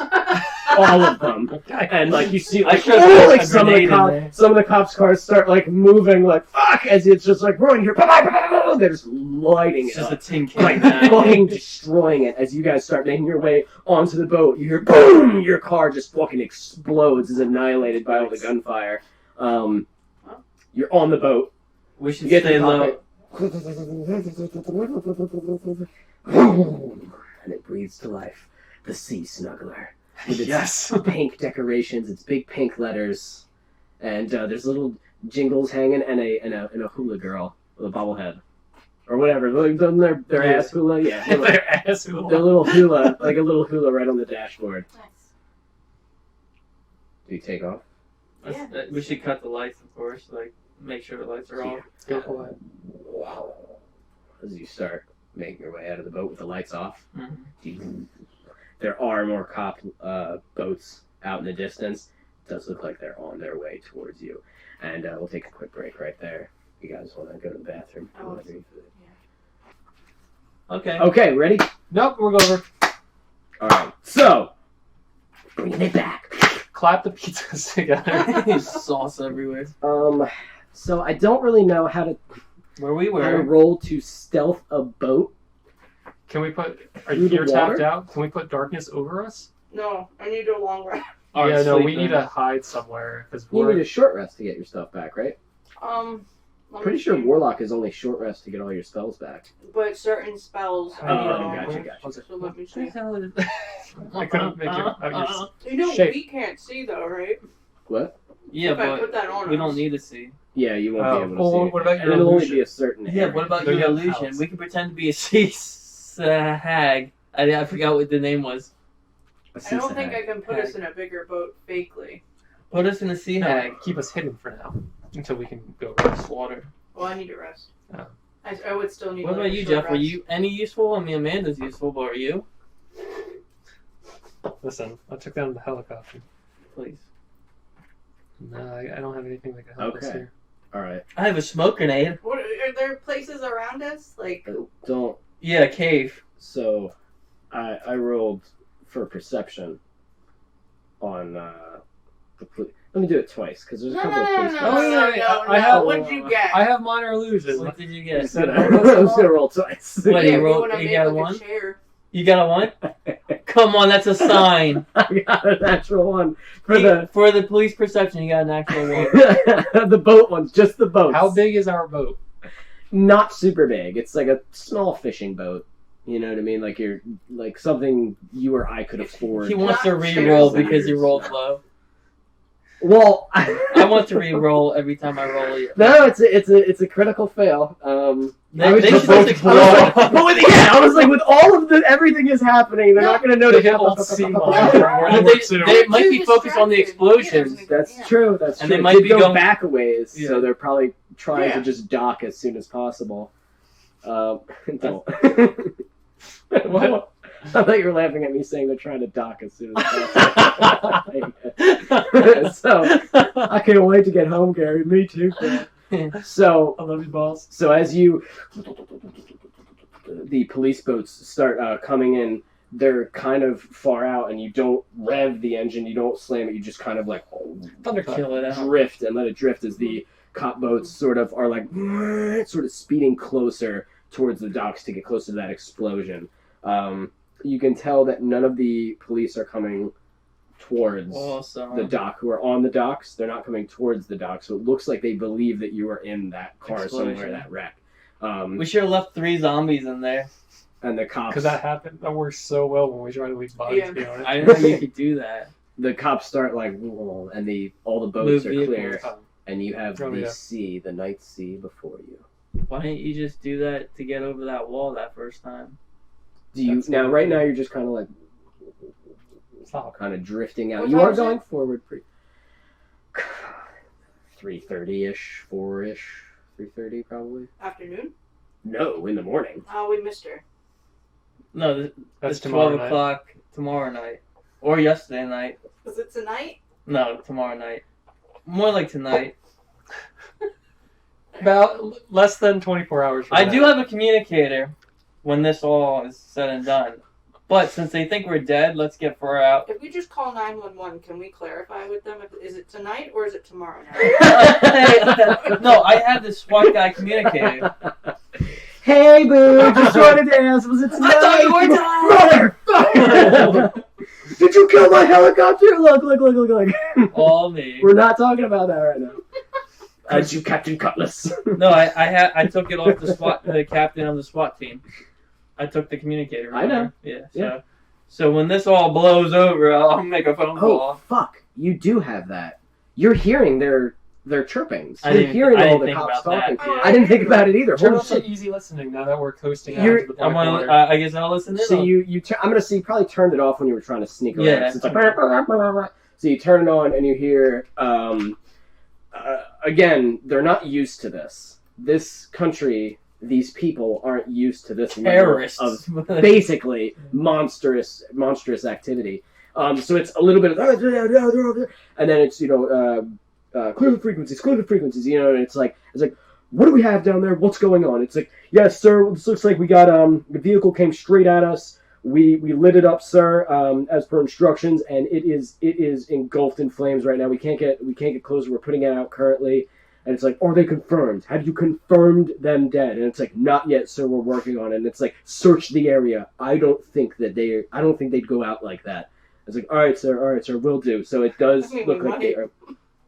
all of them, Okay. and like you see, I like, should've oh, put like a some of grenade in there. the cops' cars start like moving, like fuck, as it's just like run here. They're just lighting It's it just up. a tin can Like now. fucking destroying it as you guys start making your way onto the boat. You hear boom, your car just fucking explodes, is annihilated by all the gunfire. You're on the boat. We should You get stay the low. And it breathes to life. The Sea Snuggler. With its Yes. pink decorations, its big pink letters, and there's little jingles hanging and a hula girl with a bobblehead. Or whatever. Doesn't their Yeah. ass hula? Yeah. Their ass hula. Their little hula, like a little hula right on the dashboard. Nice. Do you take off? Yeah. We should cut the lights, of course. Like, make sure the lights are off. Go for it. Wow. As you start making your way out of the boat with the lights off, Mhm. there are more cop boats out in the distance. It does look like they're on their way towards you. And we'll take a quick break right there. You guys want to go to the bathroom? I want some food. Okay. Okay, ready? Nope, we're over. All right. So, bringing it back. Clap the pizzas together. Sauce everywhere. So I don't really know how to Where we how to were. roll to stealth a boat. Can we put? Through the You're tapped water? out. Can we put darkness over us? No, I need a long rest. Oh, yeah, no, we sleep need then. to hide somewhere because You we're. need a short rest to get your stuff back, right? Let Pretty me sure see. Warlock is only short rest to get all your spells back. But certain spells. Oh, I need a long gotcha, rest. gotcha. So let me What the see. hell is I couldn't make it out your You know, Shape. we can't see though, right? What? Yeah, If I put but that on we us. don't need to see. Yeah, you won't Oh, be able to well, see. what about and your it'll only illusion? be a certain Yeah, area. what about They're your getting illusion? outs. We can pretend to be a sea hag. I forgot what the name was. I don't think I can put us in a bigger boat fakely. Put us in a sea hag. Keep us hidden for now until we can go rest. Water. Well, I need to rest. Oh. I would still need. What like, about a you, short Jeff? Are rest. you any useful? I mean, Amanda's useful, but are you? Listen, I took down the helicopter. Please. No, I don't have anything that can help us Okay. here. All right. I have a smoke grenade. What are there places around us? Like, Don't. Yeah, cave. So, I rolled for perception on the police. Let me do it twice because there's a no, couple no, of no, police. no, Oh, no, yeah, no, yeah, no, I no. have- What'd you get? I have minor illusion. What did you You get? said I was gonna roll twice. What, Yeah, you if rolled- wanna you make, got a like, one? chair. You got a one? Come on, that's a sign. I got an actual one for the For the police perception, you got an actual one. the boat ones, just the boats. How big is our boat? Not super big. It's like a small fishing boat. You know what I mean? Like you're like something you or I could afford. He wants to Not re-roll chairs. because he rolled low. Well, I want to re-roll every time I roll it. No, it's a critical fail. I was They just should like, just I was like, explode. but with, yeah, I was like, with all of the everything is happening, they're not going to They notice. hit old sea mine But from Waterworks in they a- might be Too focused on the distracted. explosions. That's Yeah. true. That's And true. they might Could be go going- back a ways, Yeah. so they're probably trying to Yeah. just dock as soon as possible. Don't. What? I thought you were laughing at me saying they're trying to dock as soon as possible. So, I can't wait to get home, Gary. Me too. So, I love you, boss. So as the police boats start coming in, they're kind of far out, and you don't rev the engine, you don't slam it, you just kind of like Thunderclap. Kill it out. drift and let it drift as the cop boats sort of are like sort of speeding closer towards the docks to get closer to that explosion. You can tell that none of the police are coming towards Awesome. the dock, who are on the docks. They're not coming towards the dock, so it looks like they believe that you are in that car Explosion. somewhere, that wreck. We should have left 3 zombies in there. And the cops... Because that happened. That works so well when we try to leave bodies Yeah. behind. I didn't know you could do that. The cops start like, whoa, and all the boats Move are clear, vehicles. and you have Oh, the yeah. sea, the night sea before you. Why didn't you just do that to get over that wall that first time? Right now you're just kind of like Stop. kind of drifting out. What You time are is it? going forward pretty 3:30ish, 4ish, 3:30 probably. Afternoon? No, in the morning. Oh, we missed her. No, That's it's tomorrow 12 night. o'clock tomorrow night. Or yesterday night. Was it tonight? No, tomorrow night. More like tonight. About less than 24 hours from I now. do have a communicator when this all is said and done. But since they think we're dead, let's get far out. If we just call 911, can we clarify with them? Is it tonight or is it tomorrow night? No, I had this SWAT guy communicator. Hey, boo! Just wanted to ask, was it tonight? I thought you were Motherfucker! Did you kill my helicopter? Look. All me. We're not talking about that right now. As you, Captain Cutlass. No, I took it off the captain of the SWAT team. I took the communicator. I know. Yeah. Yeah. So when this all blows over, I'll make a phone Oh, call. fuck. You do have that. You're hearing their chirpings. I You're didn't- hearing I all didn't the think cops about that. talking. I didn't think about it either. Hold Turn on. to easy listening now that we're coasting out You're- to the black I'm gonna, water. I guess I'll listen in. So on- you I'm gonna see you probably turned it off when you were trying to sneak around. Yeah. So it's like, so you turn it on and you hear again, they're not used to this. This country, these people aren't used to this level terrorists. of basically monstrous activity. So it's a little bit of and then it's clear the frequencies, and it's like what do we have down there? What's going on? It's like, yes, sir, this looks like we got the vehicle came straight at us. We lit it up, sir, as per instructions, and it is engulfed in flames right now. We can't get closer. We're putting it out currently. And it's like, are they confirmed? Have you confirmed them dead? And it's like, not yet, sir, we're working on it. And it's like, search the area. I don't think they'd go out like that. It's like, all right, sir, will do. So it does I mean, look we like they are.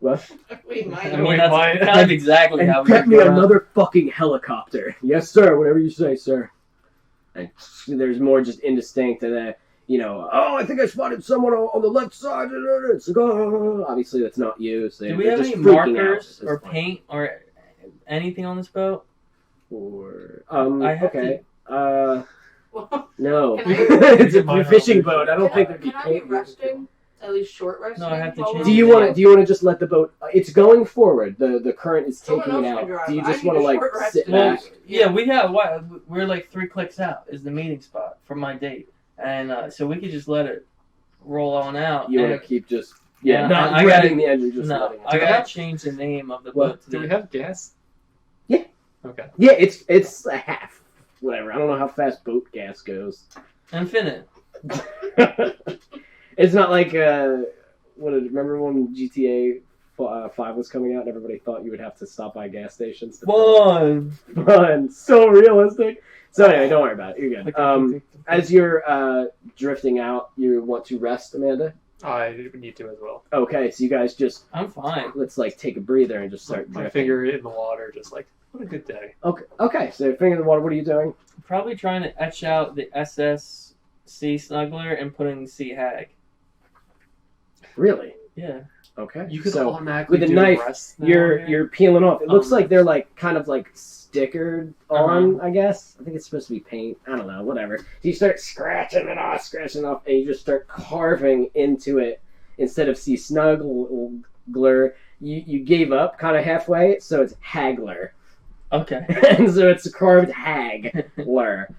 What? We might. I mean, Wait, that's why- kind of exactly And how we get me go out. another fucking helicopter. Yes, sir, whatever you say, sir. And there's more just indistinct and then, oh, I think I spotted someone on the left side. It's like, oh, obviously that's not you. So Do we they're have just any freaking out at markers this or point. paint or anything on this boat? Or I have okay. Well, No. Can I- It's a fishing boat. I don't think there'd be Can I be paint. resting? At least short resting? No, I have to while change we're Do you on want to just let the boat? It's going forward. The current is Someone taking it else out. can drive. Do you I just need want to a like short rest sit tonight. back? Yeah, we're like 3 clicks out is the meeting spot for my date. And so we could just let it roll on out. You And- want to keep just Yeah, not I revving gotta- the engine, just no, letting it. I gotta change the name of the What? boat. To Do we the, have gas? Yeah. Okay. Yeah, it's a half. Whatever. I don't know how fast boat gas goes. Infinite. It's not like remember when GTA 5 was coming out and everybody thought you would have to stop by gas stations to Fun. fun, so realistic. So anyway, don't worry about it. You're good. As you're drifting out, you want to rest, Amanda? I need to as well. Okay, so you guys just I'm fine. let's take a breather and just start My drifting. finger in the water, just like, what a good day. Okay. So finger in the water. What are you doing? Probably trying to etch out the SS Sea Snuggler and putting Sea Hag. Really? Yeah. Okay. You could so automatically with a do knife, the rest now, you're yeah? you're peeling off. It looks Oh, like nice. they're like kind of like stickered on. Uh-huh. I guess. I think it's supposed to be paint. I don't know. Whatever. So you start scratching it off, and you just start carving into it instead of Sea Snuggler. You gave up kind of halfway, so it's Hagler. Okay. And so it's a carved Hagler.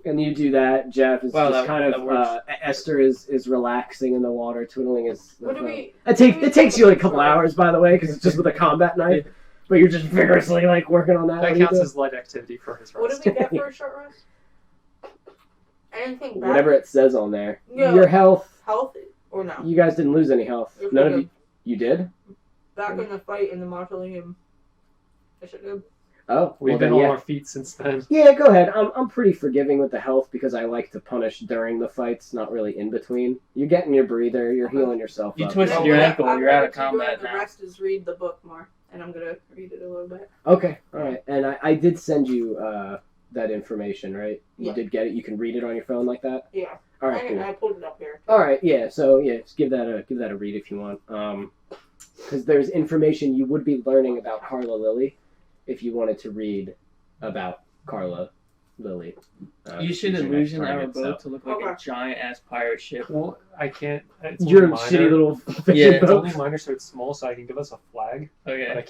And you do that. Jeff is Wow, just that works. Esther is relaxing in the water, twiddling his. What do we? It takes you like a couple hours, by the way, because it's just with a combat knife. But you're just vigorously like working on that. That counts as light activity for his What rest. did we get for a short rest? Anything bad? Whatever it says on there. Yeah. Your health. Health or no? You guys didn't lose any health. If None we of you. You did? Back in the fight in the mausoleum. Is it good? Oh, We've well been then, on yeah. our feet since then. Yeah, go ahead. I'm pretty forgiving with the health because I like to punish during the fights, not really in between. You're getting your breather. You're healing yourself You up. twisted No, your what ankle. I'm You're out of gonna do combat The now. rest is read the book more, and I'm gonna read it a little bit. Okay, all right. And I did send you that information, right? You Yeah. did get it. You can read it on your phone like that. Yeah. All right, cool. I pulled it up here. All right, yeah. So yeah, just give that a read if you want. Because there's information you would be learning about Carla Lilly if you wanted to read about Carla Lilly. You should using that illusion our target, boat to look like a Okay. giant ass pirate ship. Well, I can't. It's Your only shitty minor. little fishing Yeah, It's boat only minor, so it's small, so I can give us a flag, but I Okay.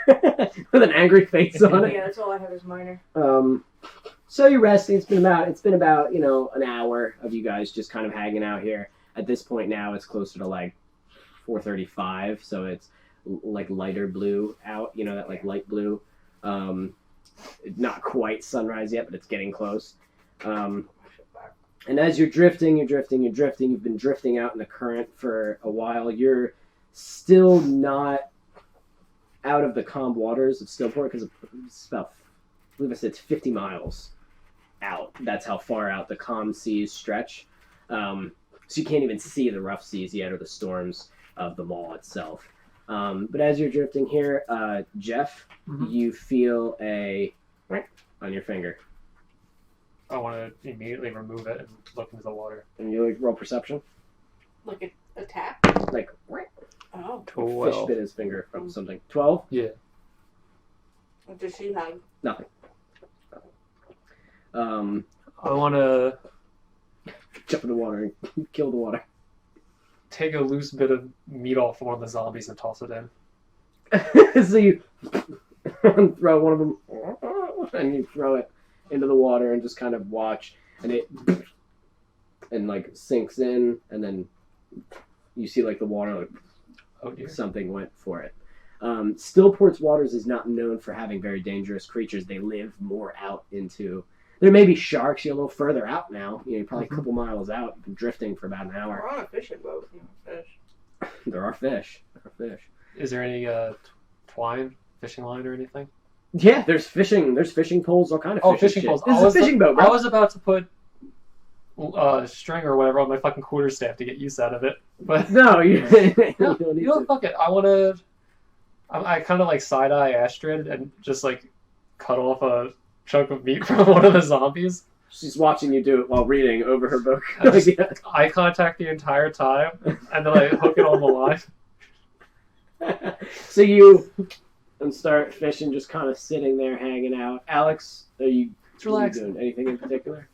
can't. with an angry face on it. Yeah, that's all I have is minor. So you're resting. It's been about an hour of you guys just kind of hanging out here. At this point now, it's closer to like 4:35, so it's like lighter blue out. That like light blue. Not quite sunrise yet, but it's getting close. And as you're drifting. You've been drifting out in the current for a while. You're still not out of the calm waters of Stillport because it's about, I believe I said it's 50 miles out. That's how far out the calm seas stretch. So you can't even see the rough seas yet or the storms of the mall itself. But as you're drifting here, Jeff, Mhm. you feel a on your finger. I want to immediately remove it and look into the water. And you roll perception. Like a tap. Like Oh. fish 12. bit his finger from something. 12? Yeah. What does she have? Nothing. I want to Jump in the water and kill the water. take a loose bit of meat off one of the zombies and toss it in. So you throw one of them, and you throw it into the water and just kind of watch, and it like sinks in, and then you see like the water, like Oh dear. something went for it. Stillport's waters is not known for having very dangerous creatures. They live more out into. There may be sharks. You're a little further out now. You're probably a couple miles out. You've been drifting for about an hour. We're on a fishing boat. Fish. There are fish. Is there any twine, fishing line, or anything? Yeah, there's fishing. There's fishing poles. All kind of Oh, fishing fishing shit. poles. This is a fishing boat, bro. I was about to put string or whatever on my fucking quarterstaff to get use out of it, but No, you, you no, don't need you know, to. fuck it. I want to. I kind of like side eye Astrid and just like cut off a chunk of meat from one of the zombies. She's watching you do it while reading over her book. I just- Yeah. Eye contact the entire time, and then I hook it on the line. So you and start fishing, just kind of sitting there hanging out. Alex, are you, It's what are you relaxing. doing? Anything in particular?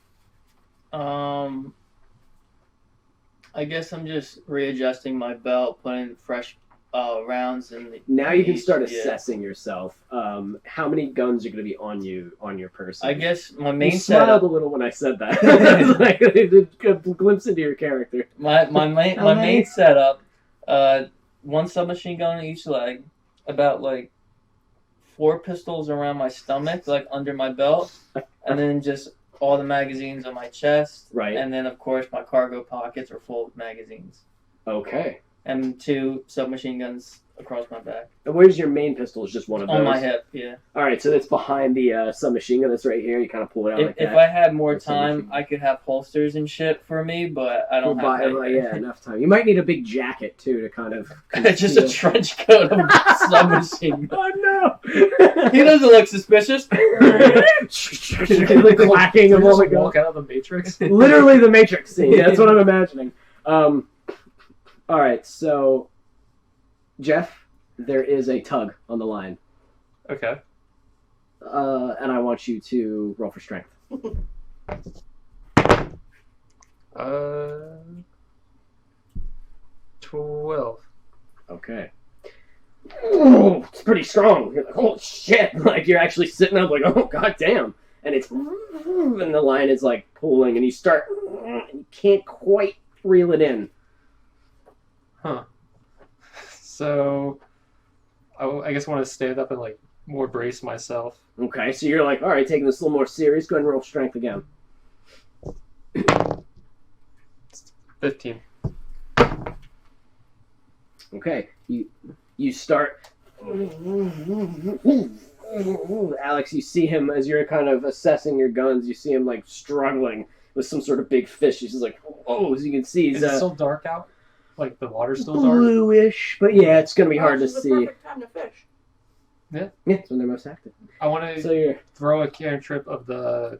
I guess I'm just readjusting my belt, putting fresh rounds in the. Now you can each- start yeah. assessing yourself. How many guns are going to be on your person? I guess my you main smiled setup. a little when I said that. It's like it did a glimpse into your character. My main setup. One submachine gun on each leg, about like 4 pistols around my stomach, like under my belt, and then just all the magazines on my chest. Right. And then of course my cargo pockets are full of magazines. Okay. And 2 submachine guns across my back. And where's your main pistol? Is just one of those? On my hip, yeah. All right, so that's behind the submachine gun that's right here. You kind of pull it out like If that. I had more Or submachine time, gun. I could have holsters and shit for me, but I don't Well, have that. yeah, enough time. You might need a big jacket too to kind of. Just a conceal- trench coat of submachine gun. Oh no! He doesn't look suspicious. the clacking You of all just the walk guns. out of the Matrix. Literally the Matrix scene. That's what I'm imagining. All right, so Jeff, there is a tug on the line, Okay. and I want you to roll for strength. 12. Okay. Ooh, it's pretty strong. You're like, holy shit! Like you're actually sitting up, like, oh god damn. and and the line is like pulling, and you start, and you can't quite reel it in. Huh. So, I guess I want to stand up and like more brace myself. Okay, so you're like, all right, taking this a little more serious. Go ahead and roll strength again. 15. Okay, you start. Alex, you see him as you're kind of assessing your guns. You see him like struggling with some sort of big fish. He's just like, oh, as you can see, he's Is it still dark out? Like the water's still dark? bluish, but yeah, it's gonna be hard to This is the see. perfect time to fish. Yeah, it's when they're most active. I want to So you're throw a cantrip of the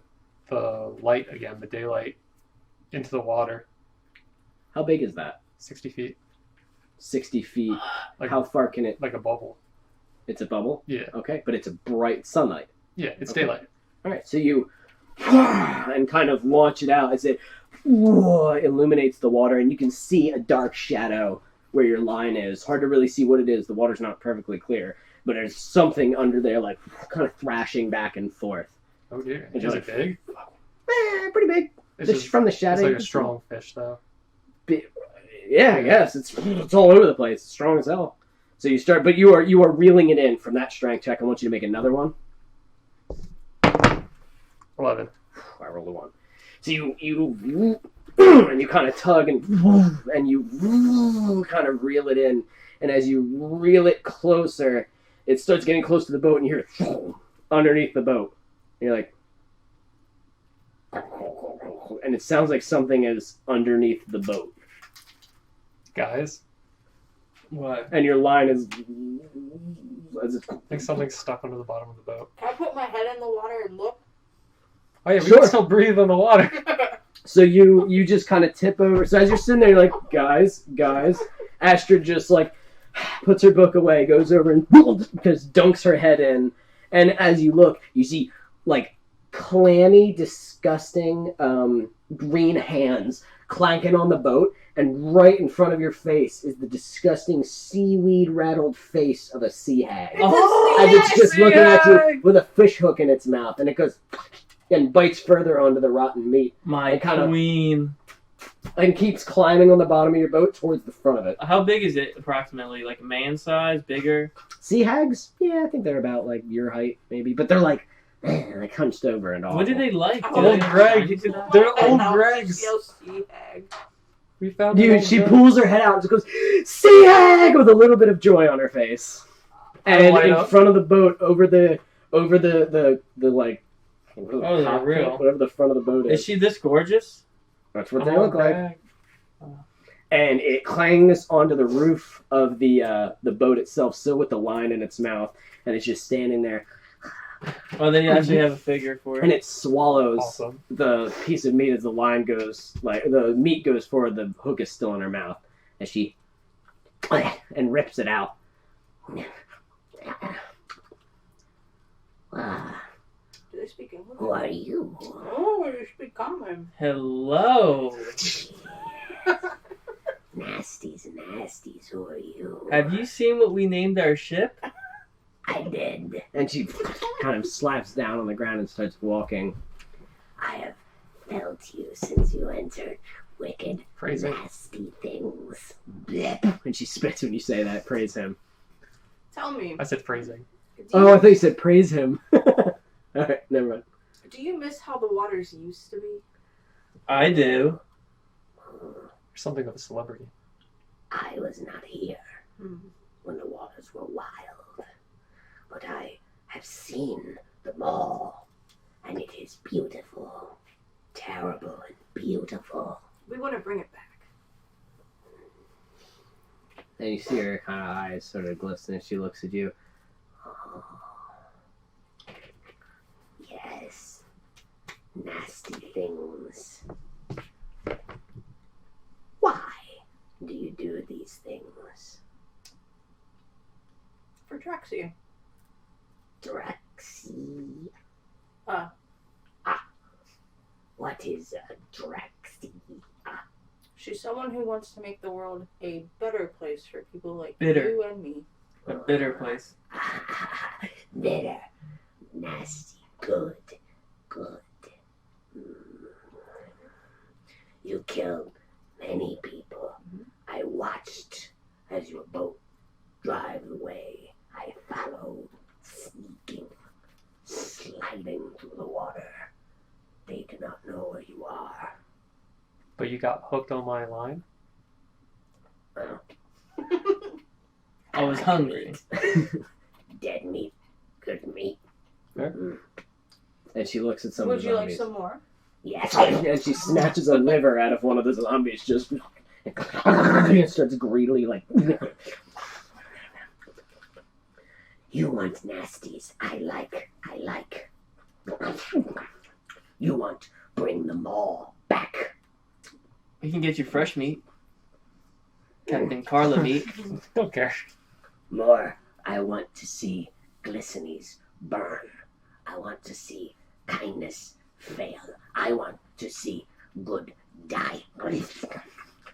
light again, the daylight, into the water. how big is that? 60 feet. 60 feet. Like, How far can it? like a bubble. It's a bubble. Yeah. Okay, but it's a bright sunlight. Yeah, it's Okay. daylight. All right, so you and kind of launch it out as it illuminates the water, and you can see a dark shadow where your line is. Hard to really see what it is. The water's not perfectly clear, but there's something under there, like kind of thrashing back and forth. Oh dear. It's Is like- it big? Pretty big. It's Just from the shadow. it's you like a can see. strong fish, though. Yeah, I guess it's all over the place. It's strong as hell. So you start, but you are reeling it in from that strength check. I want you to make another one. 11. I rolled a 1. So you and you kind of tug and you kind of reel it in, and as you reel it closer, it starts getting close to the boat, and you hear it underneath the boat. And you're like, and it sounds like something is underneath the boat, Guys, What? and your line is. I think something's stuck under the bottom of the boat. Can I put my head in the water and look? Oh yeah, we Sure. can still breathe in the water. So you just kind of tip over. So as you're sitting there, you're like, guys. Astrid just like puts her book away, goes over and just dunks her head in. And as you look, you see like clammy, disgusting green hands clanking on the boat. And right in front of your face is the disgusting seaweed-rattled face of a sea hag. Oh, As it's just sea looking at you hag! with a fish hook in its mouth. And it goes and bites further onto the rotten meat. My It kind of- queen. And keeps climbing on the bottom of your boat towards the front of it. How big is it approximately? Like man size? Bigger? Sea hags? Yeah, I think they're about like your height, maybe. But they're like hunched over and all. What do they like? Oh, Do Old they Greg. like to- They're old Now, Gregs. yo, sea hag. We found an Dude, old she Greg. pulls her head out and just goes, "Sea hag!" with a little bit of joy on her face. And light in up. front of the boat, over the like, Oh, they're real. whatever the front of the boat is. Is she this gorgeous? That's what An they old look like. Greg. And it clangs onto the roof of the boat itself, still with the line in its mouth, and it's just standing there. Oh, they actually have a figure for And it. it swallows Awesome. the piece of meat as the line goes, like the meat goes forward, the hook is still in her mouth, and she and rips it out. Do they speak English? Who are you? Oh, they speak common. Hello. Nasties, who are you? Have you seen what we named our ship? I did. And she kind of slaps down on the ground and starts walking. I have felt you since you entered. Wicked, Praise him. nasty things. Blech. And she spits when you say that. Praise him. Tell me. I said phrasing. Oh, I thought you said praise him. Alright, never mind. Do you miss how the waters used to be? I do. Or something of a celebrity. I was not here Hmm. when the waters were wild, but I have seen them all, and it is beautiful. Terrible and beautiful. We want to bring it back. And you see her kind of eyes sort of glisten as she looks at you. Oh, yes. Nasty things. Why do you do these things? For Drexy. Drexy. Ah. What is a Drexy? She's someone who wants to make the world a better place for people like Bitter. you and me. A bitter place. Bitter. Nasty. Good. gliding through the water. They do not know where you are. But you got hooked on my line? Well, I was like hungry. meat. Dead meat. Good meat. Fair. And she looks at some Would of the you zombies. like some more? Yes. And she snatches a liver out of one of the zombies, just and starts greedily like. You want nasties? I like. You want? Bring them all back. We can get you fresh meat. Captain Carla meat. Don't care. More. I want to see Glistenies burn. I want to see kindness fail. I want to see good die.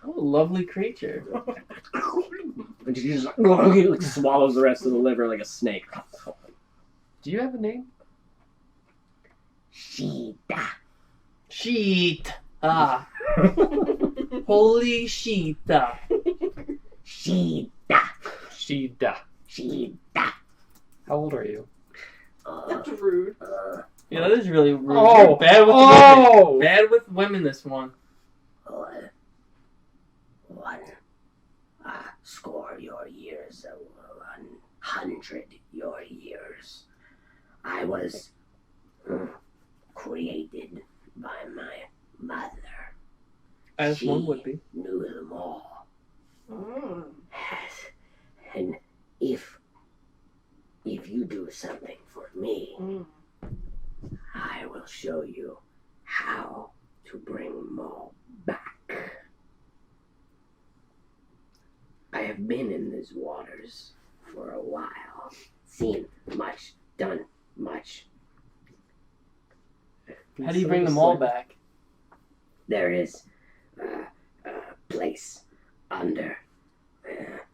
Oh, lovely creature. And she just like, swallows the rest of the liver like a snake. Do you have a name? Sheeta. Sheet. Ah. Holy Sheeta. Sheeta. Shida. Sheeta. How old are you? That's rude. Yeah, that is really rude. Oh. You're bad with Oh. women. Bad with women, this one. One. Score your years. 100 your years. I was created by my mother. As She one would be. knew them all. Mm. Yes. And if you do something for me, Mm. I will show you how to bring Mo back. I have been in these waters for a while, seen much, done much. How do you bring them all back? There is a place under,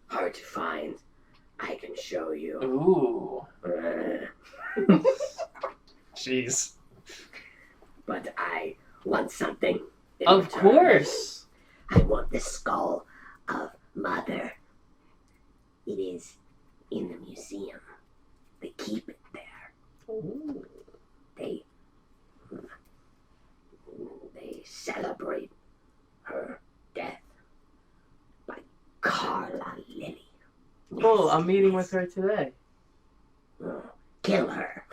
hard to find. I can show you. Ooh. Jeez. But I want something. in Of return. course. I want the skull of Mother. It is in the museum. They keep it there. Ooh. They celebrate her death by Carla Lily. Oh, I'm meeting with her today. Kill her.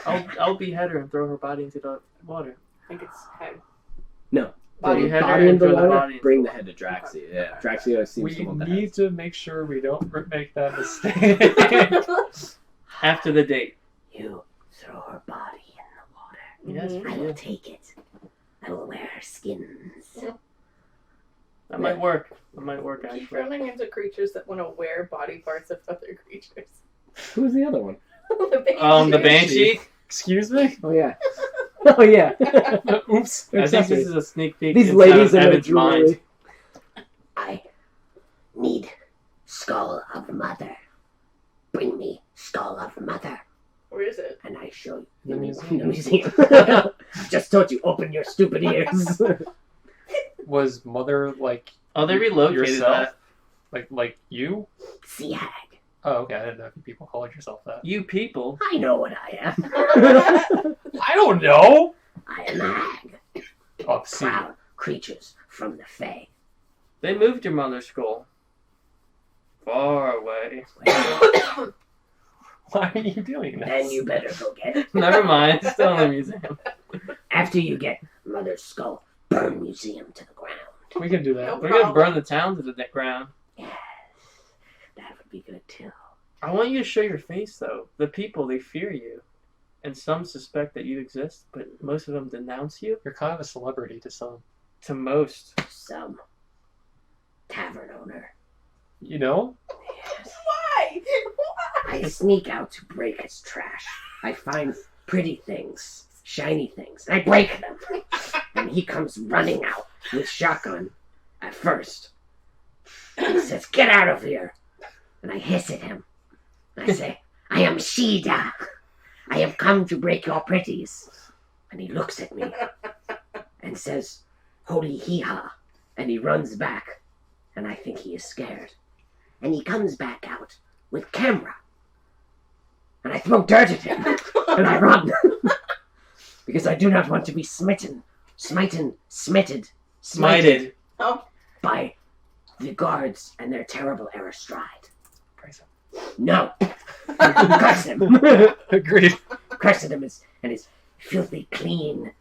I'll behead her and throw her body into the water. I think it's head. No. Body Bring head body and into throw the the water. body into Bring the the head to Draxia. Yeah, Draxia seems We to want the need head. to make sure we don't make that mistake. After the date. You throw her body in the water. Yes, Mhm. I for will you. take it. I will wear her skins. That might work. That might work, Keep actually. running into creatures that want to wear body parts of other creatures. Who's the other one? The Banshee? Excuse me? Oh yeah. Oh yeah. Oops. I think this is a sneak peek These inside ladies of in their Evan's mind. jewelry. I need skull of Mother. Bring me skull of Mother. Where is it? And I show you. The museum. In the museum. Just told you, open your stupid ears. Was Mother like Oh, they relocated yourself? that. Like you? Sea hag. Oh, okay. I didn't know if people called yourself that. You people. I know what I am. I don't know. I am a hag. Oh, see. Proud creatures from the Fae. They moved your mother's skull. Far away. Why are you doing this? Then you better go get it. Never mind. It's still in the museum. After you get Mother's skull, burn museum to the ground. We can do that. Nope. We're gonna burn the town to the ground. Yes, that would be good too. I want you to show your face, though. The people, they fear you. And some suspect that you exist, but most of them denounce you. You're kind of a celebrity to some. To most. Some tavern owner. You know? Yes. Why? I sneak out to break his trash. I find pretty things, shiny things, and I break them. And he comes running out with shotgun at first. He says, "Get out of here!" And I hiss at him. And I say, "I am Shida. I have come to break your pretties." And he looks at me and says, "Holy hee-ha." And he runs back. And I think he is scared. And he comes back out with camera. And I throw dirt at him. And I run. Because I do not want to be smitted Oh, by the guards and their terrible aerostride. Praise him. No! Curse him! Agreed. Curse him and his filthy, clean,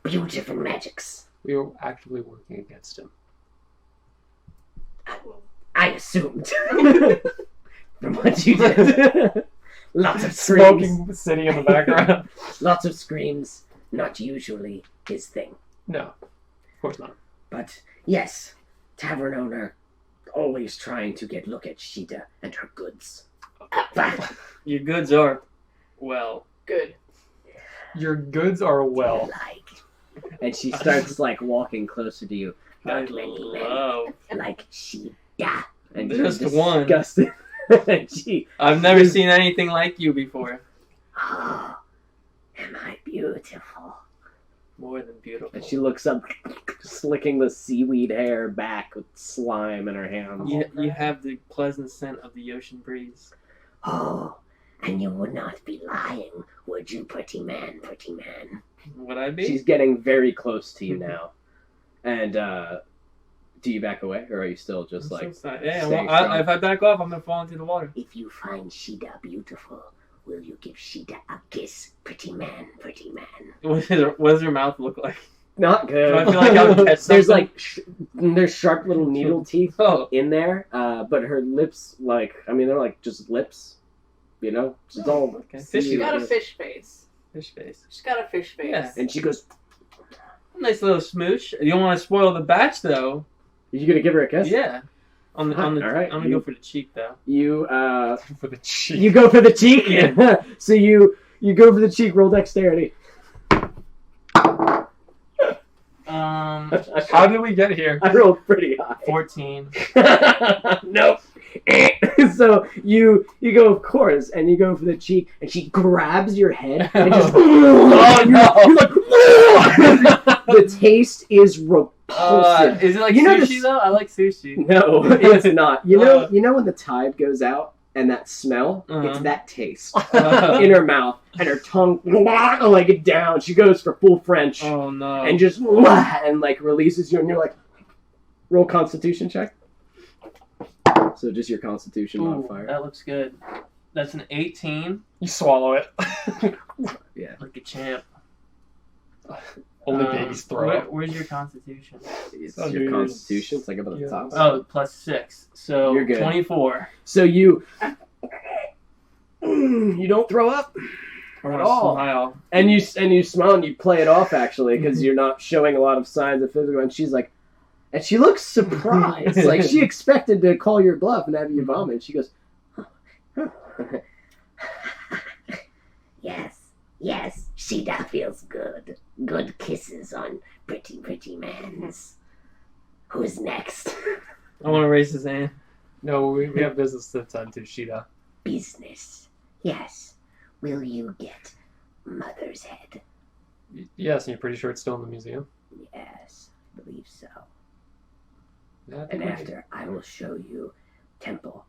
beautiful magics. We were actively working against him. I assumed. From what you did. Lots of screams. Smoking city in the background. Lots of screams. Not usually his thing. No, of course not. But yes, tavern owner always trying to look at Sheeta and her goods. Your goods are, well, good. Your goods are well. And she starts walking closer to you. I Not many men love. like Sheeta. And Just you're one. disgusted. And she, I've never seen anything like you before. oh, am I beautiful? More than beautiful. And she looks up, slicking the seaweed hair back with slime in her hands. You have the pleasant scent of the ocean breeze. Oh, and you would not be lying, would you, pretty man, pretty man? Would I be? She's getting very close to you now. And, do you back away, or are you still just I'm like... so sorry. Yeah, staying well, strong? if I back off, I'm going to fall into the water. If you find Sheeta beautiful, will you give Sheeta a kiss, pretty man, pretty man? What does her mouth look like? Not good. Do I feel like I would catch There's something? there's sharp little needle teeth Oh. in there, but her lips, they're just lips, you know? She's all... Okay. seaweed. She's got a fish face. Fish face. She's got a fish face. Yeah. And she goes, Nice little smooch. You don't want to spoil the batch, though. are you gonna give her a kiss? Yeah. On the, All right. I'm going to go for the cheek, though. You, For the cheek. you go for the cheek? Yeah. So you go for the cheek, roll dexterity. How did we get here? I rolled pretty high. 14. Nope. So you go, of course, and you go for the cheek, and she grabs your head and just. Oh, no. You're like, the taste is repulsive. Is it like You know sushi, the- though? I like sushi. No, it's not. You know when the tide goes out and that smell, Uh-huh. it's that taste in her mouth, and her tongue down. She goes for full French Oh, no. and just releases you, and you're like, roll Constitution check. So just your Constitution Ooh, modifier. that looks good. That's an 18. You swallow it. Yeah. Like a champ. Only babies throw up. Where's your constitution? It's Oh, your dude. Constitution. It's like up at the Yeah. top. Oh, plus 6. So You're good. 24. So you don't throw up I at want to all, smile. and you smile and you play it off actually because you're not showing a lot of signs of physical. And she's like, and she looks surprised, like she expected to call your bluff and have you vomit. She goes, yes, Sheeta feels good. Good kisses on pretty mans. Who's next? I want to raise his hand. No, we have business to attend to, Sheeta. Business. Yes. Will you get Mother's head? Yes, and you're pretty sure it's still in the museum? Yes, I believe so. Yeah, I think And we after, I will show you temple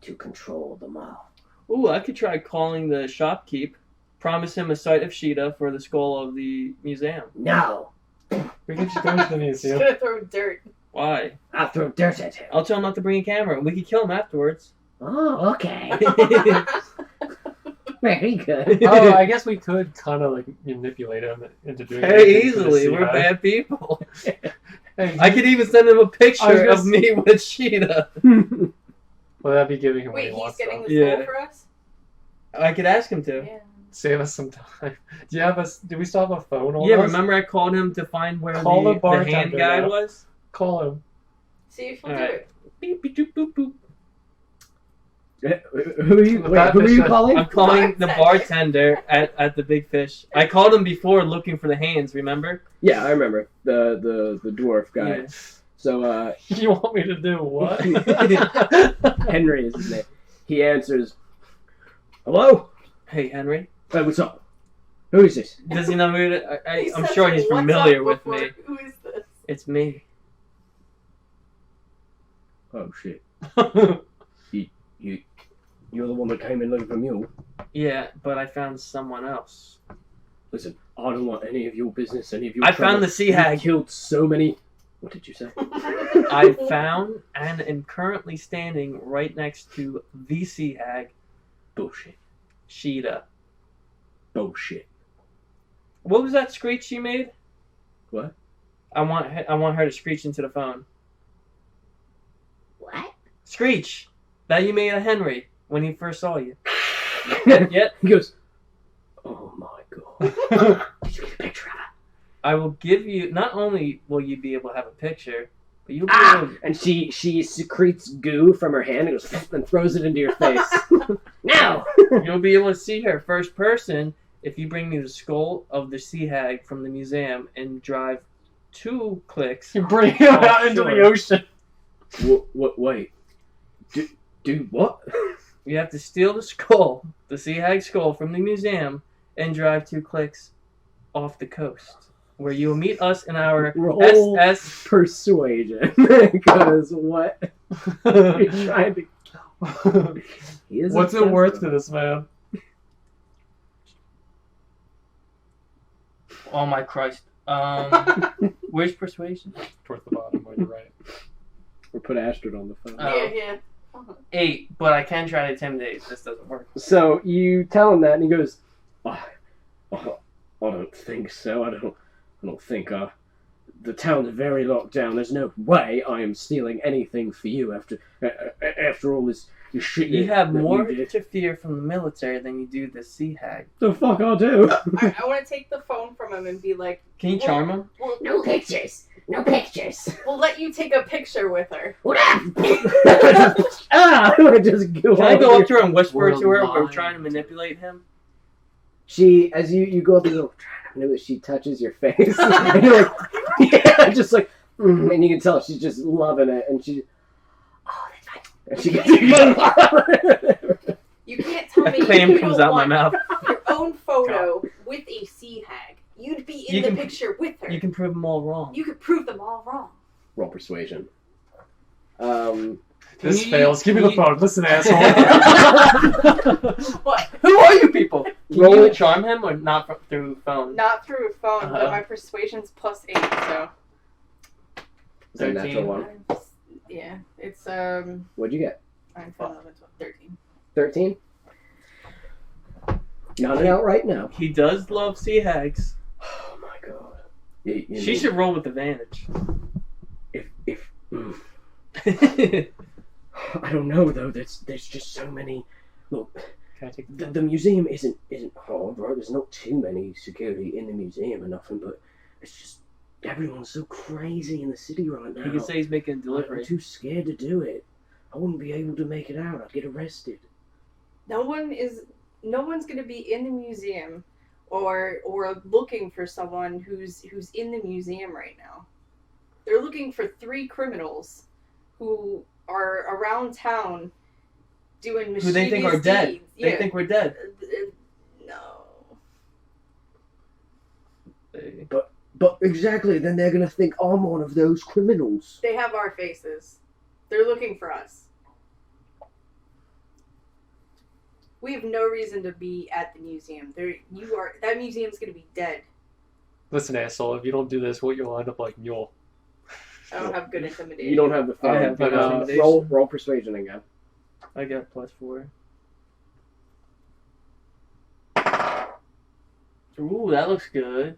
to control them all. Ooh, I could try calling the shopkeep. Promise him a sight of Sheeta for the skull of the museum. No! We can just go to the She's museum. gonna throw dirt. Why? I'll throw dirt at him. I'll tell him not to bring a camera. We could kill him afterwards. Oh, okay. Very good. Oh, I guess we could kind of manipulate him into doing Very anything for the easily. We're CI. bad people. Hey, I could even send him a I was picture gonna of me with Sheeta. well, that'd be giving him what Wait, he he's wants. getting Though. the Yeah. skull for us? I could ask him to. Yeah. Save us some time. Do you have us? Do we still have a phone? on Yeah, us? remember I called him to find where Call the the hand bartender guy now. was? Call him. See if he'll All do right. it. Beep, beep, doop, boop, boop. Who are you calling? I'm calling the bartender at the Big Fish. I called him before looking for the hands, remember? Yeah, I remember. The dwarf guy. Yeah. So, You want me to do what? Henry is his name. He answers, hello? Hey, Henry. Hey, what's up? Who is this? Does he know who He I'm says, sure he's "What's familiar up?" with before, me. Who is this? It's me. Oh, shit. You're the one that came in looking for Mule. Yeah, but I found someone else. Listen, I don't want any of your business, any of your I trouble. found the sea hag. You killed so many... What did you say? I found and am currently standing right next to the sea hag, Bullshit. Sheeta. Bullshit. What was that screech she made? What? I want her to screech into the phone. What? Screech! That you made of Henry when he first saw you. Yep. He goes, oh my god. Did you get a picture of her? I will give you, not only will you be able to have a picture, but you'll be able to... And she secretes goo from her hand and goes and throws it into your face. Now! You'll be able to see her first person if you bring me the skull of the sea hag from the museum and drive 2 clicks. You bring him out into the ocean. What, wait. Do what? You have to steal the skull, the sea hag skull from the museum, and drive 2 clicks off the coast, where you'll meet us in our Roll SS persuasion. Because what? You're trying to... What's it worth to this man? Oh my Christ. Where's persuasion? Towards the bottom on your right. Or put Astrid on the phone. Yeah. 8, but I can try to intimidate. This doesn't work. So you tell him that, and he goes, I don't think so. I don't think the town's very locked down. There's no way I am stealing anything for you after all this shit. You have that more you did. to fear from the military than you do the sea hag. The fuck I'll do. I want to take the phone from him and be like, Can you charm him? No pictures. No pictures. we'll let you take a picture with her. I just go. Can I go up to her and whisper We're to her? We're alive. trying to manipulate him. She, as you go up and go, I know that she touches your face, and you're like, yeah, just like, and you can tell she's just loving it, and she, oh, that's fine. And she gets. You can't tell me Clam you comes don't out my want mouth. your own photo with a sea hag. You'd be in You the can- picture with her. You can prove them all wrong. You could prove them all wrong. Roll persuasion. This you- fails. Give me can the you- phone. Listen, asshole. What? Who are you people? Can Roll you it. charm him or not through phone? Not through a phone, but Uh-huh. my persuasion's +8, so Is that a natural 13. one? yeah, it's What'd you get? 9, 10, 11, 12, 13. 13. Not it out right now. He does love sea hags. Oh my god. She should roll with advantage. If I don't know though. There's just so many. Look, Can I take the museum isn't hard, right? There's not too many security in the museum or nothing, but it's just everyone's so crazy in the city right now. He can say he's making a I'm delivery. too scared to do it. I wouldn't be able to make it out. I'd get arrested. No one's gonna be in the museum or looking for someone who's in the museum right now. They're looking for 3 criminals who are around town doing mischievous Who they think are dead. deeds. They Yeah. think we're dead. No. But exactly, then they're gonna think I'm one of those criminals. They have our faces. They're looking for us. We have no reason to be at the museum. That museum's gonna be dead. Listen, asshole. If you don't do this, you'll end up like Mule. I don't have good intimidation. You don't have the phone. I have but, good intimidation. roll persuasion again. I got +4. Ooh, that looks good.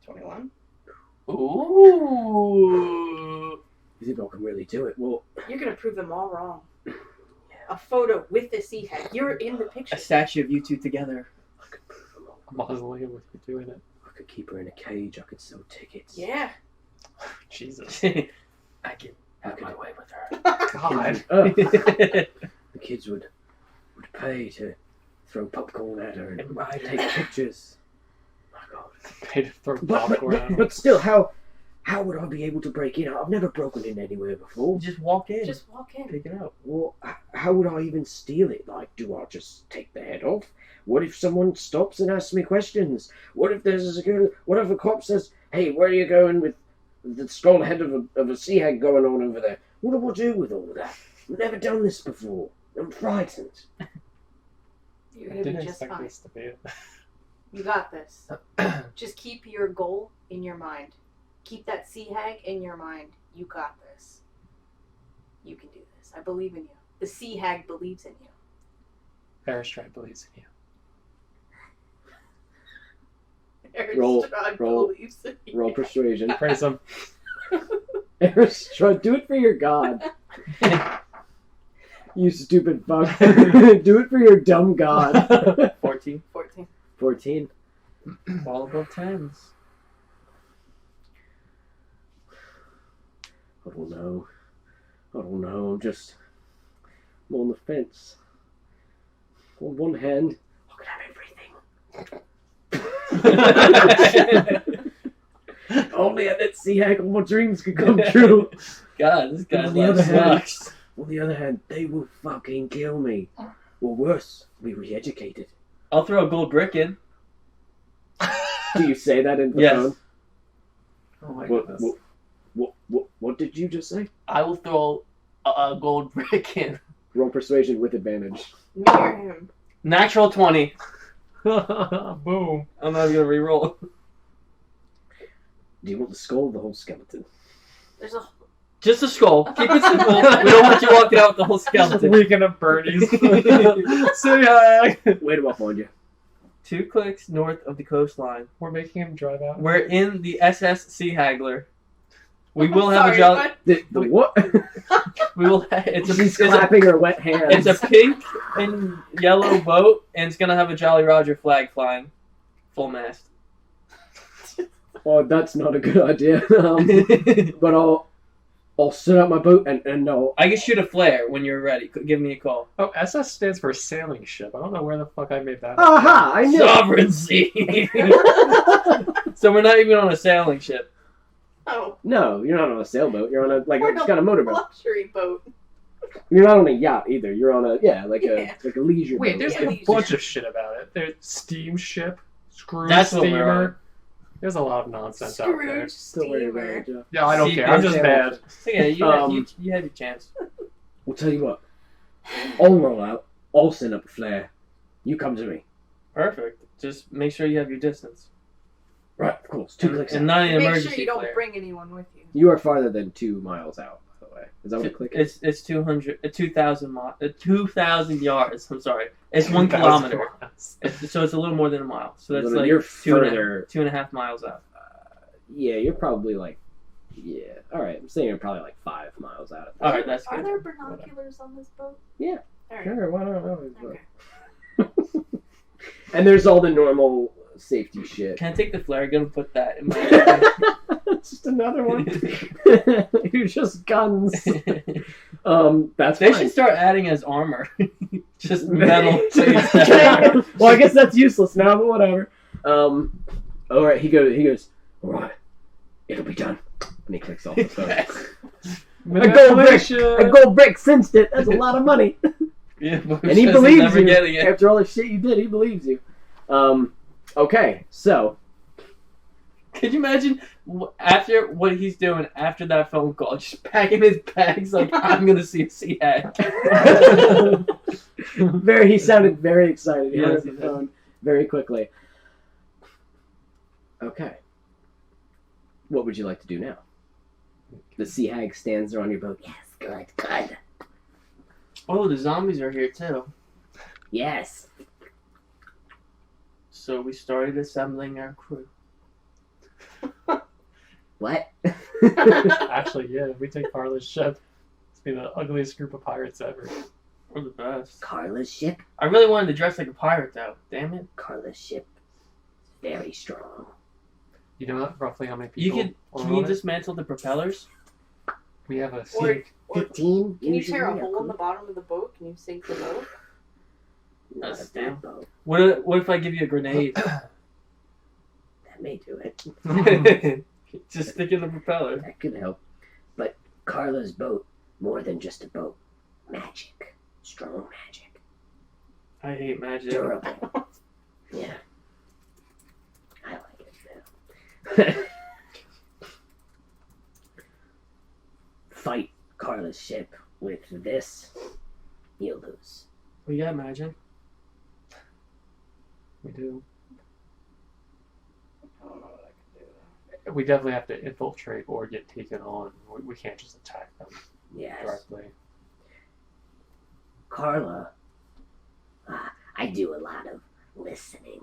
21. Ooh. Isabel can really do it. Well, You're gonna prove them all wrong. A photo with the sea head. You're in the picture. A statue of you two together. I could prove them all. A mausoleum with you doing it. I could keep her in a cage. I could sell tickets. Yeah. Jesus. I can have my way with her. God. The kids would pay to throw popcorn at her and And ride her. take pictures. My God. Pay to throw But, popcorn at him. but still, how would I be able to break in? I've never broken in anywhere before. Just walk in. Just walk in. pick it up. Well, how would I even steal it? Like, do I just take the head off? What if someone stops and asks me questions? What if there's a security? What if a cop says, "Hey, where are you going with the skull head of a sea hag going on over there?" What do I do with all of that? I've never done this before. I'm frightened. You're I gonna be didn't just expect fine. this to be it. You got this. Just keep your goal in your mind. Keep that sea hag in your mind. You got this. You can do this. I believe in you. The sea hag believes in you. Airstrike believes in you. Roll believes in you. Roll persuasion. Praise him. Airstrike, do it for your god. You stupid fuck. Do it for your dumb god. 14. 14. All above 10s. I don't know. I'm on the fence. On one hand, I could have everything. Only at that sea hag all my dreams could come true. God, this guy's On the other life hand- sucks. On the other hand, they will fucking kill me. Or worse, be re-educated. I'll throw a gold brick in. Do you say that in the Yes. phone? Oh my What, goodness. what did you just say? I will throw a gold brick in. Roll persuasion with advantage. Near him. Natural 20. Boom. I'm not gonna re-roll. Do you want the skull or the whole skeleton? There's a Just a skull. Keep it simple. We don't want you walking out with the whole skeleton. Weekend of birdies. Say hi. Where do I find you? 2 clicks north of the coastline. We're making him drive out. We're in the SS Sea Haggler. We will have Sorry, a jolly. what? The what? We will. She's clapping her wet hands. It's a pink and yellow boat, and it's gonna have a Jolly Roger flag flying, full mast. Oh, that's not a good idea. But I'll set up my boat and I'll. I can shoot a flare when you're ready. Give me a call. Oh, SS stands for sailing ship. I don't know where the fuck I made that up. Aha! I knew. Sovereignty. So we're not even on a sailing ship. Oh, No, you're not on a sailboat. You're on a we're just got a motorboat. luxury boat. You're not on a yacht either. You're on a like Yeah. a leisure Wait, boat. there's Yeah, a leisure. bunch of shit about it. There's steamship, screw That's what we're steamer. There's a lot of nonsense out there. Scrooge Don't worry about steamer. it, Jeff. Yeah, I don't See, care. I'm just there's- mad. So yeah, you had your chance. We'll tell you what. I'll roll out. I'll send up a flare. You come to me. Perfect. Just make sure you have your distance. Right, of course. 2 And, clicks. and out. not an Make emergency sure you don't flare. bring anyone with you. You are farther than 2 miles out, by the way. Is that what a click is? It's 2,000 yards. I'm sorry. It's 1 kilometer. So it's a little more than a mile. So that's Well, like you're 2.5 miles out. Yeah, you're probably like. Yeah. All right. I'm saying you're probably like 5 miles out. All right, that's Are good. there binoculars on this boat? Yeah. All right. Sure. Why not? Okay. And there's all the normal safety shit. Can I take the flare gun and put that in my? Just another one. You're just guns. That's They fine. should start adding as armor. Just metal plates. Well, I guess that's useless now, but whatever. All right. He goes. All right. It'll be done. And he clicks off the phone. A gold brick cinched it. That's a lot of money. Yeah, but And he just believes never you. getting it. After all the shit you did, he believes you. Okay, so Could you imagine after what he's doing after that phone call, just packing his bags like I'm gonna see a sea hag. he sounded very excited. He hung Yes, up the he did. phone very quickly. Okay. What would you like to do now? The sea hag stands there on your boat. Yes, good. Oh, the zombies are here too. Yes. So we started assembling our crew. What? Actually, yeah, if we take Carla's ship, it's be the ugliest group of pirates ever. We're the best. Carla's ship? I really wanted to dress like a pirate though. Damn it. Carla's ship. Very strong. You know roughly how many You people? can you dismantle the propellers? We have a Or, sink. or 15? can you tear a usually, hole in the bottom of the boat? Can you sink the boat? Not That's a bad boat. What if I give you a grenade? That may do it. Just stick in the propeller. That could help. But Carla's boat, more than just a boat. Magic. Strong magic. I hate magic. Durable. Yeah. I like it now. Fight Carla's ship with this, you'll lose. We got magic. We do. we definitely have to infiltrate or get taken on. We can't just attack them Yes. directly. Carla, I do a lot of listening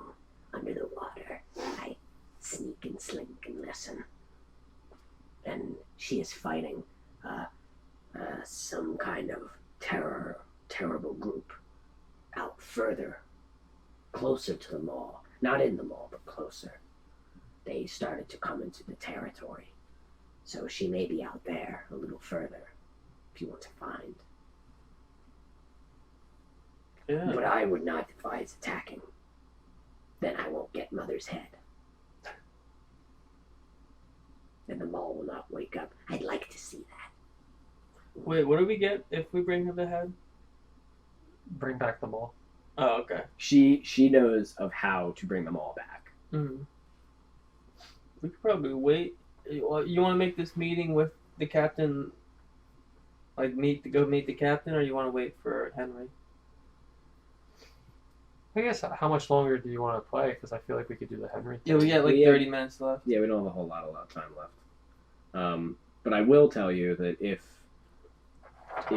under the water. I sneak and slink and listen. And she is fighting some kind of terrible group out further, closer to the mall. Not in the mall, but closer. They started to come into the territory. So she may be out there a little further if you want to find. Yeah. But I would not advise attacking. Then I won't get Mother's head. And the mall will not wake up. I'd like to see that. Wait, what do we get if we bring her the head? Bring back the mall. Oh, okay. She knows of how to bring them all back. Mm. We could probably wait. You want to make this meeting with the captain, like go meet the captain, or you want to wait for Henry? I guess how much longer do you want to play? Because I feel like we could do the Henry. Yeah, we got like Yeah. 30 minutes left. Yeah, we don't have a whole lot of time left. But I will tell you that if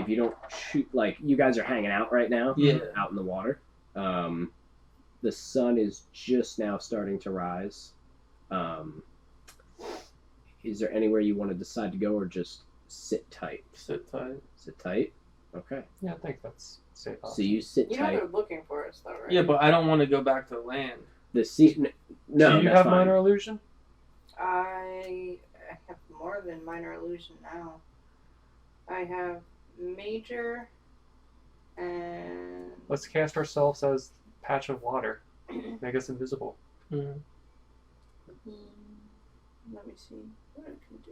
you don't shoot, like, you guys are hanging out right now, Yeah. out in the water. The sun is just now starting to rise. Is there anywhere you want to decide to go, or just sit tight? Sit tight. Sit tight. Okay. Yeah, I think that's safe. So you sit You know tight. they're looking for us, though, right? Yeah, but I don't want to go back to land. The sea. No, do you that's have fine. minor illusion? I have more than minor illusion now. I have major and Let's cast ourselves as patch of water. Make us invisible. Mm. let me see what I can do.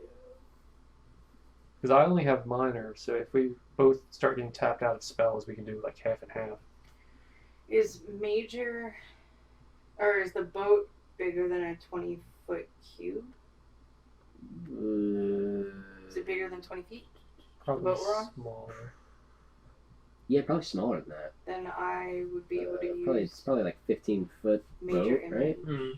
Because I only have minor, so if we both start getting tapped out of spells, we can do like half and half. Is major, or is the boat bigger than a 20-foot cube? Is it bigger than 20 feet? Probably But we're on? smaller. Yeah, probably smaller than that. Then I would be able to It's use probably like 15-foot major boat, right? image. Mm.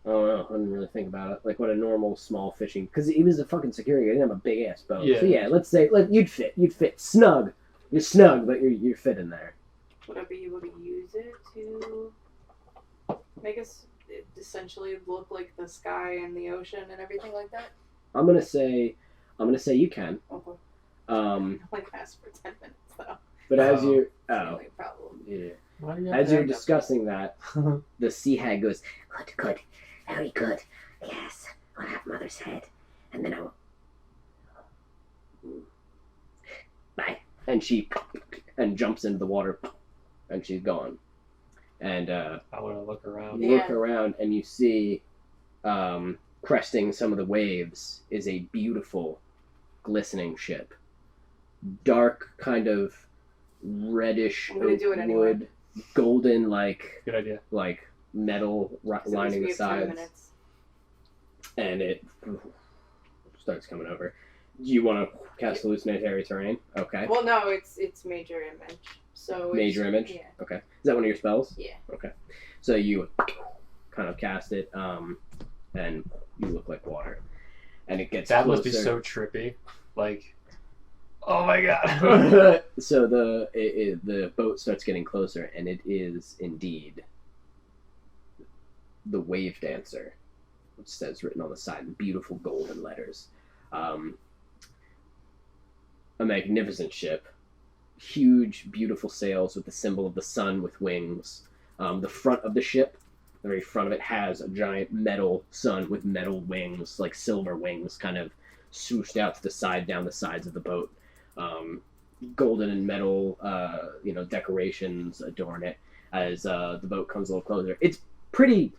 I don't know. I didn't really think about it. Like what a normal small fishing, because he was a fucking security. He didn't have a big ass boat. Yeah. So yeah, let's say you'd fit snug. You're snug, but you're fit in there. Would I be able to use it to make us essentially look like the sky and the ocean and everything like that? I'm gonna say you can. Okay. Um, I only last for 10 minutes though. but as Oh. you're That's the only problem. yeah, Why do you have as to you're have that? discussing that, the sea hag goes, Good. Very good. Yes. I'll have Mother's head. And then I'll... Bye. and she jumps into the water, and she's gone. And I want to look around. you look around and you see, cresting some of the waves is a beautiful, glistening ship. Dark, kind of reddish I'm gonna do it anyway. wood, golden Good idea. like metal So lining we the have 10 sides, minutes. and it starts coming over. Do you want to cast hallucinatory terrain? Okay. Well, no, it's major image. So Major image? Yeah. Okay. Is that one of your spells? Yeah. Okay. So you kind of cast it, and you look like water. And it gets That closer. must be so trippy. Like, oh my god. So the boat starts getting closer, and it is indeed the Wave Dancer, which says written on the side in beautiful golden letters. A magnificent ship, huge, beautiful sails with the symbol of the sun with wings. The front of the ship, the very front of it, has a giant metal sun with metal wings, like silver wings, kind of swooshed out to the side, down the sides of the boat. Golden and metal, decorations adorn it as the boat comes a little closer. It's pretty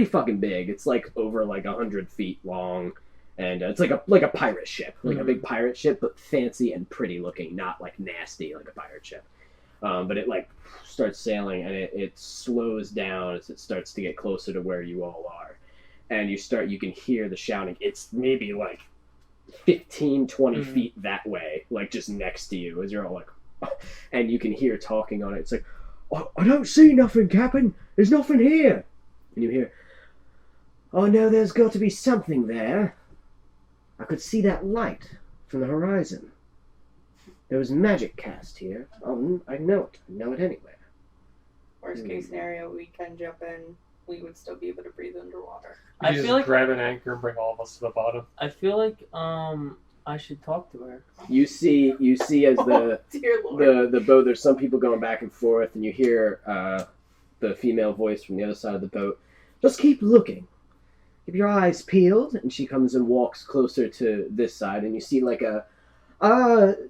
fucking big. It's like over like 100 feet long, and it's like a pirate ship, like a big pirate ship, but fancy and pretty looking, not like nasty like a pirate ship. But it like starts sailing, and it slows down as it starts to get closer to where you all are, and you can hear the shouting. It's maybe like 15-20 feet that way, like just next to you, as you're all like, and you can hear talking on it. It's like, I don't see nothing, Captain. There's nothing here. And you hear, Oh no, there's got to be something there. I could see that light from the horizon. There was magic cast here. Oh, I know it. I know it anywhere. Worst case scenario, we can jump in. We would still be able to breathe underwater. You I just feel like grab an anchor and bring all of us to the bottom. I feel like I should talk to her. You see as the Dear Lord. the boat, there's some people going back and forth, and you hear the female voice from the other side of the boat. Just keep looking. Keep your eyes peeled. And she comes and walks closer to this side, and you see like a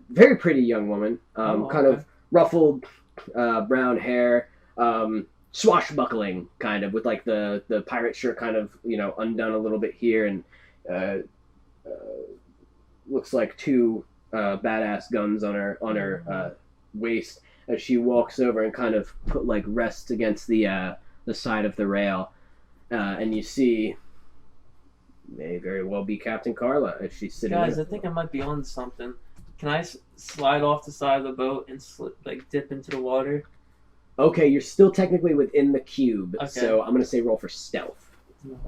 very pretty young woman, kind of ruffled brown hair, swashbuckling kind of, with like the pirate shirt kind of, undone a little bit here, and looks like two badass guns on her waist as she walks over and kind of rests against the side of the rail, and you see may very well be Captain Carla if she's sitting Guys, there. I think I might be on something. Can I slide off the side of the boat and dip into the water? Okay, you're still technically within the cube, Okay. so I'm going to say roll for stealth,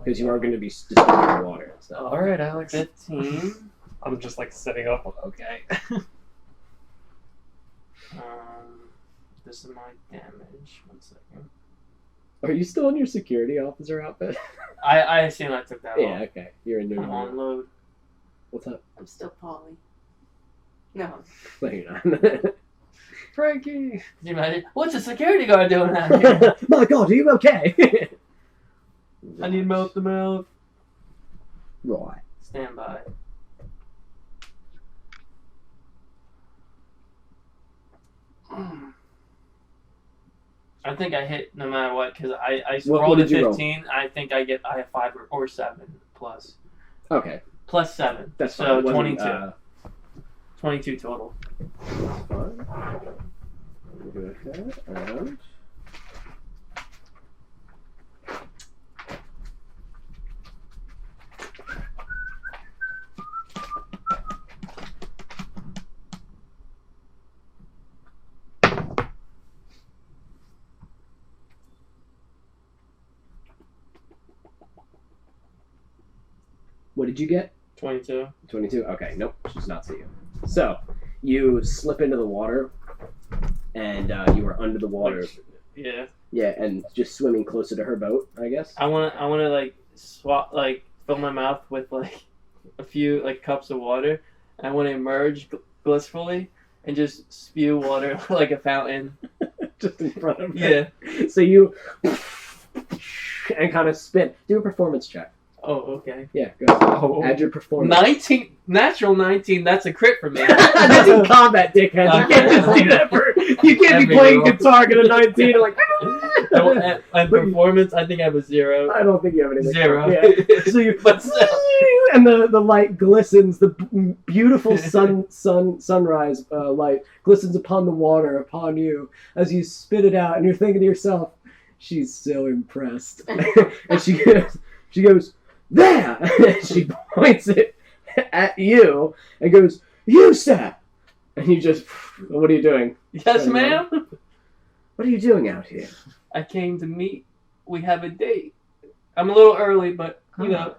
because you are going to be disturbing the water. So. All right, Alex. 15. I'm just setting up. Okay. This is my damage. 1 second. Are you still in your security officer outfit? I assume I took that Yeah, off. okay. You're in your I'm on load. What's up? I'm still Polly. No. No, you're not. Frankie. Can you imagine? What's a security guard doing out here? My God, are you okay? I need mouth to mouth. Right. Stand by. I think I hit no matter what, because I What rolled a did you roll? 15. I think I have 5 or 7 plus. Okay. Plus 7. That's so fine. It wasn't, 22. 22 total. Fine. Do that, and... What did you get? 22. 22? Okay, nope, she's not see you. So, you slip into the water, and you are under the water. Yeah. Yeah, and just swimming closer to her boat, I guess. I wanna swap fill my mouth with a few cups of water. And I wanna emerge blissfully and just spew water like a fountain. Just in front of her. Yeah. So you and kind of spin. Do a performance check. Oh, okay. Yeah, go. Oh. Add your performance. 19, natural 19. That's a crit for me. That's in combat, dickhead. You can't just do that for. You can't be Every playing roll. guitar at a 19 and like. And performance, I think I have a 0. I don't think you have anything. 0. Yeah. So you. But still. And the light glistens. The beautiful sunrise light glistens upon the water, upon you as you spit it out, and you're thinking to yourself, "She's so impressed," and she goes. There! She points it at you and goes, "You, sir!" And you just, what are you doing? Yes, ma'am. What are you doing out here? I came to meet. We have a date. I'm a little early, but you know.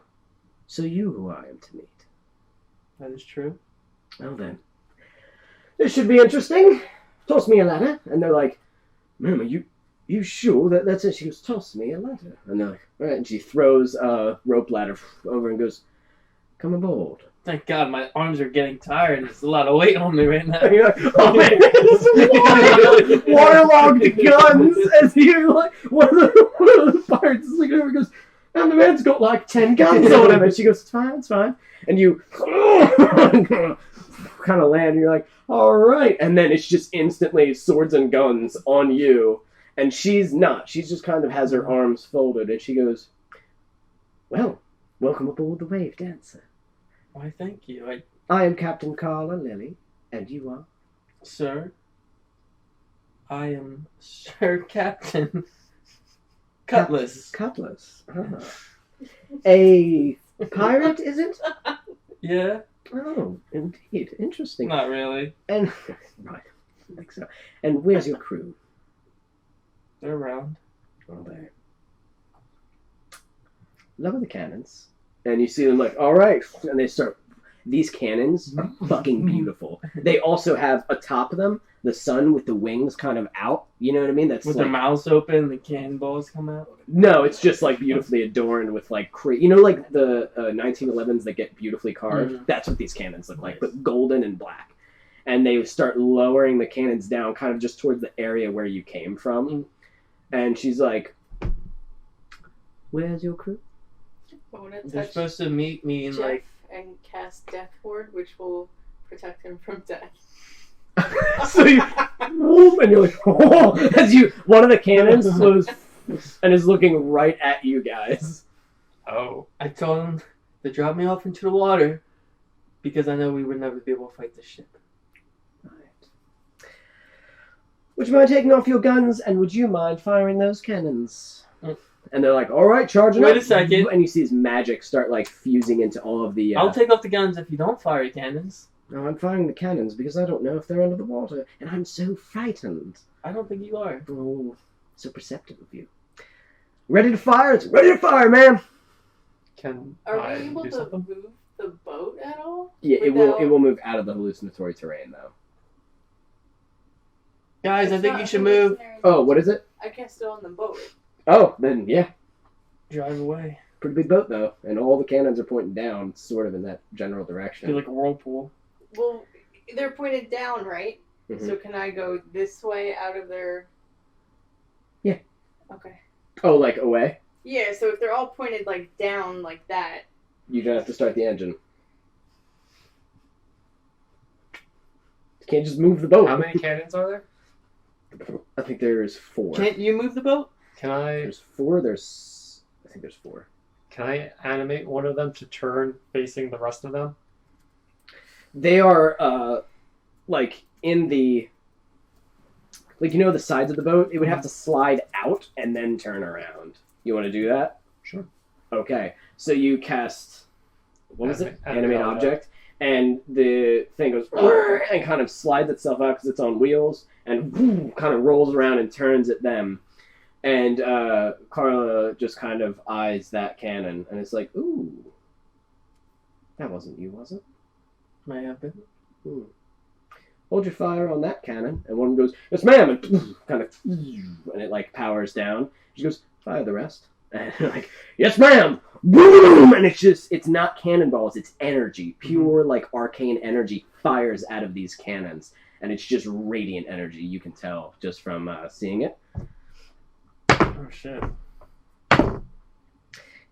So you who I am to meet. That is true. Well then, this should be interesting. Toss me a ladder. And they're like, "Ma'am, are you sure that's it?" She goes, "Toss me a ladder." And they're like, "All right." And she throws a rope ladder over and goes, "Come aboard." Thank God, my arms are getting tired. There's a lot of weight on me right now. And you're like, "Oh man, waterlogged guns!" As you one of the pirates is looking over and goes, "And the man's got 10 guns on him." And she goes, "It's fine." And you kind of land, and you're like, "All right." And then it's just instantly swords and guns on you. And she's not. She's just kind of has her arms folded, and she goes, "Well, welcome aboard the Wave Dancer. Why, thank you. I am Captain Carla Lilly, and you are?" Sir, I am Sir Captain Cutlass. Cutlass. Ah. A pirate, is it? Yeah? Oh, indeed. Interesting. Not really. And right, I think so. And where's your crew? They're around. Oh, there. lower the cannons. And you see them like, all right. And they start, these cannons are fucking beautiful. They also have atop them the sun with the wings kind of out. You know what I mean? That's With like, their mouths open, the cannonballs come out. no, it's just like beautifully adorned with like, you know, like the 1911s that get beautifully carved? Mhm. That's what these cannons look like, but golden and black. And they start lowering the cannons down kind of just towards the area where you came from. And she's like, where's your crew? I want to They're touch supposed to meet me in Jeff like. and cast Death Ward, which will protect him from death. So you, and you're like, oh, as you, one of the cannons slows and is looking right at you guys. Oh. I told them to drop me off into the water because I know we would never be able to fight the ship. Would you mind taking off your guns, and would you mind firing those cannons? And they're like, all right, charging Wait up. a second. And you see his magic start, like, fusing into all of the... I'll take off the guns if you don't fire cannons. No, I'm firing the cannons because I don't know if they're under the water, and I'm so frightened. I don't think you are. Oh, so perceptive of you. Ready to fire? It's ready to fire, man! Can Are I we able do to something? move the boat at all? Yeah, it Without- will move out of the hallucinatory terrain, though. Guys, I It's think not you should move. hallucinatory. Oh, what is it? I can't still on the boat. Oh, then, yeah. Drive away. Pretty big boat, though, and all the cannons are pointing down, sort of in that general direction. Be like a whirlpool. Well, they're pointed down, right? Mhm. So can I go this way out of their... Yeah. Okay. Oh, like away? Yeah, so if they're all pointed, like, down like that... You don't have to start the engine. You can't just move the boat. How many cannons are there? I think there's 4. Can't you move the boat? Can I There's 4. I think there's 4. can I animate one of them to turn facing the rest of them? They are like in the, like, you know, the sides of the boat. It would have to slide out and then turn around. You want to do that? Sure. Okay. So you cast, what was it? Animate Animate object. And the thing goes and kind of slides itself out because it's on wheels and kind of rolls around and turns at them. And Carla just kind of eyes that cannon and it's like, ooh, that wasn't you, was it? May have been. Hold your fire on that cannon. And one goes, yes, ma'am, and kind of, and it like powers down. She goes, fire the rest. And like, yes, ma'am, boom! And it's not cannonballs, it's energy, pure like arcane energy fires out of these cannons, and it's just radiant energy. You can tell just from seeing it. Oh shit.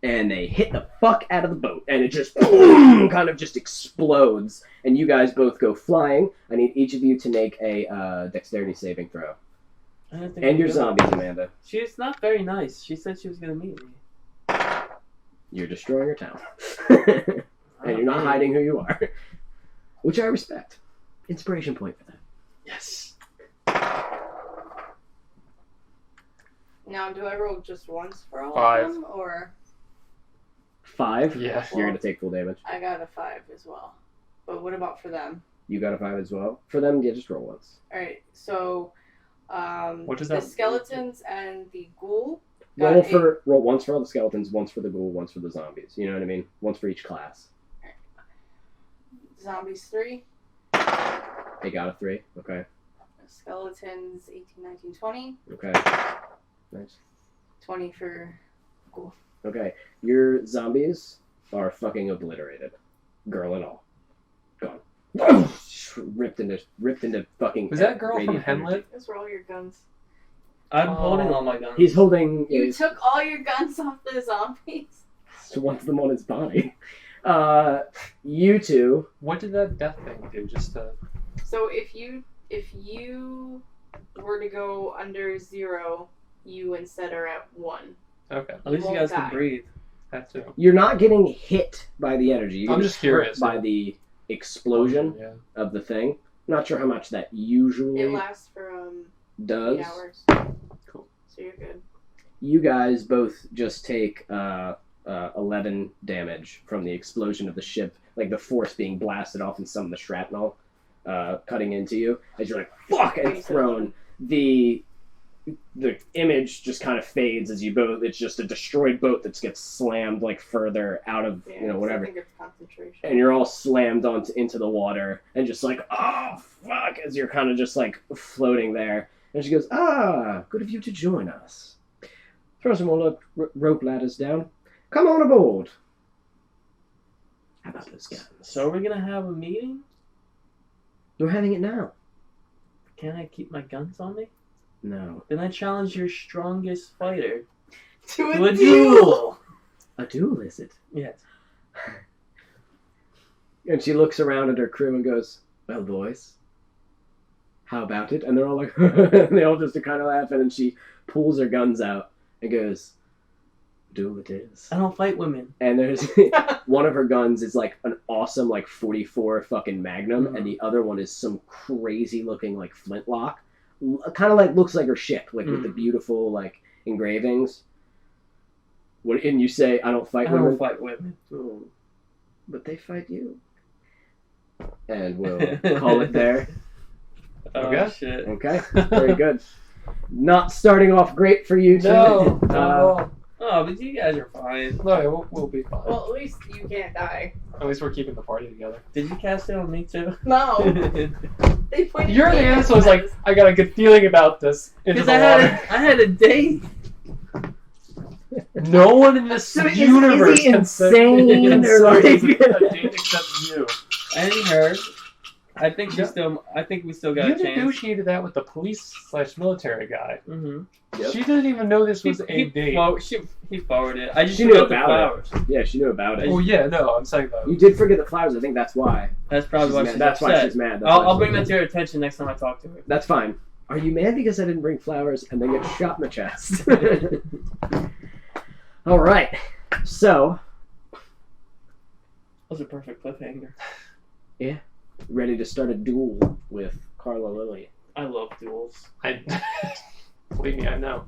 And they hit the fuck out of the boat, and it just boom, kind of just explodes, and you guys both go flying. I need each of you to make a dexterity saving throw. I don't think And I'm your good. zombies, Amanda. She's not very nice. She said she was gonna meet me. You're destroying your town. And you're not hiding who you are. Which I respect. Inspiration point for that. Yes. Now, do I roll just once for all 5. of them, or 5? Yeah. You're going to take full damage. I got a 5 as well? But what about for them? You got a 5 as well. For them, yeah, just roll once. All right, so What does the that- skeletons and the ghoul. got Roll once for all the skeletons, once for the ghoul, once for the zombies. You know what I mean? Once for each class. Zombies 3, They got a 3. Okay. skeletons 18, 19, 20, Okay. Nice. 20 for ghoul. Okay. Your zombies are fucking obliterated. Girl and all. Gone. ripped into fucking. Was that girl from radiant energy. Henlet? Those were all your guns. I'm Oh. holding all my guns. He's holding. You took all your guns off the zombies? Wants them on his body. You two. What did that death thing do? Just to... So if you were to go under 0, you instead are at 1. Okay. At least you won't guys die. can breathe. That too. You're not getting hit by the energy. You're I'm getting just curious. hurt by the explosion Yeah. of the thing. Not sure how much that usually It lasts for does. 8 hours. Cool. So you're good. You guys both just take 11 damage from the explosion of the ship, like the force being blasted off and some of the shrapnel cutting into you as you're like, fuck, and thrown. The the image just kind of fades as you both. It's just a destroyed boat that gets slammed like further out of whatever. I think it's concentration. And you're all slammed into the water and just like, oh fuck, as you're kind of just like floating there. And she goes, good of you to join us. Throw some more rope ladders down. Come on aboard. How about those guns? So we're gonna have a meeting? We're having it now. Can I keep my guns on me? No. Then I challenge your strongest fighter To to a duel. A duel, is it? Yes. And she looks around at her crew and goes, well, boys, how about it? And they're all like, and they all just kind of laugh. And then she pulls her guns out and goes, duel it is. I don't fight women. And there's one of her guns is like an awesome like 44 fucking Magnum, and the other one is some crazy looking like flintlock. Kind of like looks like her ship, like with the beautiful like engravings. What? And you say, I don't fight women? I don't fight women. Oh, but they fight you. And we'll call it there. Oh, Okay. shit. Okay, very good. Not starting off great for you two. No. Oh, but you guys are fine. No, we'll be fine. Well, at least you can't die. At least we're keeping the party together. Did you cast it on me too? No. They pointed You're the me at asshole who's like, I got a good feeling about this. Into Because the I water. had a date. No one in this So universe is he can say insane or like- a date except you. I ain't heard. I think we still got You a chance. negotiated that with the police/military guy. Mm-hmm. Yep. She didn't even know this was a date. He forwarded it. I just She knew forgot the about flowers. Yeah, she knew about it. Well, yeah, no, I'm saying though. You did forget the flowers. I think that's why. That's probably why She's she's mad. That's upset. why she's mad. That's why I'll she's bring mad. that to your attention next time I talk to her. That's fine. Are you mad because I didn't bring flowers and then get shot in the chest? All right. So, That was a perfect cliffhanger. ready to start a duel with Carla Lilly. I love duels. I believe me, I know.